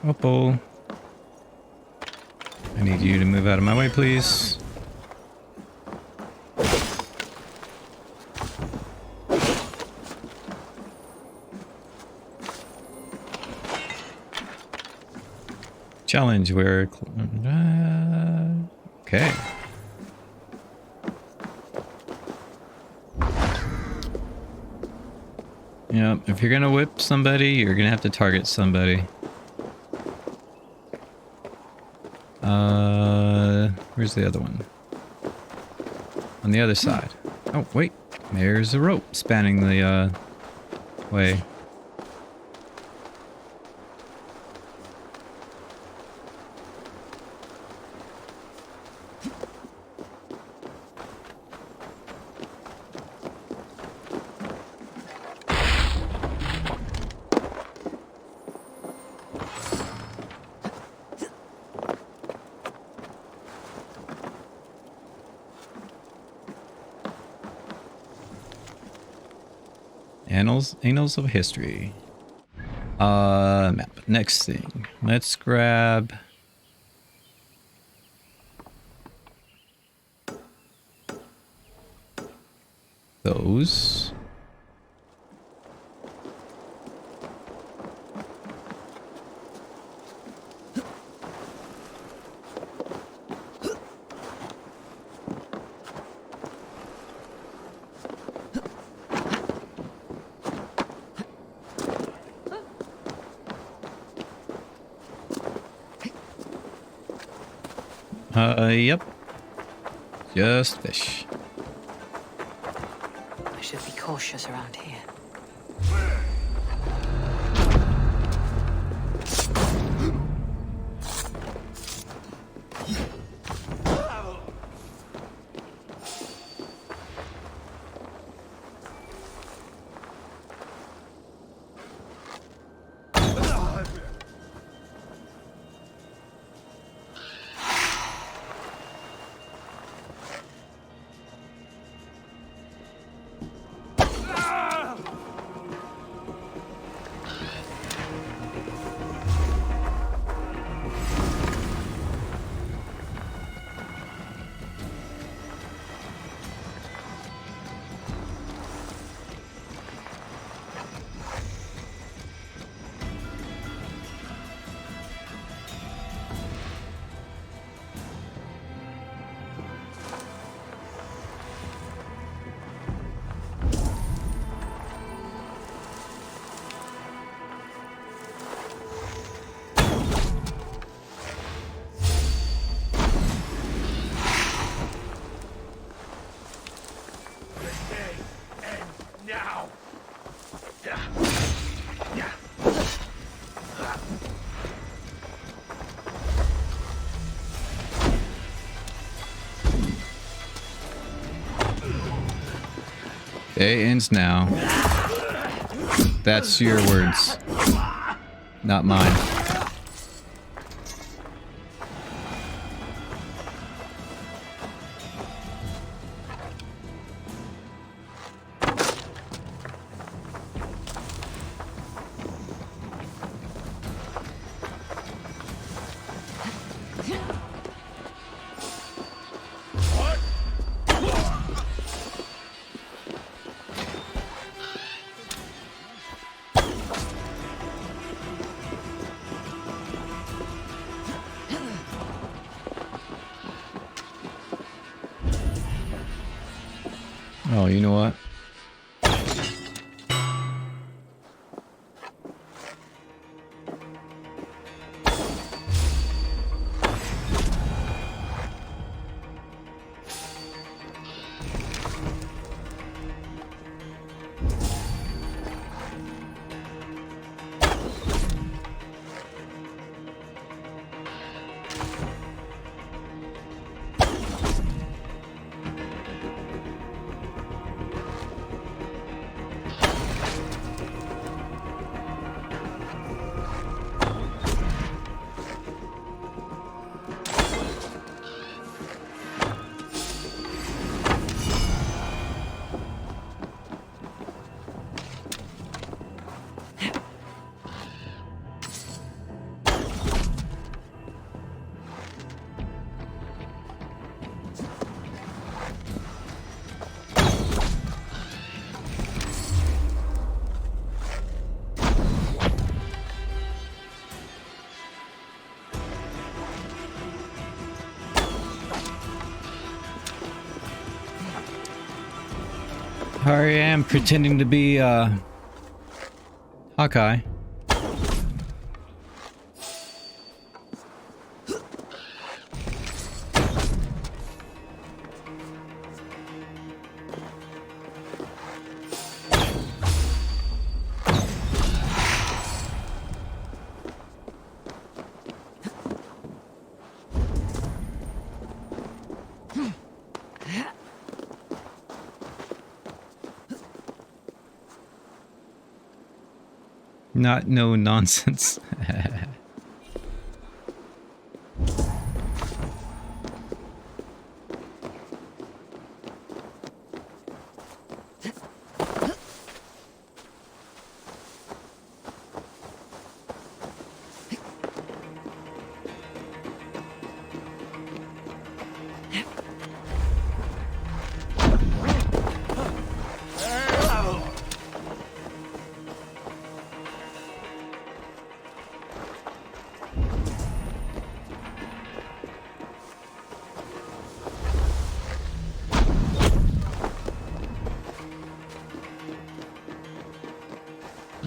Oppo. I need you to move out of my way, please. Challenge where... okay. Yep, if you're gonna whip somebody, you're gonna have to target somebody. Where's the other one? On the other side. Oh, wait. There's a rope spanning the, way. Annals of history. Map. Next thing. Let's grab those. Yep. Just fish. I should be cautious around here. Day ends now. That's your words, not mine. Oh, you know what? Here I am pretending to be Hawkeye. Not no nonsense.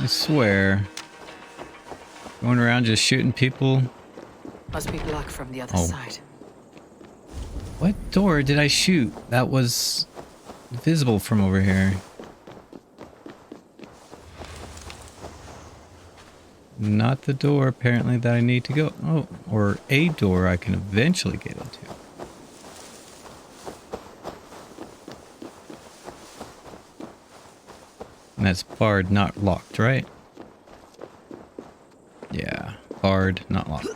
I swear. Going around just shooting people. Must be blocked from the other Oh. side. What door did I shoot? That was visible from over here. Not the door, apparently, that I need to go. Oh, or a door I can eventually get into. And that's barred, not locked, right? Yeah, barred, not locked.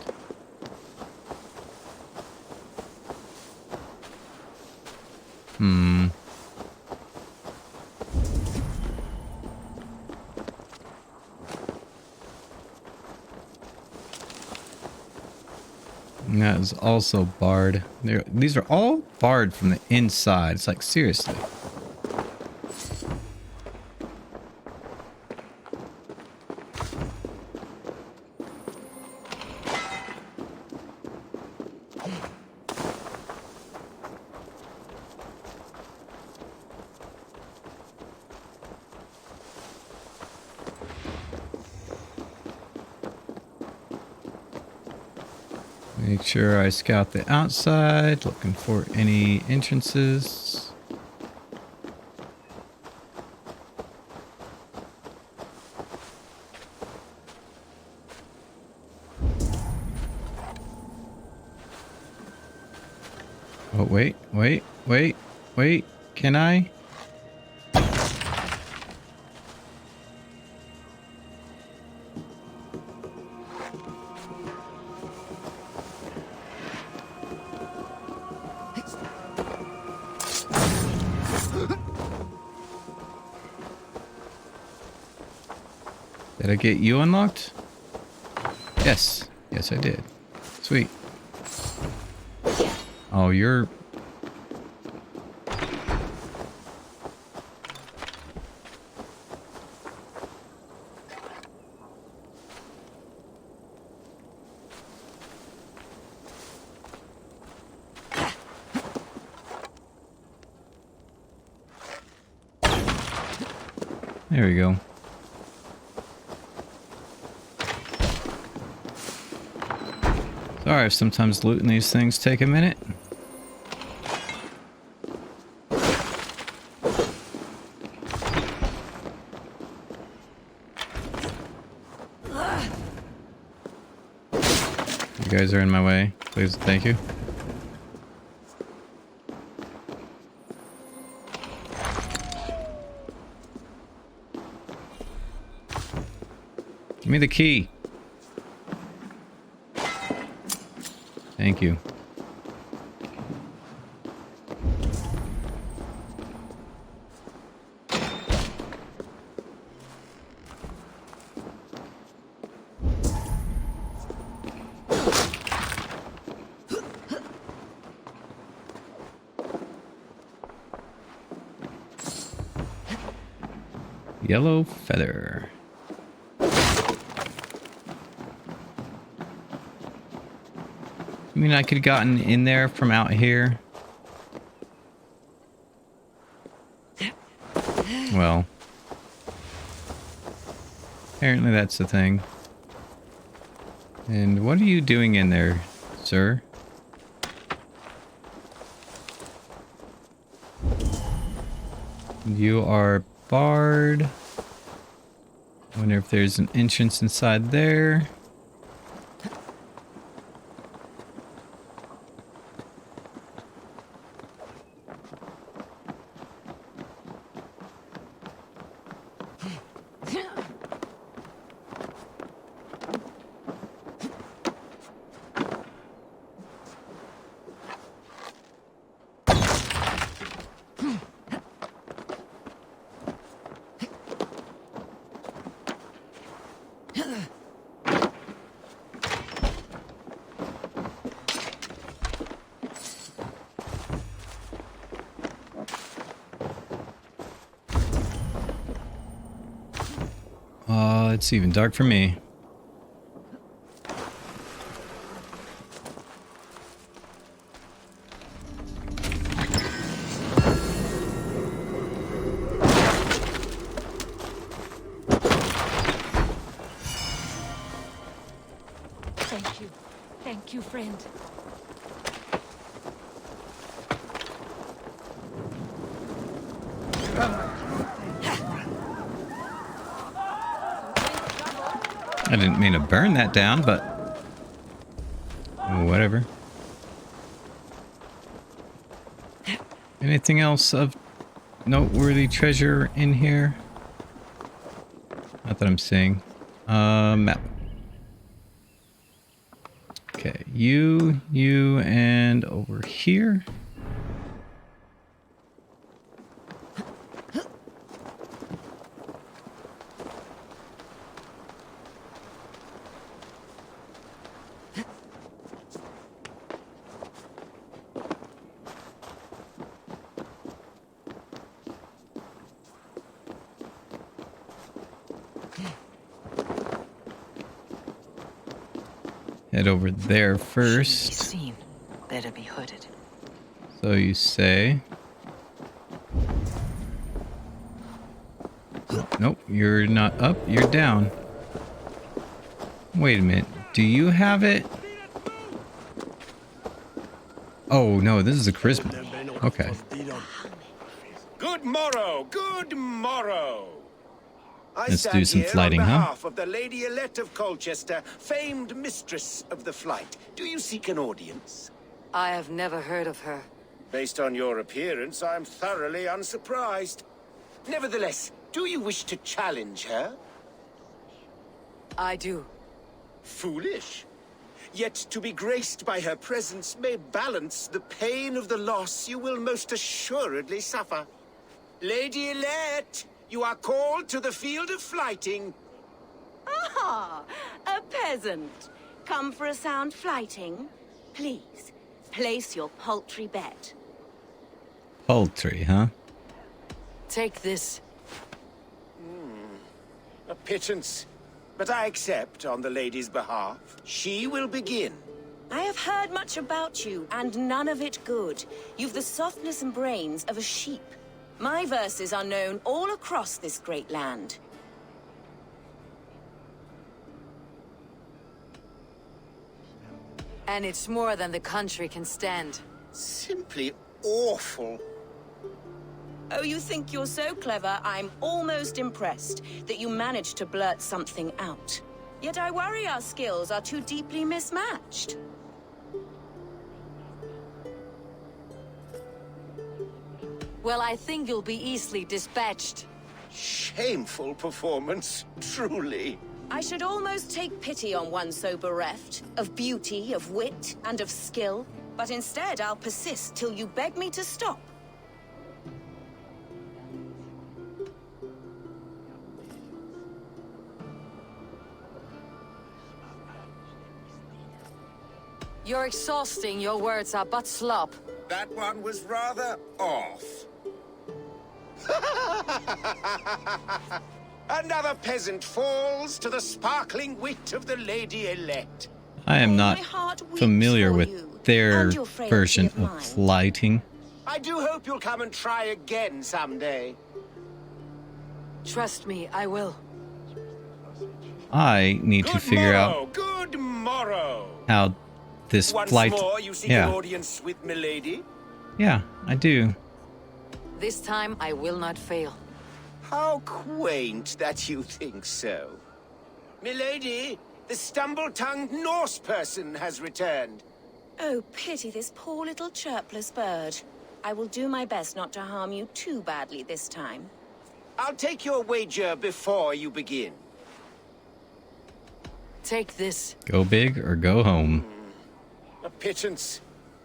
Hmm. And that is also barred. These are all barred from the inside. It's like, seriously. Make sure I scout the outside, looking for any entrances. Oh, wait. Can I? Did I get you unlocked? Yes. Yes, I did. Sweet. Oh, you're... There we go. Sorry if sometimes looting these things take a minute. You guys are in my way. Please, thank you. Give me the key. Thank you. Yellow feather. I mean, I could have gotten in there from out here. Well, apparently that's the thing. And what are you doing in there, sir? You are barred. I wonder if there's an entrance inside there. It's even dark for me. Thank you. Thank you, friend. I didn't mean to burn that down, but whatever. Anything else of noteworthy treasure in here? Not that I'm seeing. Map. Okay, you, and over here. Head over there first. Seen. Better be hooded. So you say. Nope, you're not up, you're down. Wait a minute. Do you have it? Oh no, this is a charisma. Okay. Good morrow, good morrow. I Let's stand do some here flighting, on huh? behalf of the Lady Elette of Colchester, famed mistress of the flight. Do you seek an audience? I have never heard of her. Based on your appearance, I'm thoroughly unsurprised. Nevertheless, do you wish to challenge her? I do. Foolish. Yet to be graced by her presence may balance the pain of the loss you will most assuredly suffer. Lady Elette, you are called to the field of flighting. Ah, a peasant. Come for a sound flighting? Please, place your paltry bet. Poultry, huh? Take this. A pittance. But I accept on the lady's behalf. She will begin. I have heard much about you, and none of it good. You've the softness and brains of a sheep. My verses are known all across this great land. And it's more than the country can stand. Simply awful. Oh, you think you're so clever, I'm almost impressed that you managed to blurt something out. Yet I worry our skills are too deeply mismatched. Well, I think you'll be easily dispatched. Shameful performance, truly. I should almost take pity on one so bereft of beauty, of wit, and of skill. But instead, I'll persist till you beg me to stop. You're exhausting. Your words are but slop. That one was rather off. Another peasant falls to the sparkling wit of the lady-elect. I am not familiar with their version of flighting. I do hope you'll come and try again someday. Trust me, I will. I need to figure out Good morrow. how this Once flight. more, you seek an audience with milady? Yeah, I do. This time, I will not fail. How quaint that you think so. Milady, the stumble-tongued Norse person has returned. Oh, pity this poor little chirpless bird. I will do my best not to harm you too badly this time. I'll take your wager before you begin. Take this. Go big or go home. A pittance,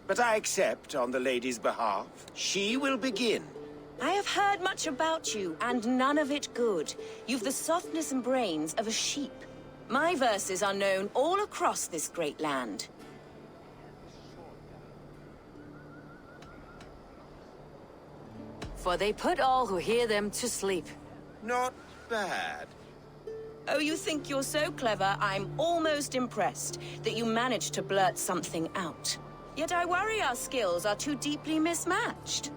but I accept on the lady's behalf. She will begin. I have heard much about you, and none of it good. You've the softness and brains of a sheep. My verses are known all across this great land. For they put all who hear them to sleep. Not bad. Oh, you think you're so clever, I'm almost impressed that you managed to blurt something out. Yet I worry our skills are too deeply mismatched.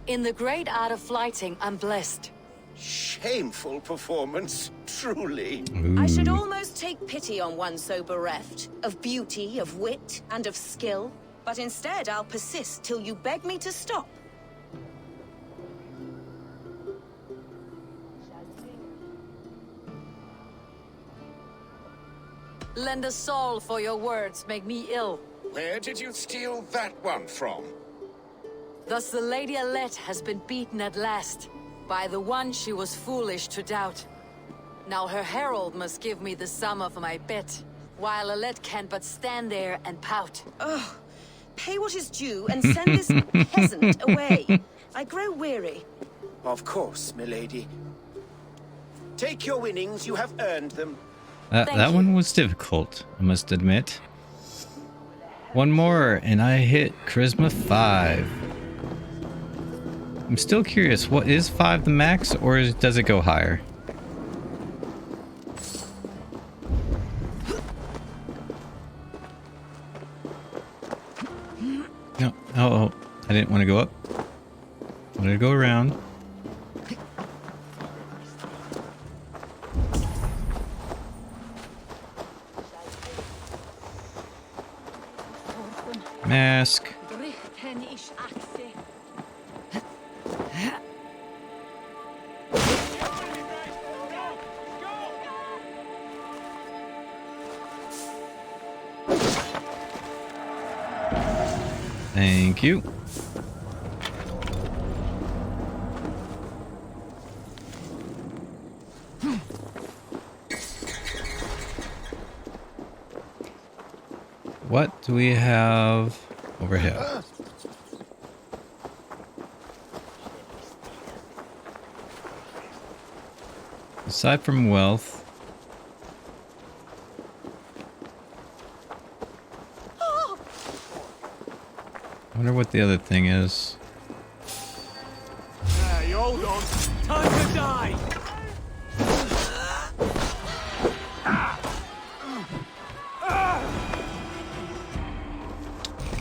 In the great art of flighting, I'm blessed. Shameful performance, truly. I should almost take pity on one so bereft of beauty, of wit, and of skill. But instead, I'll persist till you beg me to stop. Lend a soul for your words make me ill. Where did you steal that one from? Thus the Lady Alette has been beaten at last, by the one she was foolish to doubt. Now her herald must give me the sum of my bet, while Alette can but stand there and pout. Ugh. Pay what is due and send this peasant away. I grow weary. Of course, milady. Take your winnings, you have earned them. That one was difficult, I must admit. One more, and I hit Charisma 5. I'm still curious, what is 5 the max, or does it go higher? No, oh, I didn't want to go up. I wanted to go around. Mask. Thank you. What do we have over here? Aside from wealth. I wonder what the other thing is. Hey, hold on. Time to die!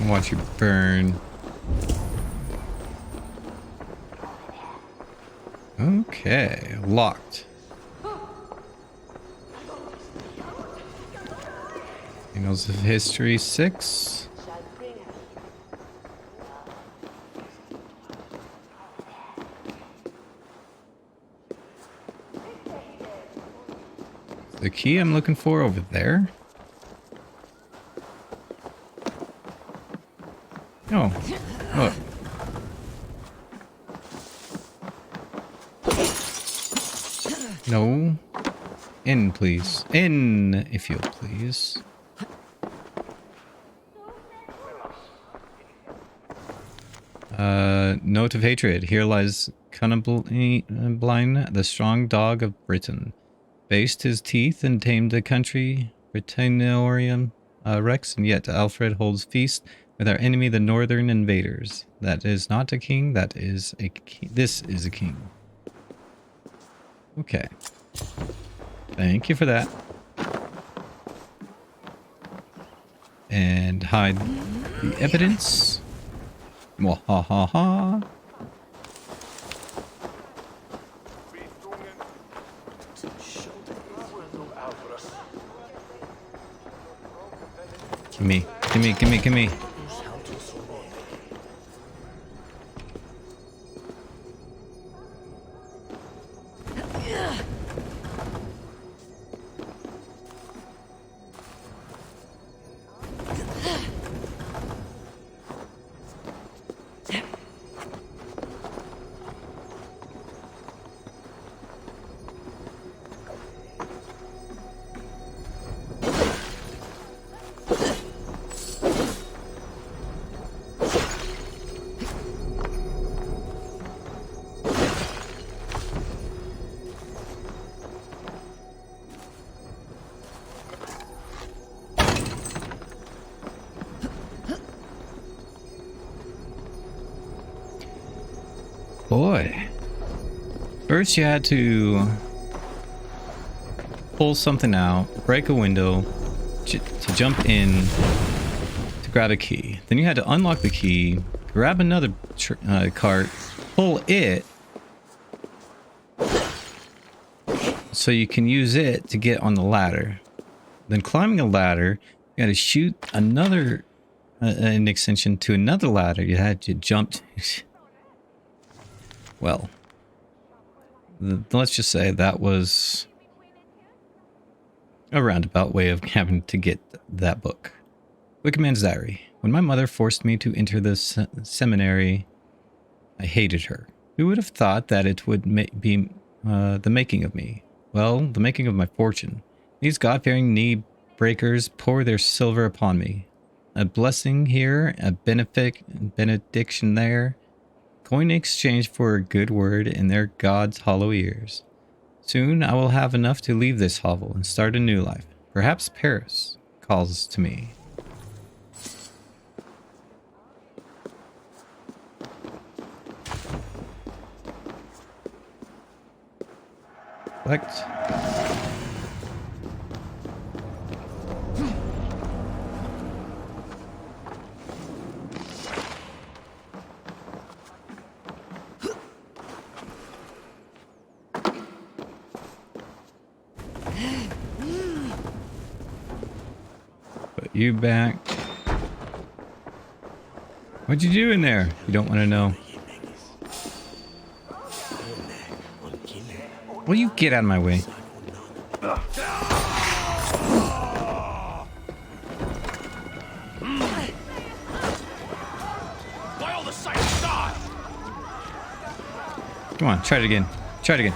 Watch you burn. Okay, locked. Annals of History 6. The key I'm looking for over there? Oh, look. No. In, please. In, if you'll please. Note of hatred. Here lies Cunniblind, the strong dog of Britain. Based his teeth and tamed the country, Britanniorium Rex, and yet Alfred holds feast with our enemy, the northern invaders. That is not a king, that is a king. This is a king. Okay. Thank you for that. And hide the evidence. Mwahaha. Gimme, gimme, gimme, gimme. Boy. First you had to pull something out, break a window to jump in to grab a key. Then you had to unlock the key, grab another cart, pull it so you can use it to get on the ladder. Then climbing a ladder, you had to shoot another an extension to another ladder. You had to jump well, let's just say that was a roundabout way of having to get that book. Wicked Man's Diary. When my mother forced me to enter the seminary, I hated her. Who would have thought that it would be the making of me? Well, the making of my fortune. These God-fearing knee breakers pour their silver upon me. A blessing here, a benediction there. Coin in exchange for a good word in their God's hollow ears. Soon I will have enough to leave this hovel and start a new life. Perhaps Paris calls to me. Select. Put you back. What'd you do in there? You don't want to know. Will you get out of my way? Come on, try it again. Try it again.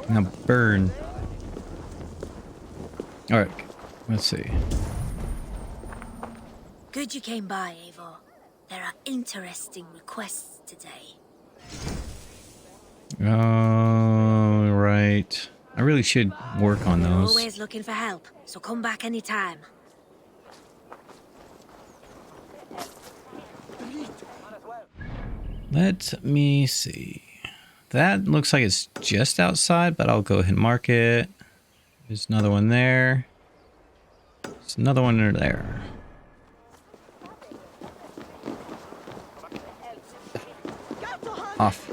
Now burn. Alright, let's see. Good you came by, Eivor. There are interesting requests today. Right. I really should work on We're those. always looking for help, so come back anytime. Let me see. That looks like it's just outside, but I'll go ahead and mark it. There's another one there. There's another one there. Off.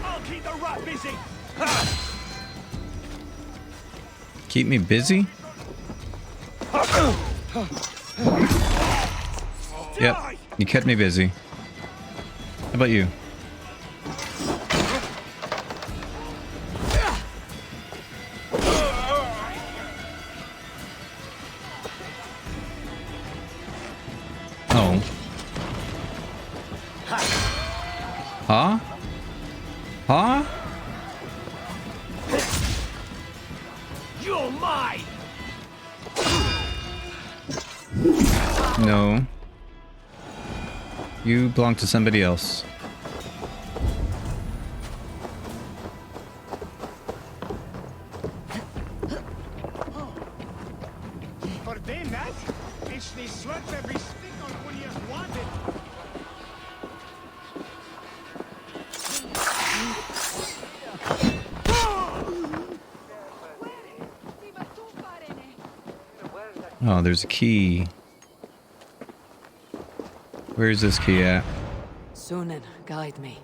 I'll keep the rat busy. Keep me busy? Yep, you kept me busy. How about you? Oh. Huh? Huh? You're mine. No. You belong to somebody else. For them, that it's the sludge every stick on when you want it. Oh, there's a key. Where's this key at? Sunan, guide me.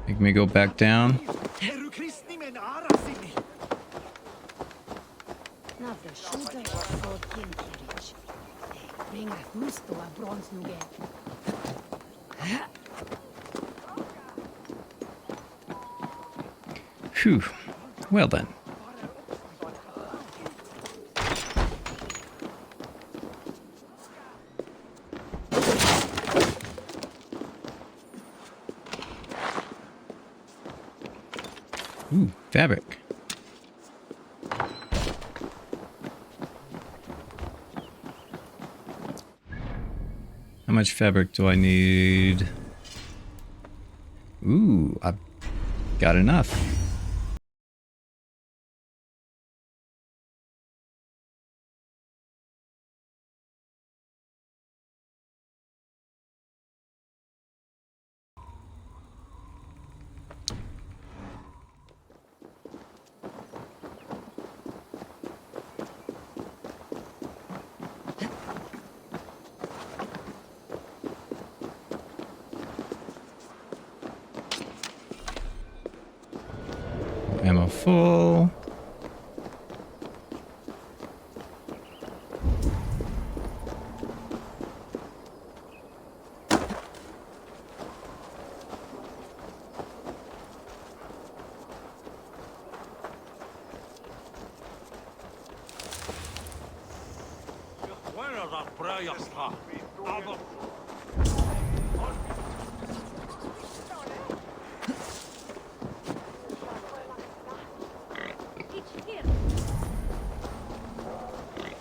Make me go back down. Phew. Well then. Ooh, fabric. How much fabric do I need? Ooh, I've got enough. Ammo full.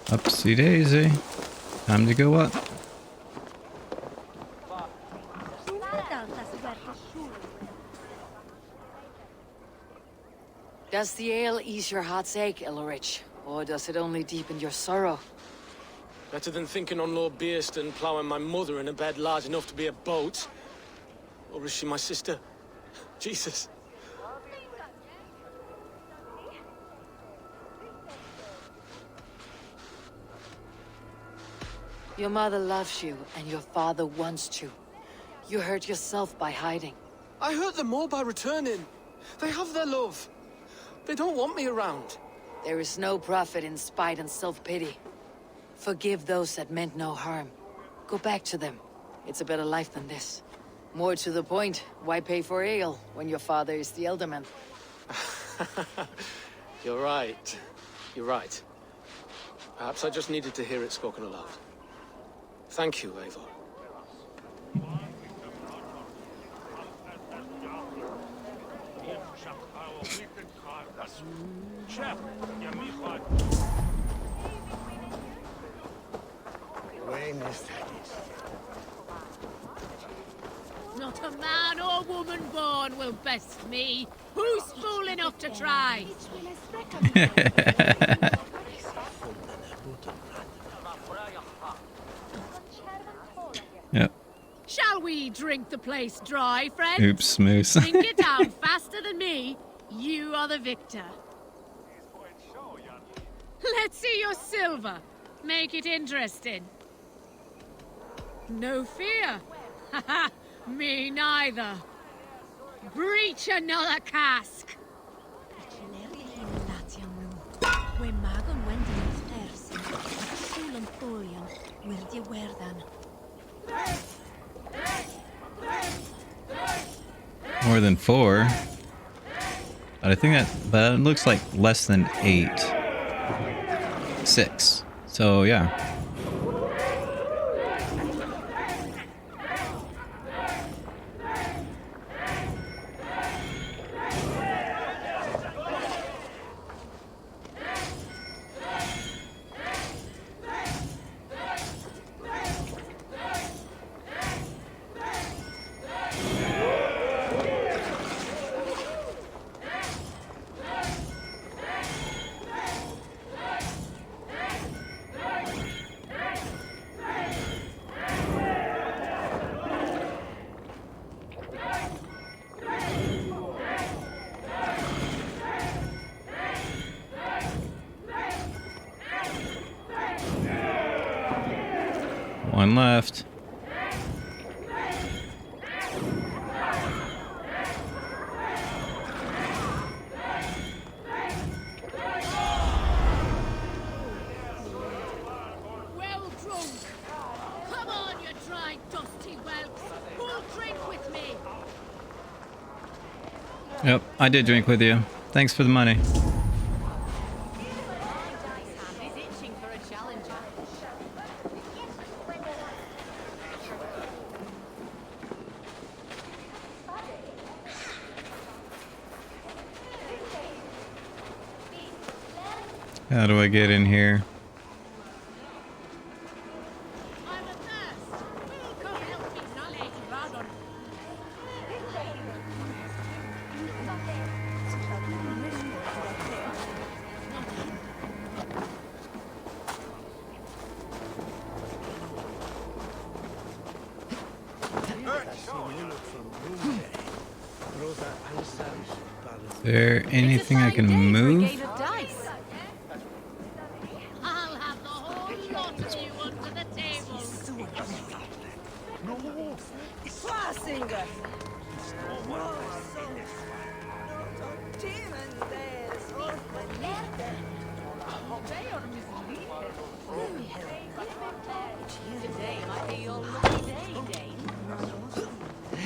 Upsy daisy. Time to go up. Does the ale ease your heart's ache, Elrich? Or does it only deepen your sorrow? Better than thinking on Lord Beerston plowing my mother in a bed large enough to be a boat. Or is she my sister? Jesus. Your mother loves you, and your father wants to. You hurt yourself by hiding. I hurt them more by returning. They have their love. They don't want me around. There is no profit in spite and self-pity. Forgive those that meant no harm. Go back to them. It's a better life than this. More to the point, why pay for ale when your father is the elderman? You're right. You're right. Perhaps I just needed to hear it spoken aloud. Thank you, Eivor. Not a man or woman born will best me. Who's fool enough to try? Yep. Shall we drink the place dry, friends? Oops, Moose. Sink it down faster than me. You are the victor. Let's see your silver. Make it interesting. No fear. Haha, me neither. Breach another cask. More than 4. But I think but it looks like less than 8. 6. So yeah. One left. Well drunk. Come on, you dry, dusty whelps. Who'll drink with me? Yep, I did drink with you. Thanks for the money. How do I get in here? Is there anything I can move? I'll have the whole lot of you under the table.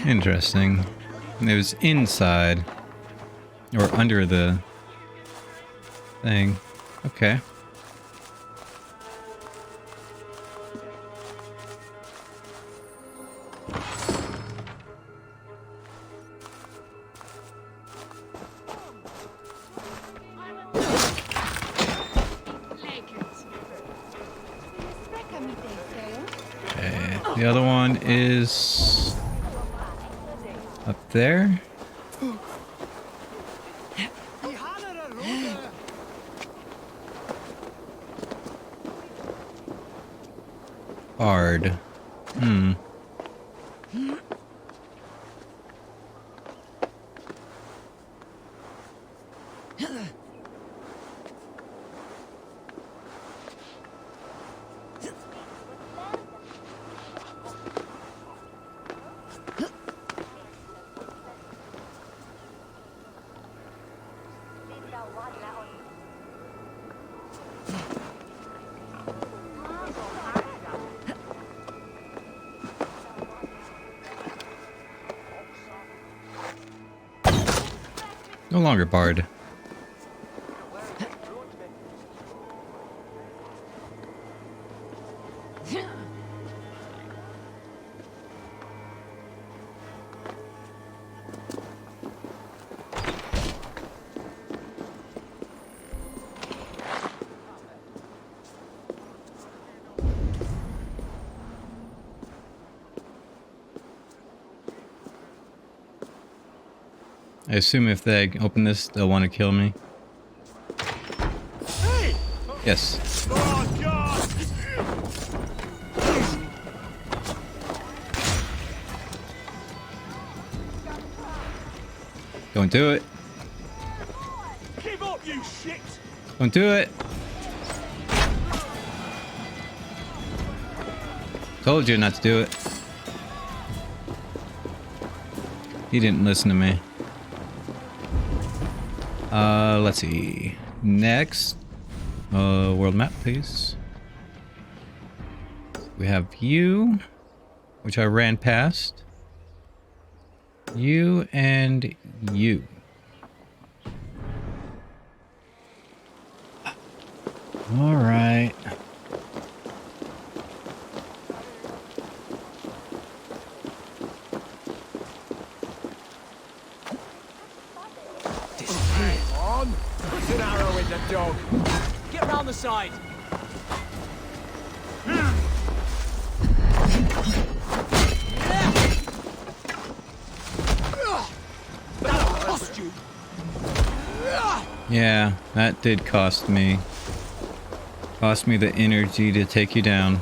Interesting. It was inside. Or under the thing. Okay. Okay. The other one is up there. Bard. Hmm. No longer Bard. I assume if they open this, they'll want to kill me. Yes. Oh, God! Don't do it. Give up, you shit! Don't do it. Told you not to do it. He didn't listen to me. Let's see. Next. World map, please. We have you, which I ran past. You and you. All right. On! Put an arrow in the dog! Get round the side! That'll cost you! Yeah, that did cost me. Cost me the energy to take you down.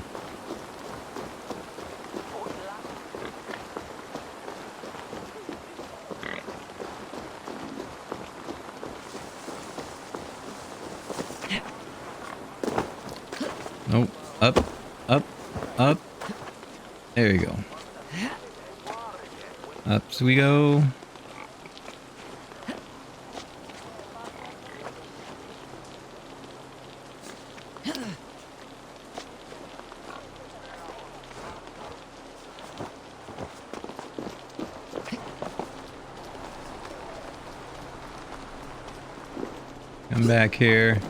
Nope. Up, up, up. There you go. Up we go. Come back here.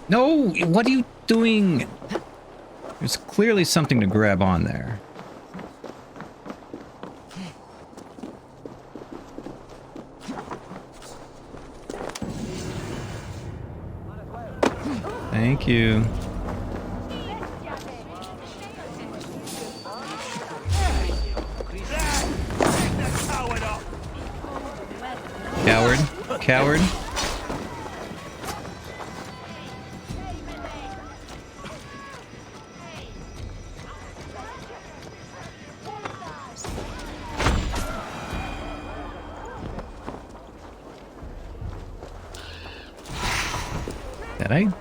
No! What are you doing? There's clearly something to grab on there. Thank you. Coward. Coward.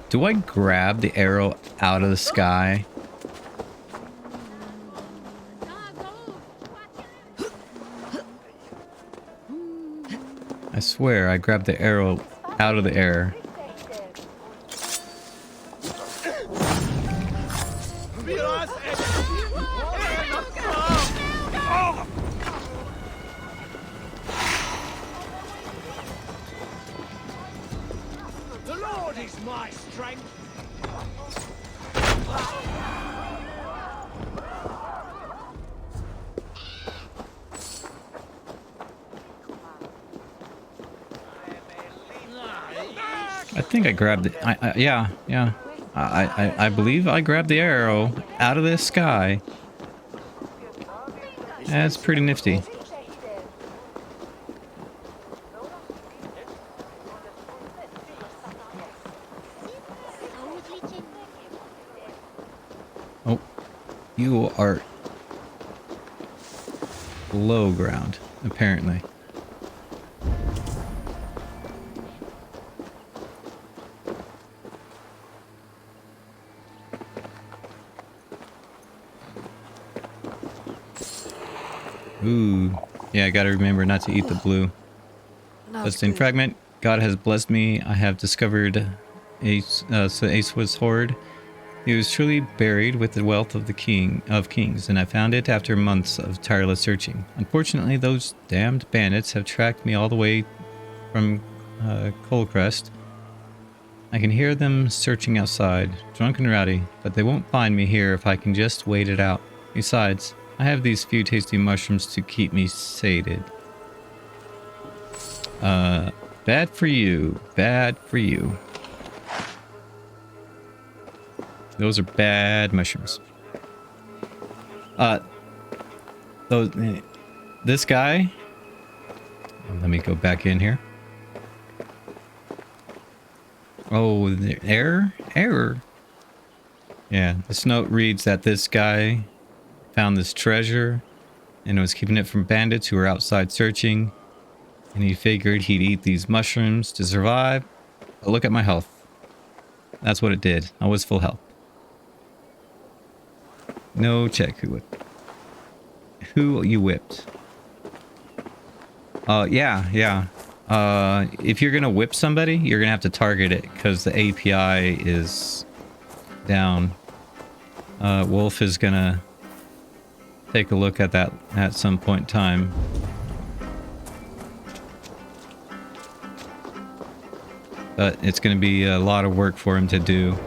Do I grab the arrow out of the sky? I swear I grabbed the arrow out of the air. The Lord is my strength! I think I grabbed it. Yeah. I believe I grabbed the arrow out of the sky. That's pretty nifty. Oh, you are low ground, apparently. Ooh. Yeah, I gotta remember not to eat the blue. Blessing fragment. God has blessed me. I have discovered Ace, so Ace was hoard. He was truly buried with the wealth of the King of Kings, and I found it after months of tireless searching. Unfortunately, those damned bandits have tracked me all the way from Coalcrest. I can hear them searching outside, drunk and rowdy, but they won't find me here if I can just wait it out. Besides, I have these few tasty mushrooms to keep me sated. Bad for you. Bad for you. Those are bad mushrooms. Those, this guy Let me go back in here. Oh, error? Error. Yeah, this note reads that this guy found this treasure and was keeping it from bandits who were outside searching. And he figured he'd eat these mushrooms to survive. But look at my health. That's what it did. I was full health. No check who whipped. Who you whipped? Yeah. If you're gonna whip somebody, you're gonna have to target it because the API is down. Wolf is gonna take a look at that at some point in time. But it's gonna be a lot of work for him to do.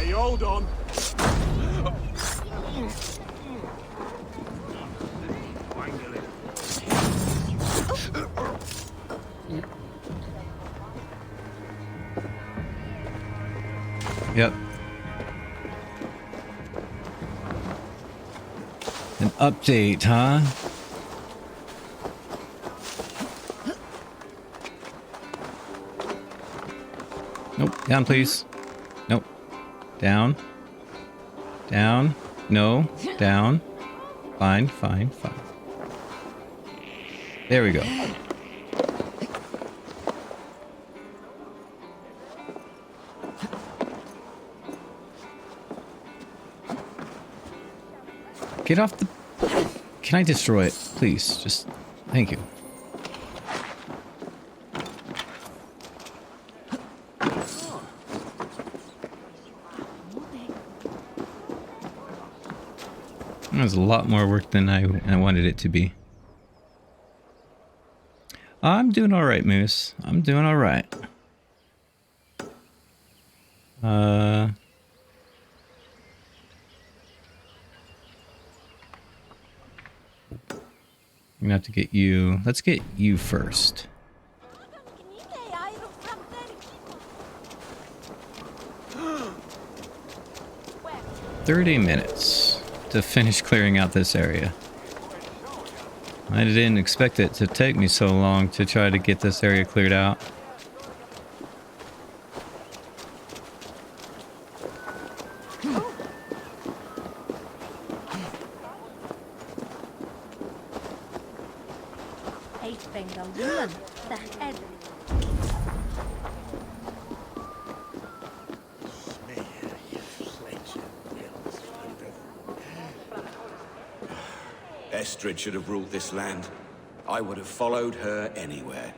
You hold on. Yep. An update, huh? Nope. Down, please. Nope. Down. Down. No. Down. Fine. There we go. Get off the... Can I destroy it? Please. Just... Thank you. That was a lot more work than I wanted it to be. I'm doing alright, Moose. I'm doing alright. I'm gonna have to get you... Let's get you first. $30 to finish clearing out this area. I didn't expect it to take me so long to try to get this area cleared out. Estrid should have ruled this land. I would have followed her anywhere.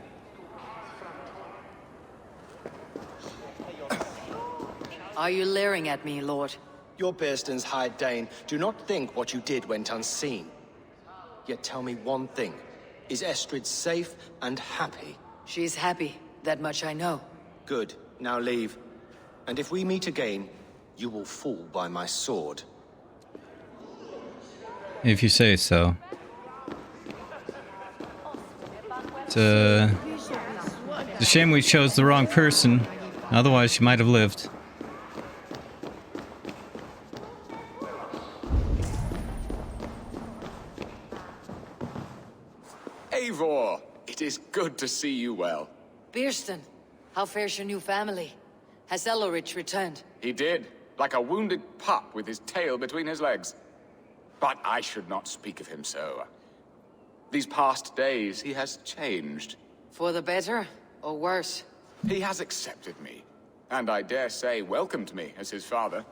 Are you leering at me, Lord? Your Bearston's High Dane. Do not think what you did went unseen. Yet tell me one thing. Is Estrid safe and happy? She's happy. That much I know. Good. Now leave. And if we meet again, you will fall by my sword. If you say so. It's a shame we chose the wrong person. Otherwise, she might have lived. Eivor, it is good to see you well. Bearston, how fares your new family? Has Elorich returned? He did, like a wounded pup with his tail between his legs. But I should not speak of him so. These past days, he has changed. For the better, or worse? He has accepted me, and I dare say welcomed me as his father.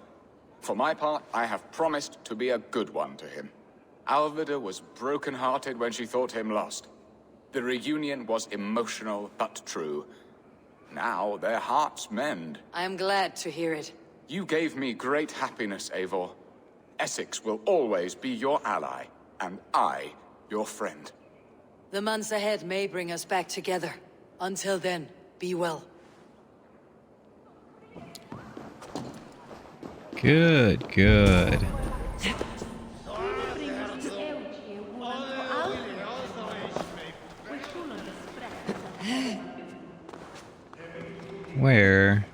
For my part, I have promised to be a good one to him. Alvida was broken-hearted when she thought him lost. The reunion was emotional but true. Now their hearts mend. I am glad to hear it. You gave me great happiness, Eivor. Essex will always be your ally, and I, your friend. The months ahead may bring us back together. Until then, be well. Good. Where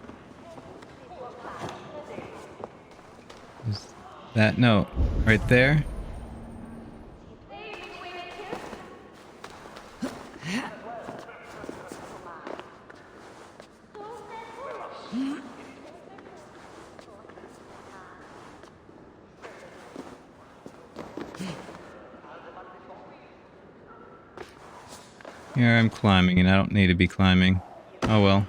is that note? Right there? Here I'm climbing, and I don't need to be climbing. Oh well.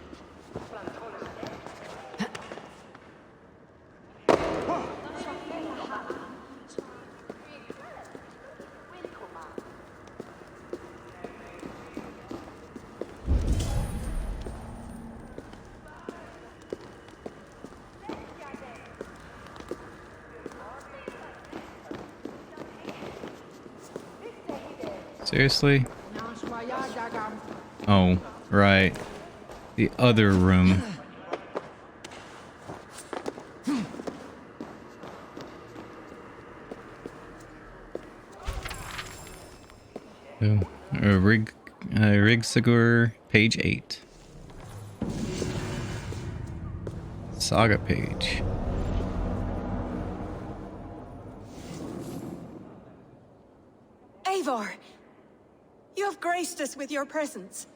Seriously? Oh, right. The other room. Oh, Rigsigur, page 8. Saga page. Eivor! You have graced us with your presence.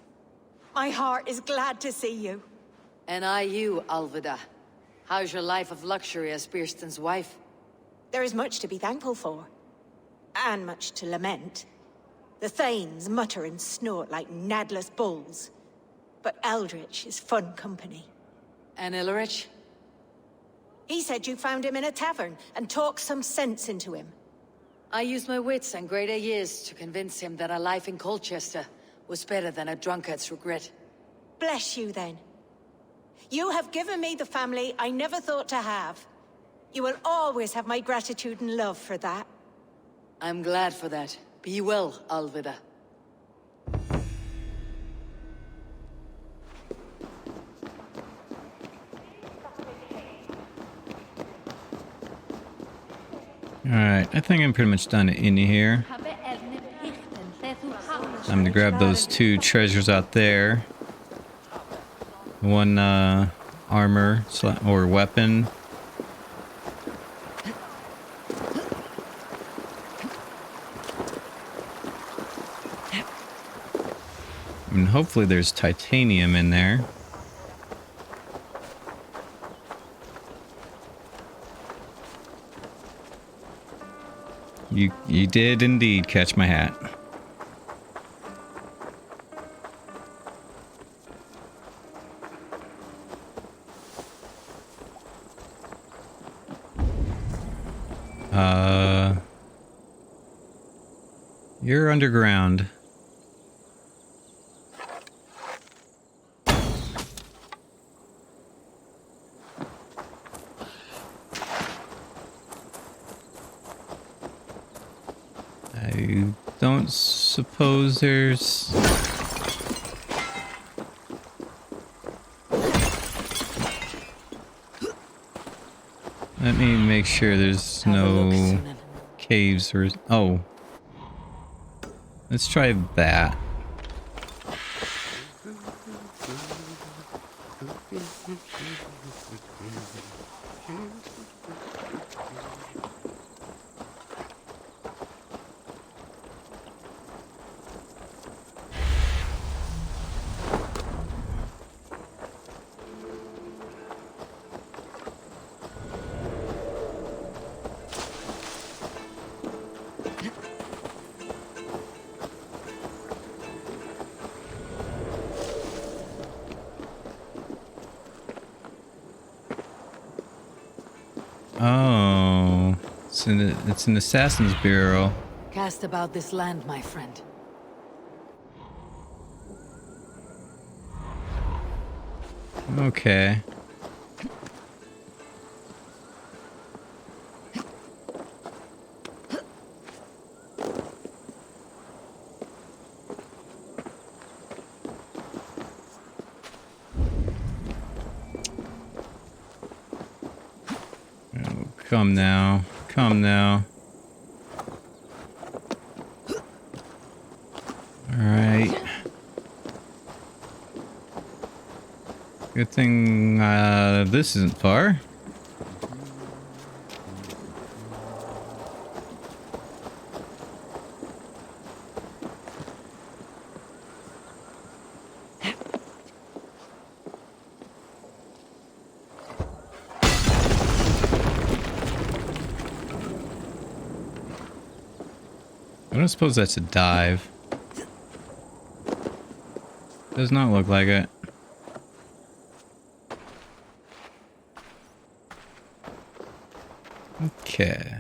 My heart is glad to see you. And I you, Alvida. How's your life of luxury as Beerston's wife? There is much to be thankful for. And much to lament. The Thanes mutter and snort like nadless bulls. But Eldritch is fun company. And Ilrich? He said you found him in a tavern and talked some sense into him. I used my wits and greater years to convince him that a life in Colchester was better than a drunkard's regret. Bless you, then. You have given me the family I never thought to have. You will always have my gratitude and love for that. I'm glad for that. Be well, Alvida. Alright, I think I'm pretty much done in here. Time to grab those two treasures out there. One armor or weapon. And hopefully there's titanium in there. You did indeed catch my hat. You're underground. I don't suppose there's... Let me make sure there's no caves or... Oh. Let's try that. Oh, it's an assassin's bureau. Cast about this land, my friend. Okay. Oh, come now. Come now. Alright. Good thing this isn't far. I don't suppose that's a dive. Does not look like it. Okay.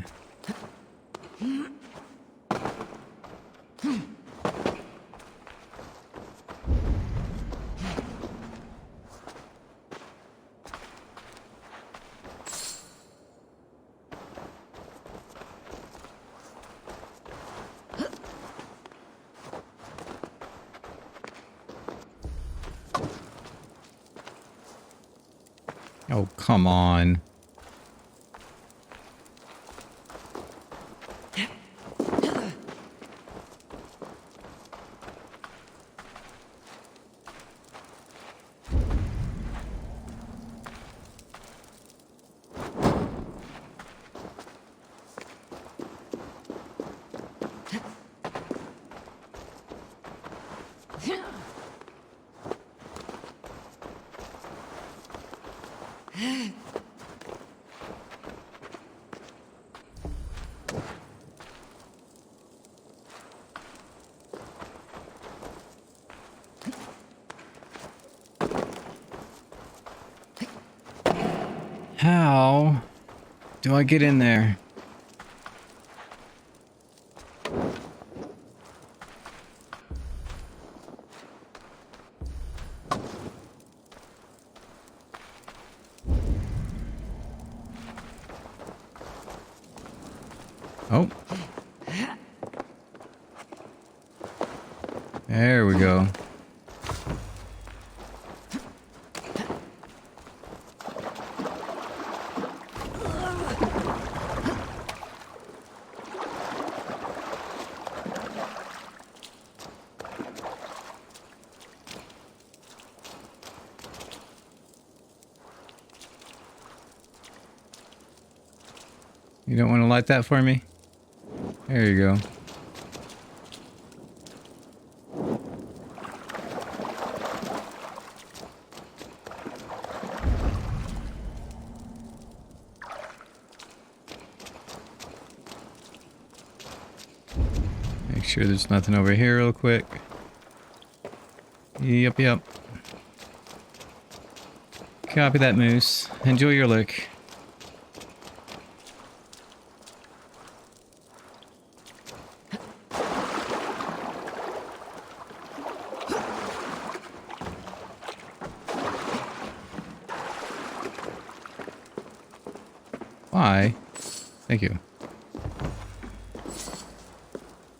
Oh, come on. How do I get in there? Oh. There we go. You don't want to light that for me? There you go. Make sure there's nothing over here real quick. Yep, yep. Copy that, Moose. Enjoy your look. Why? Thank you.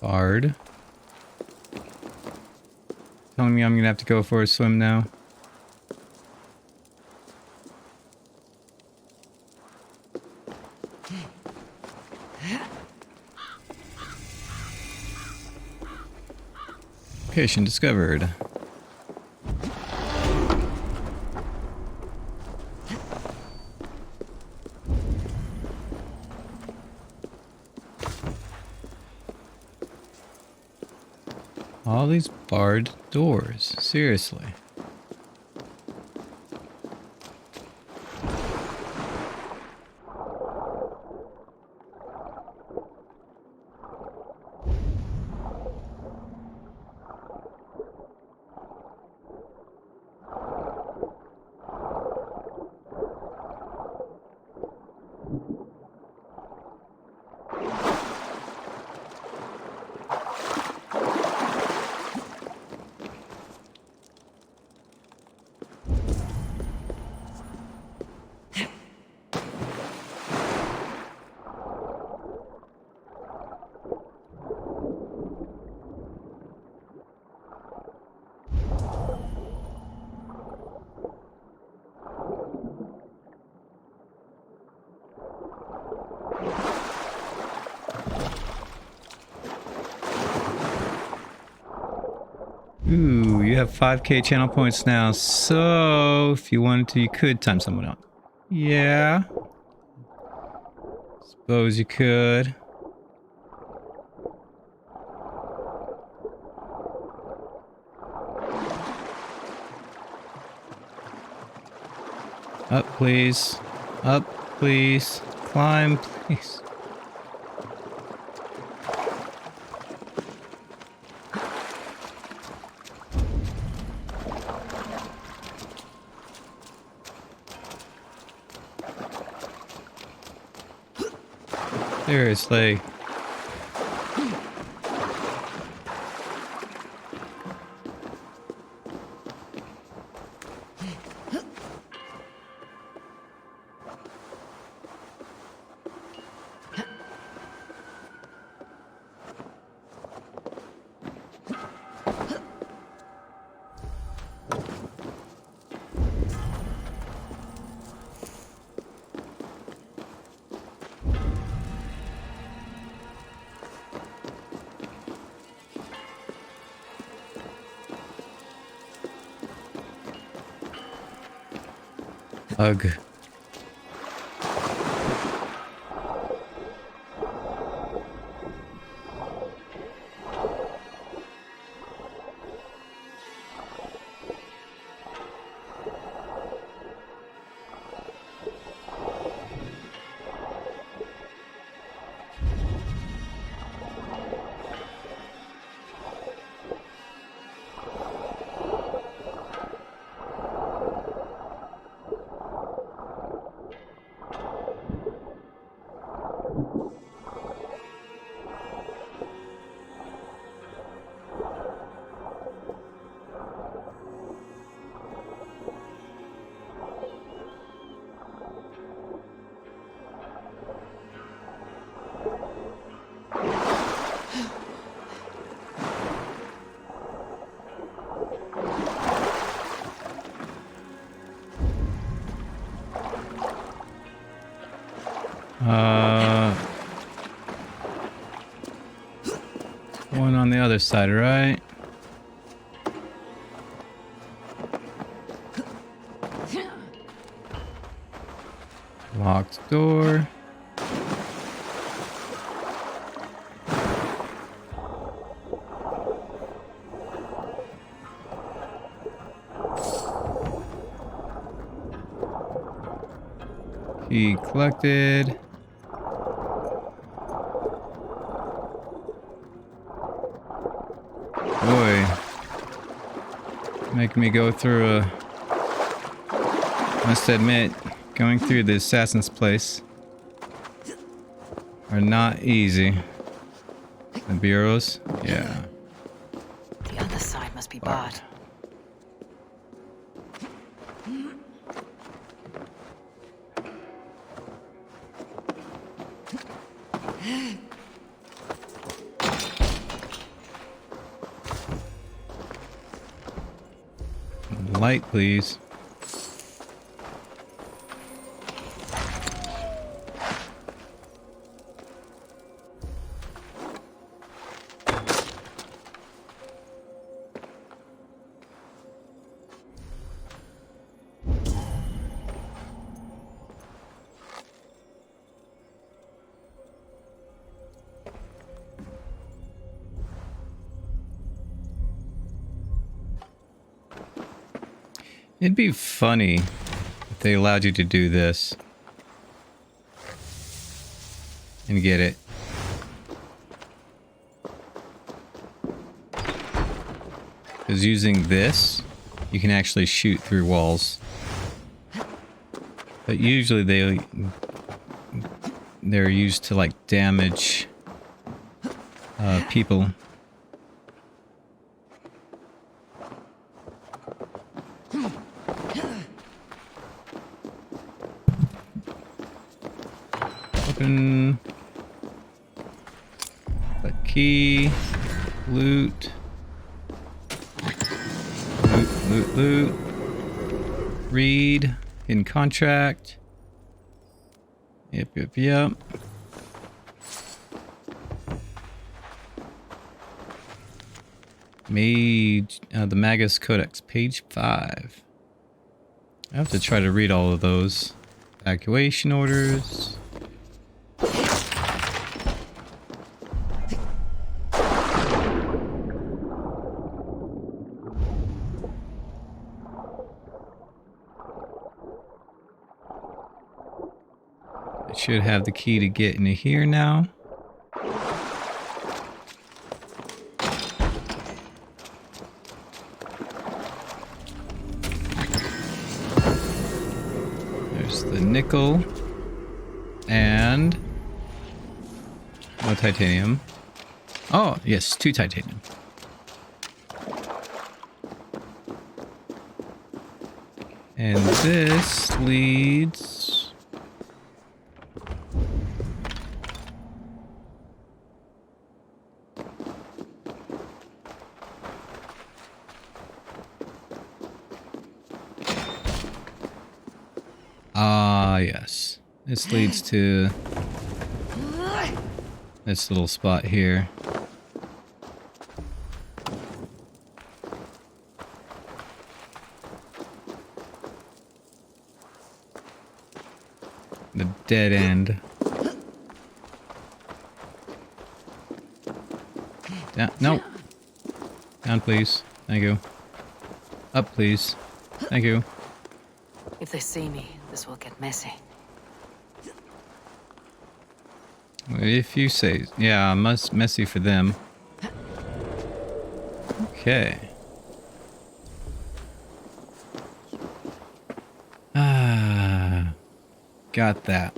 Bard. Telling me I'm gonna have to go for a swim now. Location discovered. All these barred doors. Seriously. Ooh, You have 5k channel points now, so if you wanted to, you could time someone out. Yeah. Suppose you could. Up, please. Up, please. Climb, please. Seriously. Ugh. One on the other side, right? Locked door. Key collected. Boy, making me go through a... Must admit, going through the assassin's place are not easy. The bureaus? Yeah. The other side must be barred. Light, please. It'd be funny if they allowed you to do this and get it. Because using this, you can actually shoot through walls. But usually they're used to like damage people. Open. The key. Loot. Loot. Read. In contract. Yep. The Magus Codex, page 5. I have to try to read all of those. Evacuation orders. I should have the key to get into here now. There's the nickel and no titanium. Oh, yes, 2 titanium. And this leads... yes. This leads to this little spot here. The dead end. Down, no. Down, please. Thank you. Up, please. Thank you. If they see me, this will get messy. If you say, yeah, messy for them. Okay. Got that.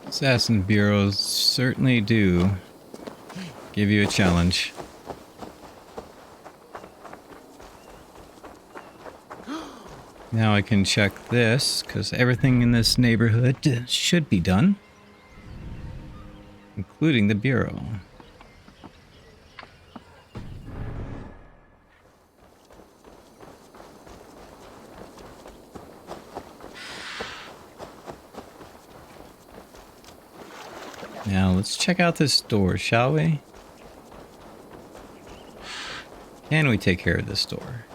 Assassin bureaus certainly do give you a challenge. Now I can check this, because everything in this neighborhood should be done, including the bureau. Now let's check out this door, shall we? Can we take care of this door?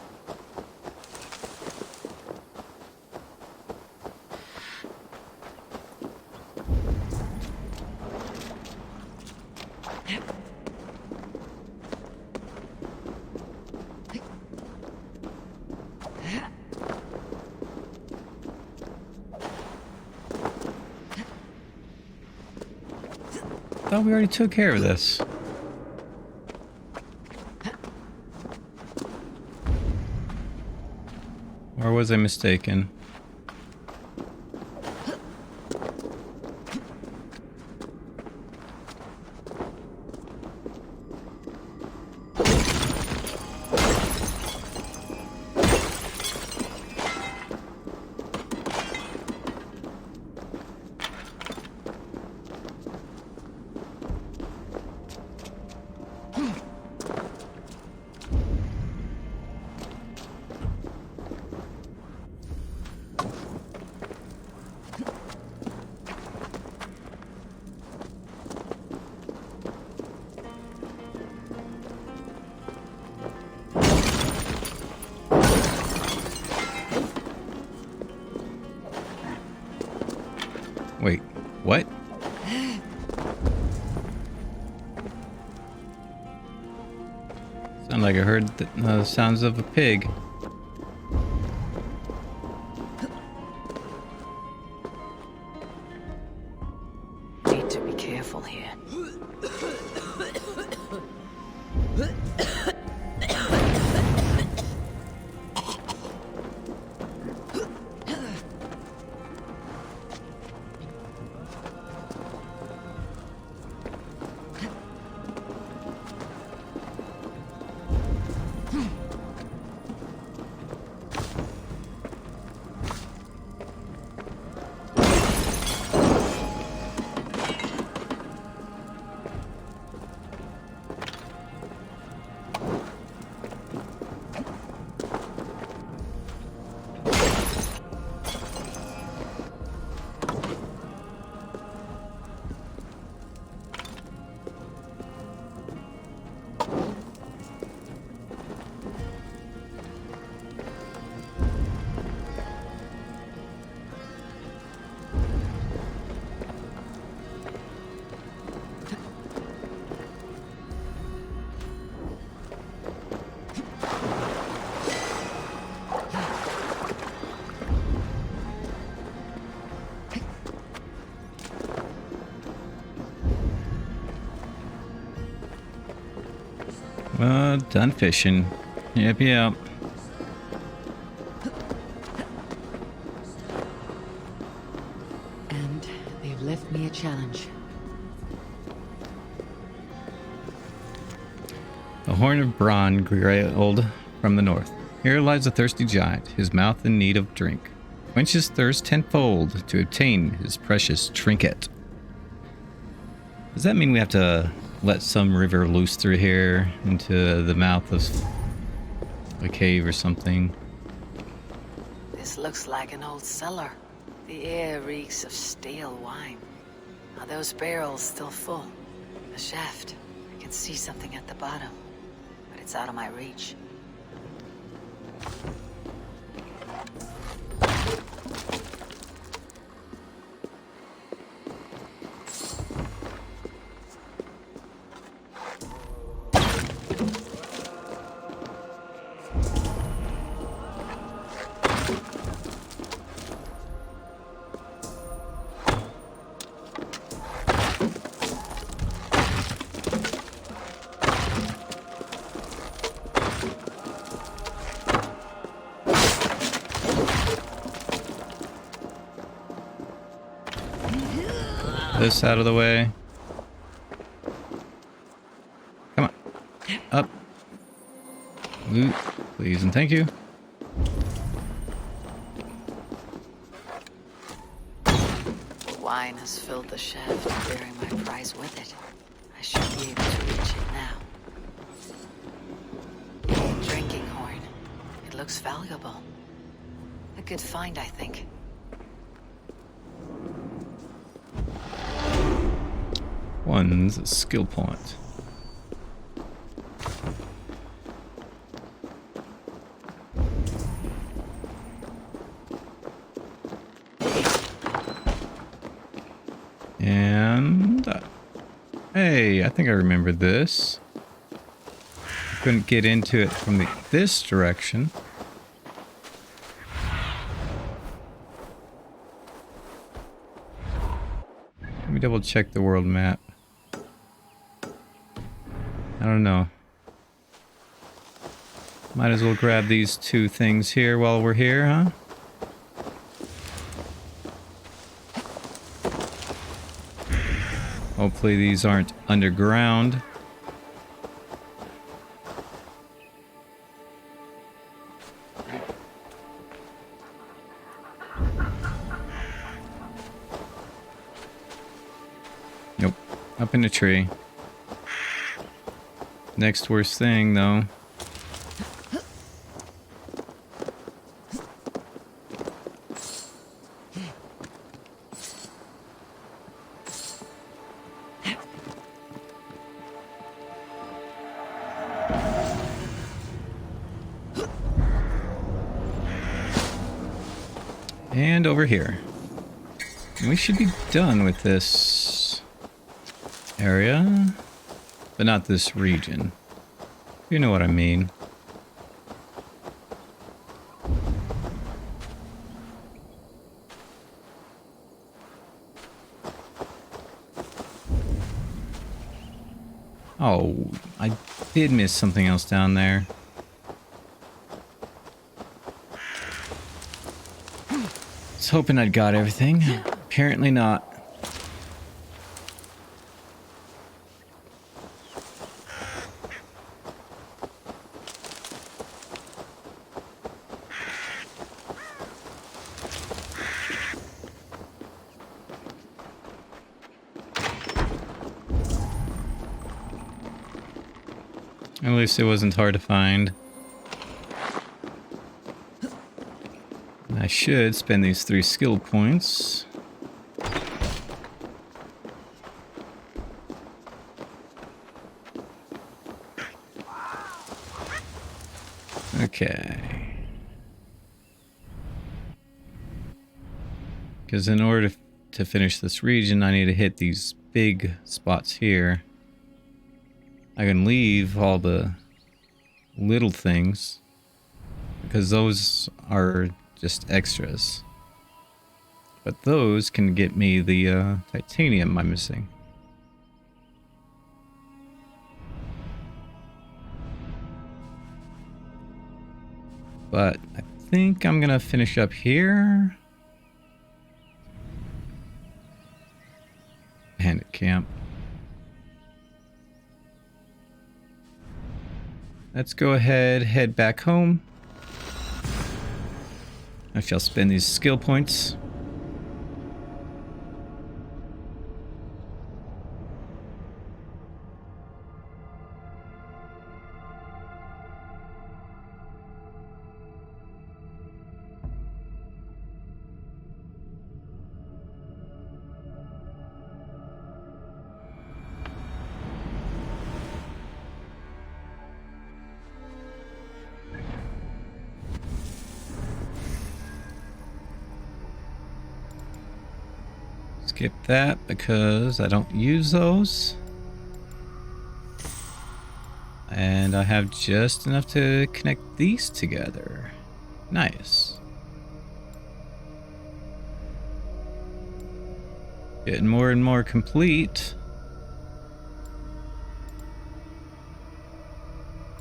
I thought we already took care of this. Or was I mistaken? Wait, what? Sound like I heard the sounds of a pig. Need to be careful here. Done fishing. Yep, yep. And they've left me a challenge. The horn of Bron grailed from the north. Here lies a thirsty giant, his mouth in need of drink. Quench his thirst tenfold to obtain his precious trinket. Does that mean we have to let some river loose through here into the mouth of a cave or something? This looks like an old cellar. The air reeks of stale wine. Are those barrels still full? The shaft. I can see something at the bottom, but it's out of my reach. This out of the way. Come on. Up. Loot, please and thank you. The wine has filled the shaft, bearing my prize with it. I should be able to reach it now. Drinking horn. It looks valuable. A good find, I think. One's skill point. And hey, I think I remember this. Couldn't get into it from this direction. Let me double check the world map. I don't know. Might as well grab these two things here while we're here, huh? Hopefully these aren't underground. Nope. Up in the tree. Next worst thing, though. And over here. We should be done with this area. But not this region. You know what I mean. Oh, I did miss something else down there. I was hoping I'd got everything. Apparently not. At least it wasn't hard to find. I should spend these 3 skill points. Okay. Because in order to finish this region, I need to hit these big spots here. I can leave all the little things because those are just extras. But those can get me the titanium I'm missing. But I think I'm gonna finish up here. Bandit camp. Let's go ahead, head back home. I shall spend these skill points. Skip that because I don't use those. And I have just enough to connect these together. Nice. Getting more and more complete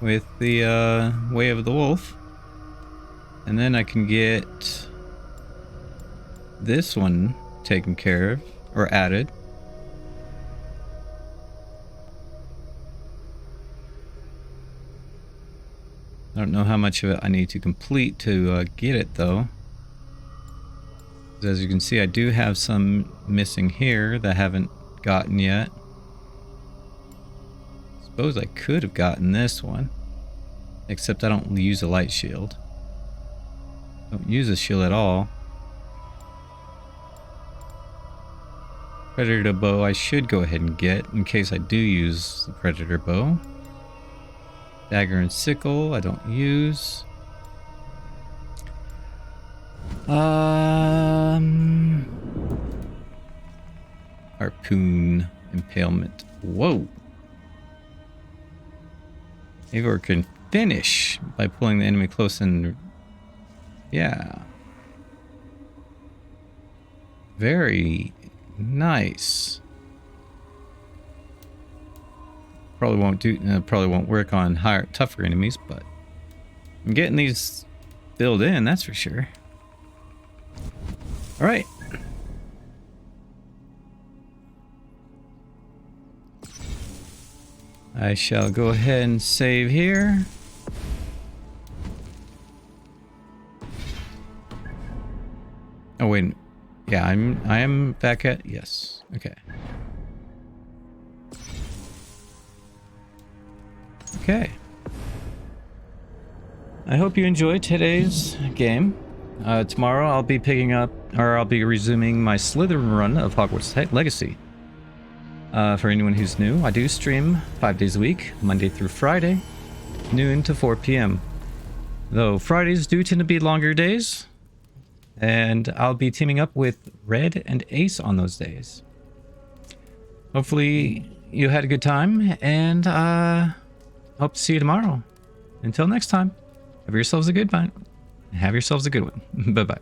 with the Way of the Wolf. And then I can get this one taken care of or added. I don't know how much of it I need to complete to get it though. As you can see, I do have some missing here that I haven't gotten yet. Suppose I could have gotten this one, except I don't use a light shield. Don't use a shield at all. Predator bow I should go ahead and get in case I do use the predator bow. Dagger and sickle I don't use. Harpoon impalement. Whoa. Eivor can finish by pulling the enemy close and yeah. Very nice. Probably won't work on tougher enemies, but I'm getting these filled in, that's for sure. All right. I shall go ahead and save here. Oh wait. Yeah, I am back at yes. Okay. Okay. I hope you enjoyed today's game. Tomorrow I'll be resuming my Slytherin run of Hogwarts Legacy. For anyone who's new, I do stream 5 days a week, Monday through Friday, noon to 4 p.m. Though Fridays do tend to be longer days, and I'll be teaming up with Red and Ace on those days. Hopefully you had a good time, and hope to see you tomorrow. Until next time, have yourselves a good one. Bye-bye.